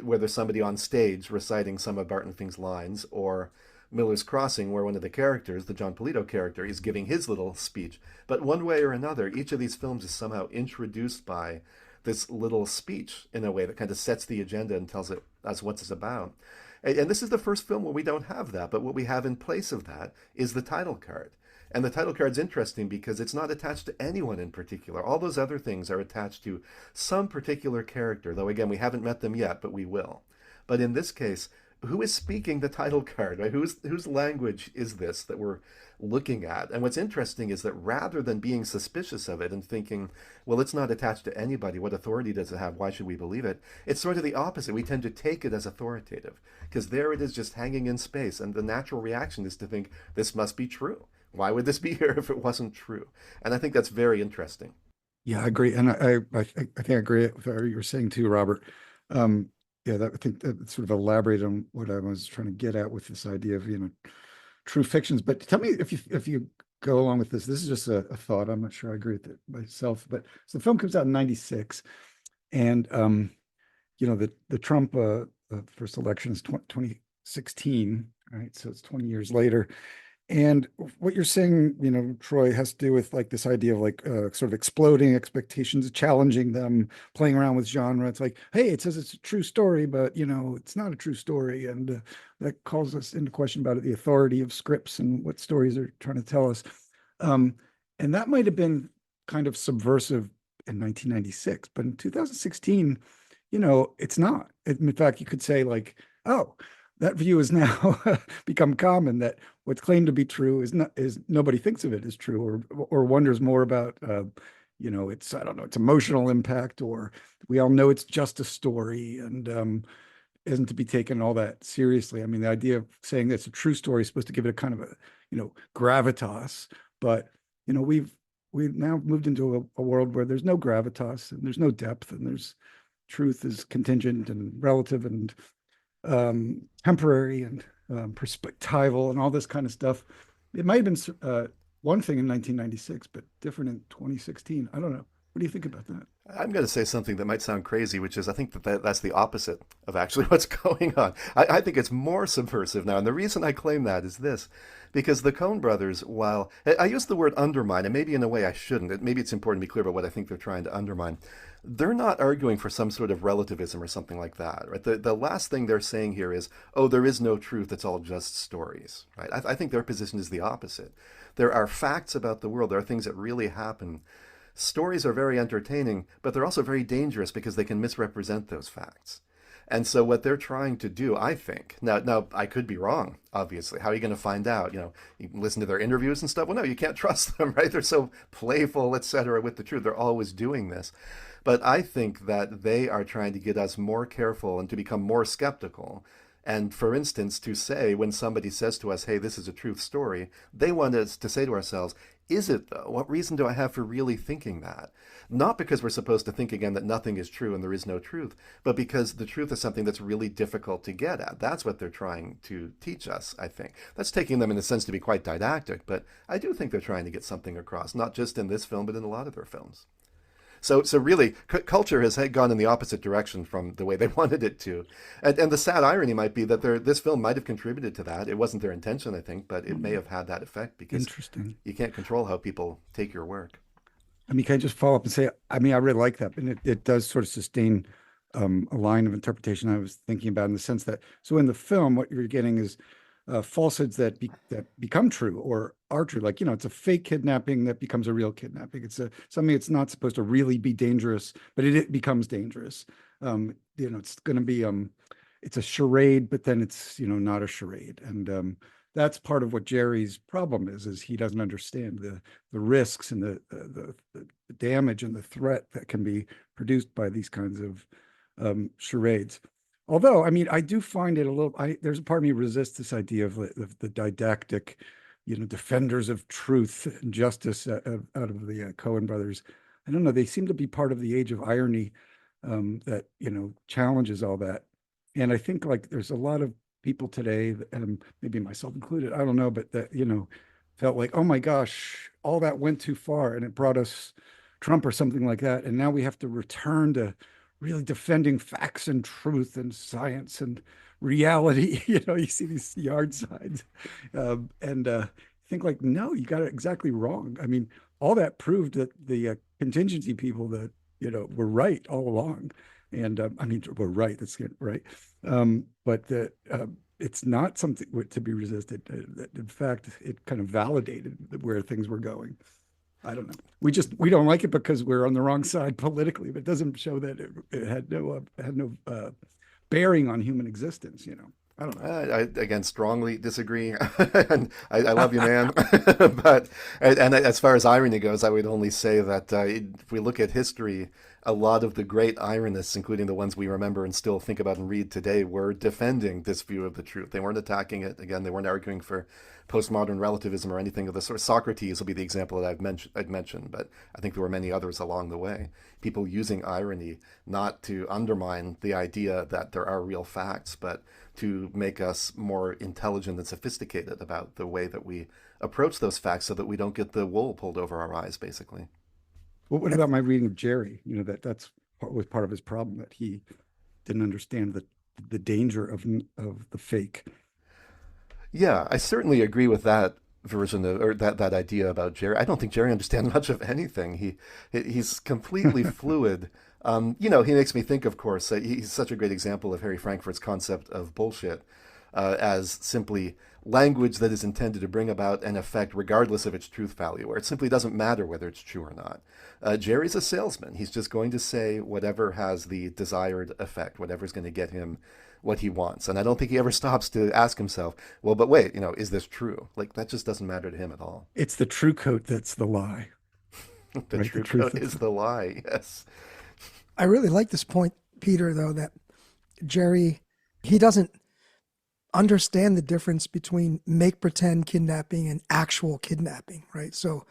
where there's somebody on stage reciting some of Barton Fink's lines, or Miller's Crossing, where one of the characters, the John Polito character, is giving his little speech. But one way or another, each of these films is somehow introduced by this little speech in a way that kind of sets the agenda and tells us what it's about. And this is the first film where we don't have that, but what we have in place of that is the title card. And the title card's interesting because it's not attached to anyone in particular. All those other things are attached to some particular character, though again, we haven't met them yet, but we will. But in this case, who is speaking the title card, right? Whose language is this that we're looking at? And what's interesting is that rather than being suspicious of it and thinking, well, it's not attached to anybody, what authority does it have? Why should we believe it? It's sort of the opposite. We tend to take it as authoritative because there it is just hanging in space. And the natural reaction is to think this must be true. Why would this be here if it wasn't true? And I think that's very interesting. Yeah, I agree. And I think I agree with what you were saying too, Robert. Yeah, I think that sort of elaborated on what I was trying to get at with this idea of, true fictions. But tell me if you go along with this. This is just a thought. I'm not sure I agree with it myself. But so the film comes out in '96, and the Trump first election is 2016, right? So it's 20 years later. And what you're saying, Troy, has to do with like this idea of like sort of exploding expectations, challenging them, playing around with genre. It's like, hey, it says it's a true story, but it's not a true story, and that calls us into question about the authority of scripts and what stories are trying to tell us. And that might have been kind of subversive in 1996, but in 2016, it's not. In fact, you could say like, oh, that view has now become common, that what's claimed to be true is nobody thinks of it as true, or wonders more about it's, I don't know, its emotional impact, or we all know it's just a story and isn't to be taken all that seriously. I mean, the idea of saying that it's a true story is supposed to give it a kind of a gravitas, but we've now moved into a world where there's no gravitas and there's no depth, and there's truth is contingent and relative and temporary and perspectival and all this kind of stuff. It might have been one thing in 1996, but different in 2016. I don't know. What do you think about that? I'm going to say something that might sound crazy, which is I think that's the opposite of actually what's going on. I think it's more subversive now. And the reason I claim that is this, because the Coen brothers, while I use the word undermine, and maybe in a way I shouldn't, maybe it's important to be clear about what I think they're trying to undermine. They're not arguing for some sort of relativism or something like that, right? The last thing they're saying here is, oh, there is no truth, it's all just stories, right? I think their position is the opposite. There are facts about the world, there are things that really happen. Stories are very entertaining, but they're also very dangerous because they can misrepresent those facts. And so what they're trying to do, I think, now I could be wrong, obviously. How are you going to find out? You can listen to their interviews and stuff. Well, no, you can't trust them, right? They're so playful, etc., with the truth. They're always doing this. But I think that they are trying to get us more careful and to become more skeptical. And for instance, to say when somebody says to us, hey, this is a truth story, they want us to say to ourselves, is it though? What reason do I have for really thinking that? Not because we're supposed to think again that nothing is true and there is no truth, but because the truth is something that's really difficult to get at. That's what they're trying to teach us, I think. That's taking them in a sense to be quite didactic, but I do think they're trying to get something across, not just in this film, but in a lot of their films. So really, culture has gone in the opposite direction from the way they wanted it to. And the sad irony might be that this film might have contributed to that. It wasn't their intention, I think, but it may have had that effect because Interesting. You can't control how people take your work. I mean, can I just follow up and say, I mean, I really like that, and it does sort of sustain a line of interpretation I was thinking about, in the sense that, so in the film, what you're getting is falsehoods that become true or are true. Like, it's a fake kidnapping that becomes a real kidnapping. It's something that's not supposed to really be dangerous, but it becomes dangerous. It's going to be it's a charade, but then it's not a charade, and that's part of what Jerry's problem is he doesn't understand the risks and the damage and the threat that can be produced by these kinds of charades. Although, I mean, I do find it a little, there's a part of me resists this idea of the didactic, defenders of truth and justice out of the Coen brothers. I don't know, they seem to be part of the age of irony that, challenges all that. And I think like there's a lot of people today, and maybe myself included, I don't know, but that, felt like, oh my gosh, all that went too far and it brought us Trump or something like that. And now we have to return to really defending facts and truth and science and reality. You see these yard signs, and think like, no, you got it exactly wrong. I mean, all that proved that the contingency people that were right all along, and I mean, we're right. That's right, but that it's not something to be resisted. In fact, it kind of validated where things were going. I don't know. We don't like it because we're on the wrong side politically, but it doesn't show that it had no bearing on human existence. I don't know. I again strongly disagree, and I love you, man. But and as far as irony goes, I would only say that if we look at history, a lot of the great ironists, including the ones we remember and still think about and read today, were defending this view of the truth. They weren't attacking it. Again, they weren't arguing for postmodern relativism or anything of the sort. Socrates will be the example that I'd mentioned, but I think there were many others along the way. People using irony not to undermine the idea that there are real facts, but to make us more intelligent and sophisticated about the way that we approach those facts so that we don't get the wool pulled over our eyes, basically. Well, what about my reading of Jerry? Was part of his problem, that he didn't understand the danger of the fake. Yeah, I certainly agree with that version of, or that idea about Jerry. I don't think Jerry understands much of anything. He's completely fluid. He makes me think, of course, he's such a great example of Harry Frankfurt's concept of bullshit as simply language that is intended to bring about an effect regardless of its truth value, where it simply doesn't matter whether it's true or not. Jerry's a salesman. He's just going to say whatever has the desired effect, whatever's going to get him what he wants. And I don't think he ever stops to ask himself, well, but wait, is this true? Like, that just doesn't matter to him at all. It's the true coat that's the lie. The right? true The truth is the lie, yes. I really like this point, Peter, though, that Jerry, he doesn't understand the difference between make pretend kidnapping and actual kidnapping, right? So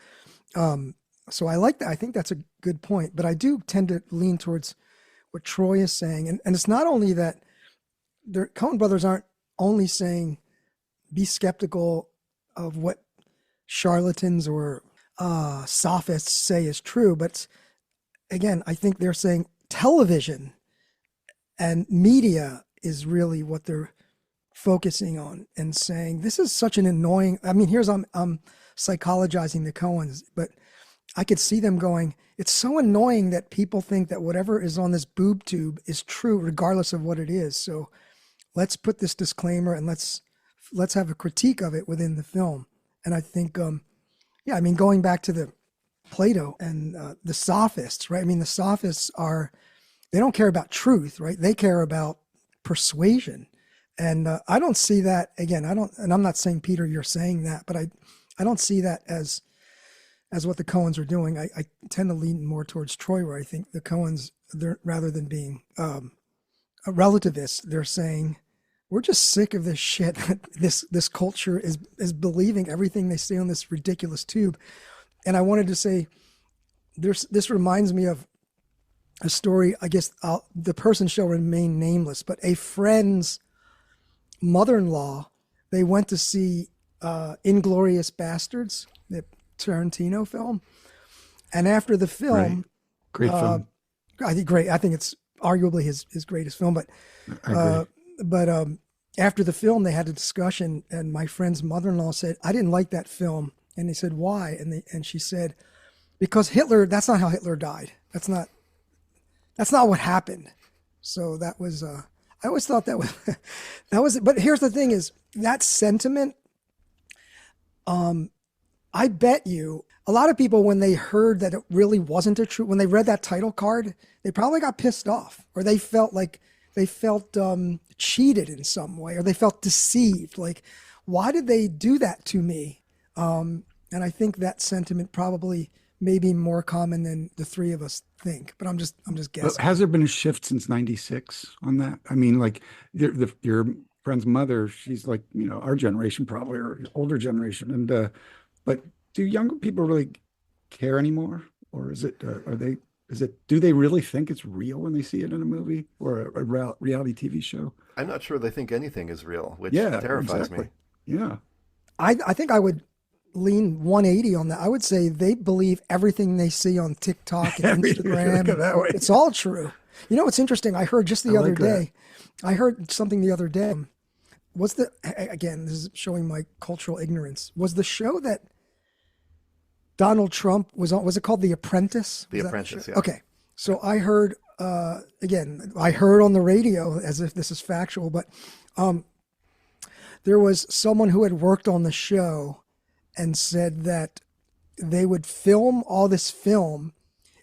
I like that. I think that's a good point, but I do tend to lean towards what Troy is saying. And it's not only that the Coen brothers aren't only saying be skeptical of what charlatans or sophists say is true, but again, I think they're saying television and media is really what they're focusing on, and saying this is such an annoying, I'm psychologizing the Coens, but I could see them going, it's so annoying that people think that whatever is on this boob tube is true regardless of what it is. So let's put this disclaimer and let's have a critique of it within the film. And I think, going back to the Plato and the sophists, right? The sophists they don't care about truth, right? They care about persuasion. And I don't see that, again, and I'm not saying, Peter, you're saying that, but I don't see that as what the Coens are doing. I tend to lean more towards Troy, where I think the Coens, rather than being a relativist, they're saying, we're just sick of this shit. This culture is believing everything they say on this ridiculous tube. And I wanted to say, this reminds me of a story, I guess the person shall remain nameless, but a friend's mother-in-law, they went to see Inglourious Bastards, the Tarantino film. And after the film, right. Great film. I think it's arguably his greatest film, but I agree. After the film, they had a discussion, and my friend's mother-in-law said, I didn't like that film. And they said, why? And she said, because that's not how Hitler died. That's not what happened. So that was, I always thought that was, but here's the thing is that sentiment, I bet you a lot of people, when they heard that it really wasn't a true, when they read that title card, they probably got pissed off, or they felt cheated in some way, or they felt deceived. Like, why did they do that to me? And I think that sentiment probably may be more common than the three of us think, but I'm just guessing. But has there been a shift since '96 on that? Like your friend's mother, she's like, our generation probably, or older generation. And, but do younger people really care anymore? Or is it, do they really think it's real when they see it in a movie or a reality TV show? I'm not sure they think anything is real, which terrifies me. Yeah. I think I would lean 180 on that. I would say they believe everything they see on TikTok and Instagram. It's all true. It's interesting. I heard just the other day, I heard something the other day. Again, this is showing my cultural ignorance. Was the show that Donald Trump was on, was it called The Apprentice? The Apprentice, yeah. Okay. So I heard, I heard on the radio, as if this is factual, but there was someone who had worked on the show and said that they would film all this film,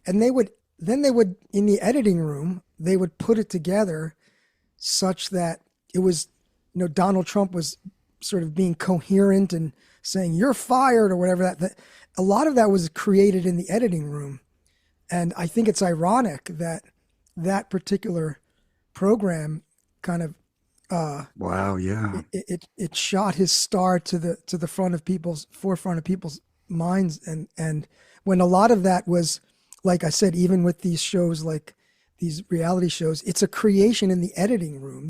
and they would in the editing room, they would put it together such that it was Donald Trump was sort of being coherent and saying you're fired or whatever, that a lot of that was created in the editing room. And I think it's ironic that that particular program kind of Wow, yeah. it shot his star to the forefront of people's minds, and when a lot of that was, like I said, even with these shows, like these reality shows, it's a creation in the editing room.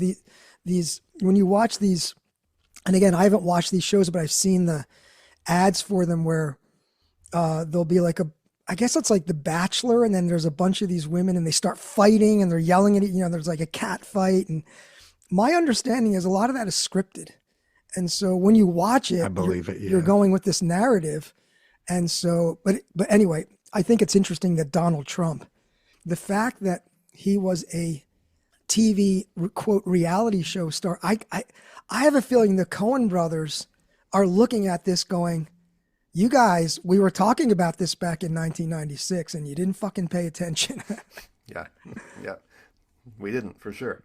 These when you watch these, and again, I haven't watched these shows, but I've seen the ads for them where there'll be like I guess it's like The Bachelor, and then there's a bunch of these women and they start fighting and they're yelling at it. There's like a cat fight. And my understanding is a lot of that is scripted. And so when you watch it, I believe it. Yeah. You're going with this narrative. And so, but anyway, I think it's interesting that Donald Trump, the fact that he was a TV quote reality show star, I have a feeling the Coen brothers are looking at this going, you guys, we were talking about this back in 1996 and you didn't fucking pay attention. Yeah. We didn't, for sure.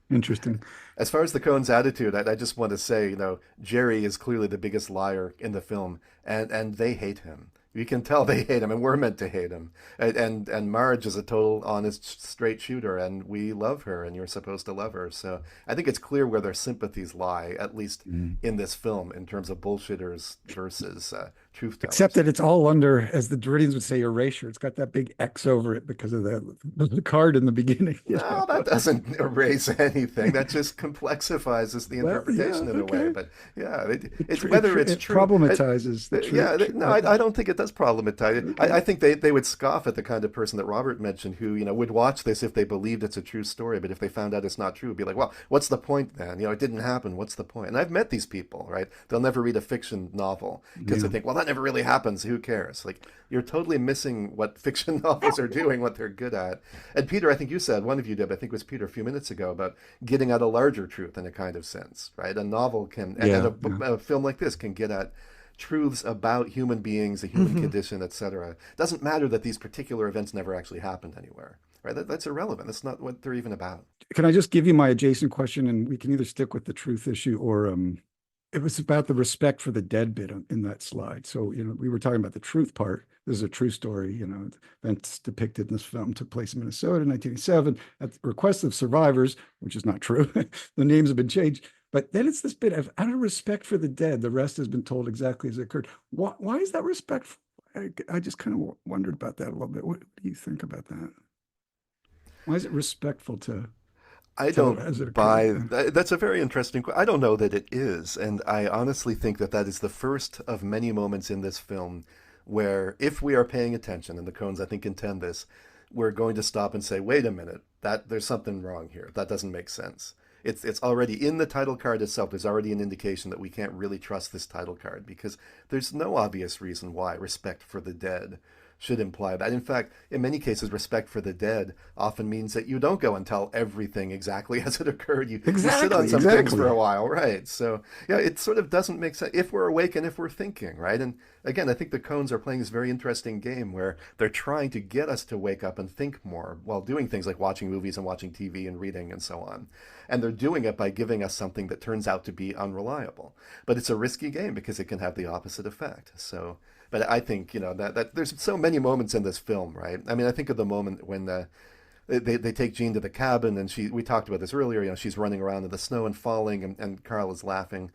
Interesting. As far as the Coen's attitude, I just want to say, Jerry is clearly the biggest liar in the film, and they hate him. You can tell they hate him, and we're meant to hate him. And Marge is a total, honest, straight shooter, and we love her, and you're supposed to love her. So I think it's clear where their sympathies lie, at least in this film, in terms of bullshitters versus truth tellers. Except that it's all under, as the Floridians would say, erasure. It's got that big X over it because of the card in the beginning. No, that doesn't erase anything. That just complexifies the interpretation in a way. But yeah, it's whether it's true. Problematizes the truth. Yeah, I don't think it does problematize it. I think they would scoff at the kind of person that Robert mentioned who, would watch this if they believed it's a true story. But if they found out it's not true, it'd be like, well, what's the point then? It didn't happen. What's the point? And I've met these people, right? They'll never read a fiction novel because they think, well, that never really happens. Who cares? Like, you're totally missing what fiction novels are doing, what they're good at. And Peter, I think you said, one of you did, I think it was Peter a few minutes ago, about getting at a larger truth in a kind of sense, right? A novel can, a film like this can get at truths about human beings, the human condition, etc. It doesn't matter that these particular events never actually happened anywhere, right? That's irrelevant. That's not what they're even about. Can I just give you my adjacent question, and we can either stick with the truth issue or it was about the respect for the dead bit in that slide. So, we were talking about the truth part. This is a true story. Events depicted in this film took place in Minnesota in 1987 at the request of survivors, which is not true. The names have been changed. But then it's this bit of, out of respect for the dead, the rest has been told exactly as it occurred. Why is that respectful? I just kind of wondered about that a little bit. What do you think about that? Why is it respectful to... I don't buy that's a very interesting question. I don't know that it is, and I honestly think that is the first of many moments in this film where, if we are paying attention, and the Coens I think intend this, we're going to stop and say, wait a minute, that there's something wrong here. That doesn't make sense. It's already in the title card itself. There's already an indication that we can't really trust this title card because there's no obvious reason why respect for the dead should imply that. In fact, in many cases, respect for the dead often means that you don't go and tell everything exactly as it occurred. You sit on some things for a while, right? So, it sort of doesn't make sense if we're awake and if we're thinking, right? And again, I think the Coens are playing this very interesting game where they're trying to get us to wake up and think more while doing things like watching movies and watching TV and reading and so on. And they're doing it by giving us something that turns out to be unreliable. But it's a risky game because it can have the opposite effect. So... But I think, that there's so many moments in this film, right? I mean, I think of the moment when they take Jean to the cabin and we talked about this earlier, she's running around in the snow and falling and Carl is laughing.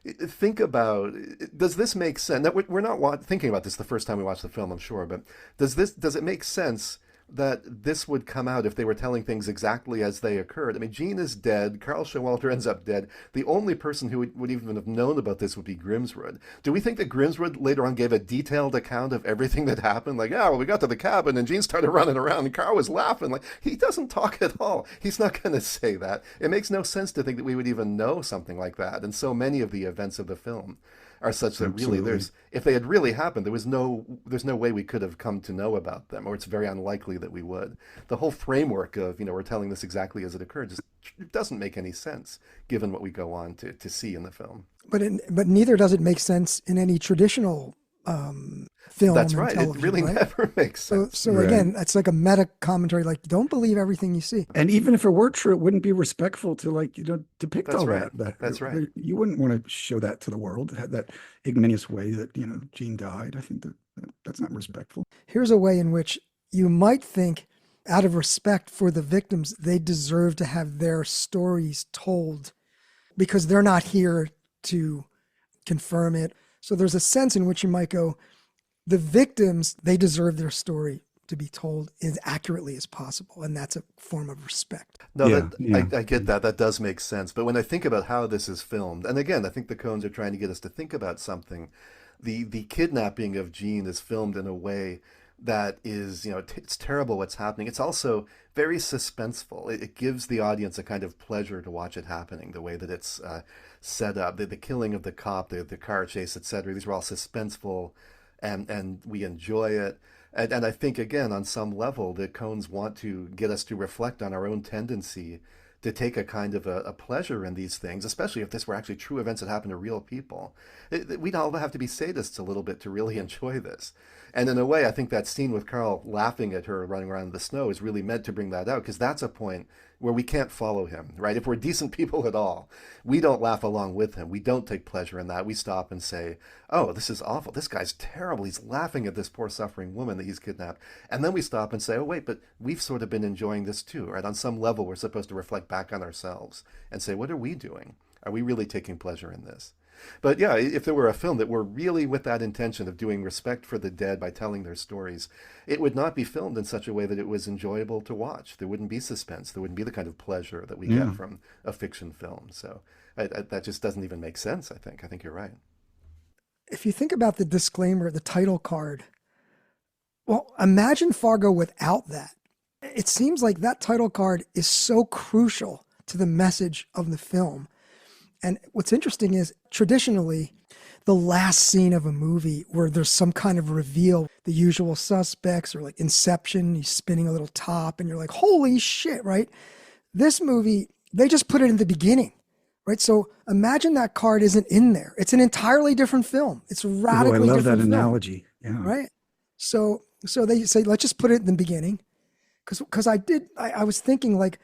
Think about, does this make sense? Now, we're not thinking about this the first time we watch the film, I'm sure, but does it make sense that this would come out if they were telling things exactly as they occurred? I mean, Jean is dead. Carl Showalter ends up dead. The only person who would even have known about this would be Grimsrud. Do we think that Grimsrud later on gave a detailed account of everything that happened? Like, we got to the cabin and Jean started running around and Carl was laughing. Like, he doesn't talk at all. He's not going to say that. It makes no sense to think that we would even know something like that. And so many of the events of the film are such that really if they had really happened, there's no way we could have come to know about them, or it's very unlikely that we would. The whole framework of, we're telling this exactly as it occurred, just it doesn't make any sense given what we go on to see in the film. But neither does it make sense in any traditional film That's and right. It television, really right? never makes sense. So Right. again, it's like a meta commentary. Like, don't believe everything you see. And even if it were true, it wouldn't be respectful to depict That's all right. that. That's right. You wouldn't want to show that to the world, that ignominious way that, Jean died. I think that's not respectful. Here's a way in which you might think, out of respect for the victims, they deserve to have their stories told because they're not here to confirm it. So there's a sense in which you might go, the victims, they deserve their story to be told as accurately as possible. And that's a form of respect. No, Yeah. I get that. That does make sense. But when I think about how this is filmed, and again, I think the Coens are trying to get us to think about something. The kidnapping of Jean is filmed in a way that is, it's terrible what's happening. It's also very suspenseful. It gives the audience a kind of pleasure to watch it happening, the way that it's set up. The killing of the cop, the car chase, etc. These were all suspenseful, and we enjoy it. And I think, again, on some level, the Coens want to get us to reflect on our own tendency to take a kind of a pleasure in these things, especially if this were actually true events that happen to real people. We'd all have to be sadists a little bit to really enjoy this. And in a way, I think that scene with Carl laughing at her running around in the snow is really meant to bring that out, because that's a point where we can't follow him, right? If we're decent people at all, we don't laugh along with him. We don't take pleasure in that. We stop and say, oh, this is awful. This guy's terrible. He's laughing at this poor suffering woman that he's kidnapped. And then we stop and say, oh, wait, but we've sort of been enjoying this too, right? On some level, we're supposed to reflect back on ourselves and say, what are we doing? Are we really taking pleasure in this? But yeah, if there were a film that were really with that intention of doing respect for the dead by telling their stories, it would not be filmed in such a way that it was enjoyable to watch. There wouldn't be suspense. There wouldn't be the kind of pleasure that we get from a fiction film. So that just doesn't even make sense, I think. I think you're right. If you think about the disclaimer, the title card, well, imagine Fargo without that. It seems like that title card is so crucial to the message of the film. And what's interesting is, traditionally, the last scene of a movie where there's some kind of reveal, The Usual Suspects or like Inception, he's spinning a little top and you're like, holy shit, right? This movie, they just put it in the beginning, right? So imagine that card isn't in there. It's an entirely different film. It's a radically different film. I love that analogy. Yeah. Right? So they say, let's just put it in the beginning. Because I was thinking, like,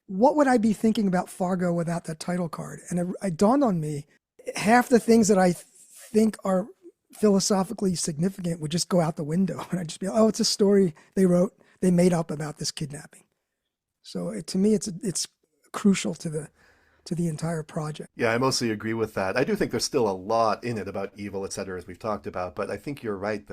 what would I be thinking about Fargo without that title card? And it dawned on me, half the things that I think are philosophically significant would just go out the window. And I'd just be like, oh, it's a story they made up about this kidnapping. So to me, it's crucial to the entire project. Yeah, I mostly agree with that. I do think there's still a lot in it about evil, et cetera, as we've talked about. But I think you're right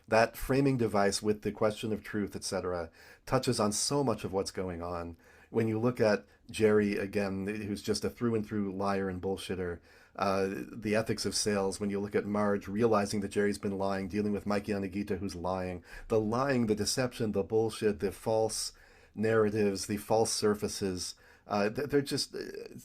that framing device with the question of truth, et cetera, touches on so much of what's going on. When you look at Jerry, again, who's just a through and through liar and bullshitter, the ethics of sales, when you look at Marge realizing that Jerry's been lying, dealing with Mikey Anagita who's lying, the deception, the bullshit, the false narratives, the false surfaces, they're just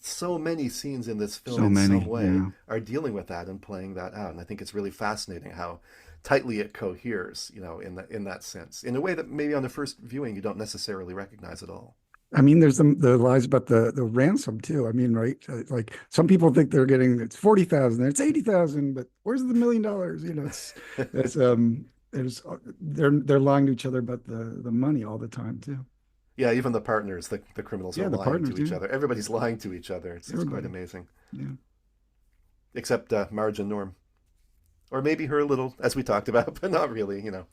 so many scenes in this film some way are dealing with that and playing that out. And I think it's really fascinating how tightly it coheres, in that sense, in a way that maybe on the first viewing you don't necessarily recognize at all. I mean, there's the lies about the ransom too. I mean, right? Like some people think they're getting it's 40,000, it's 80,000, but where's the $1 million? They're lying to each other about the money all the time too. Yeah, even the partners, the criminals are lying to each other. Everybody's lying to each other. It's quite amazing. Yeah. Except Marge and Norm. Or maybe her a little, as we talked about, but not really,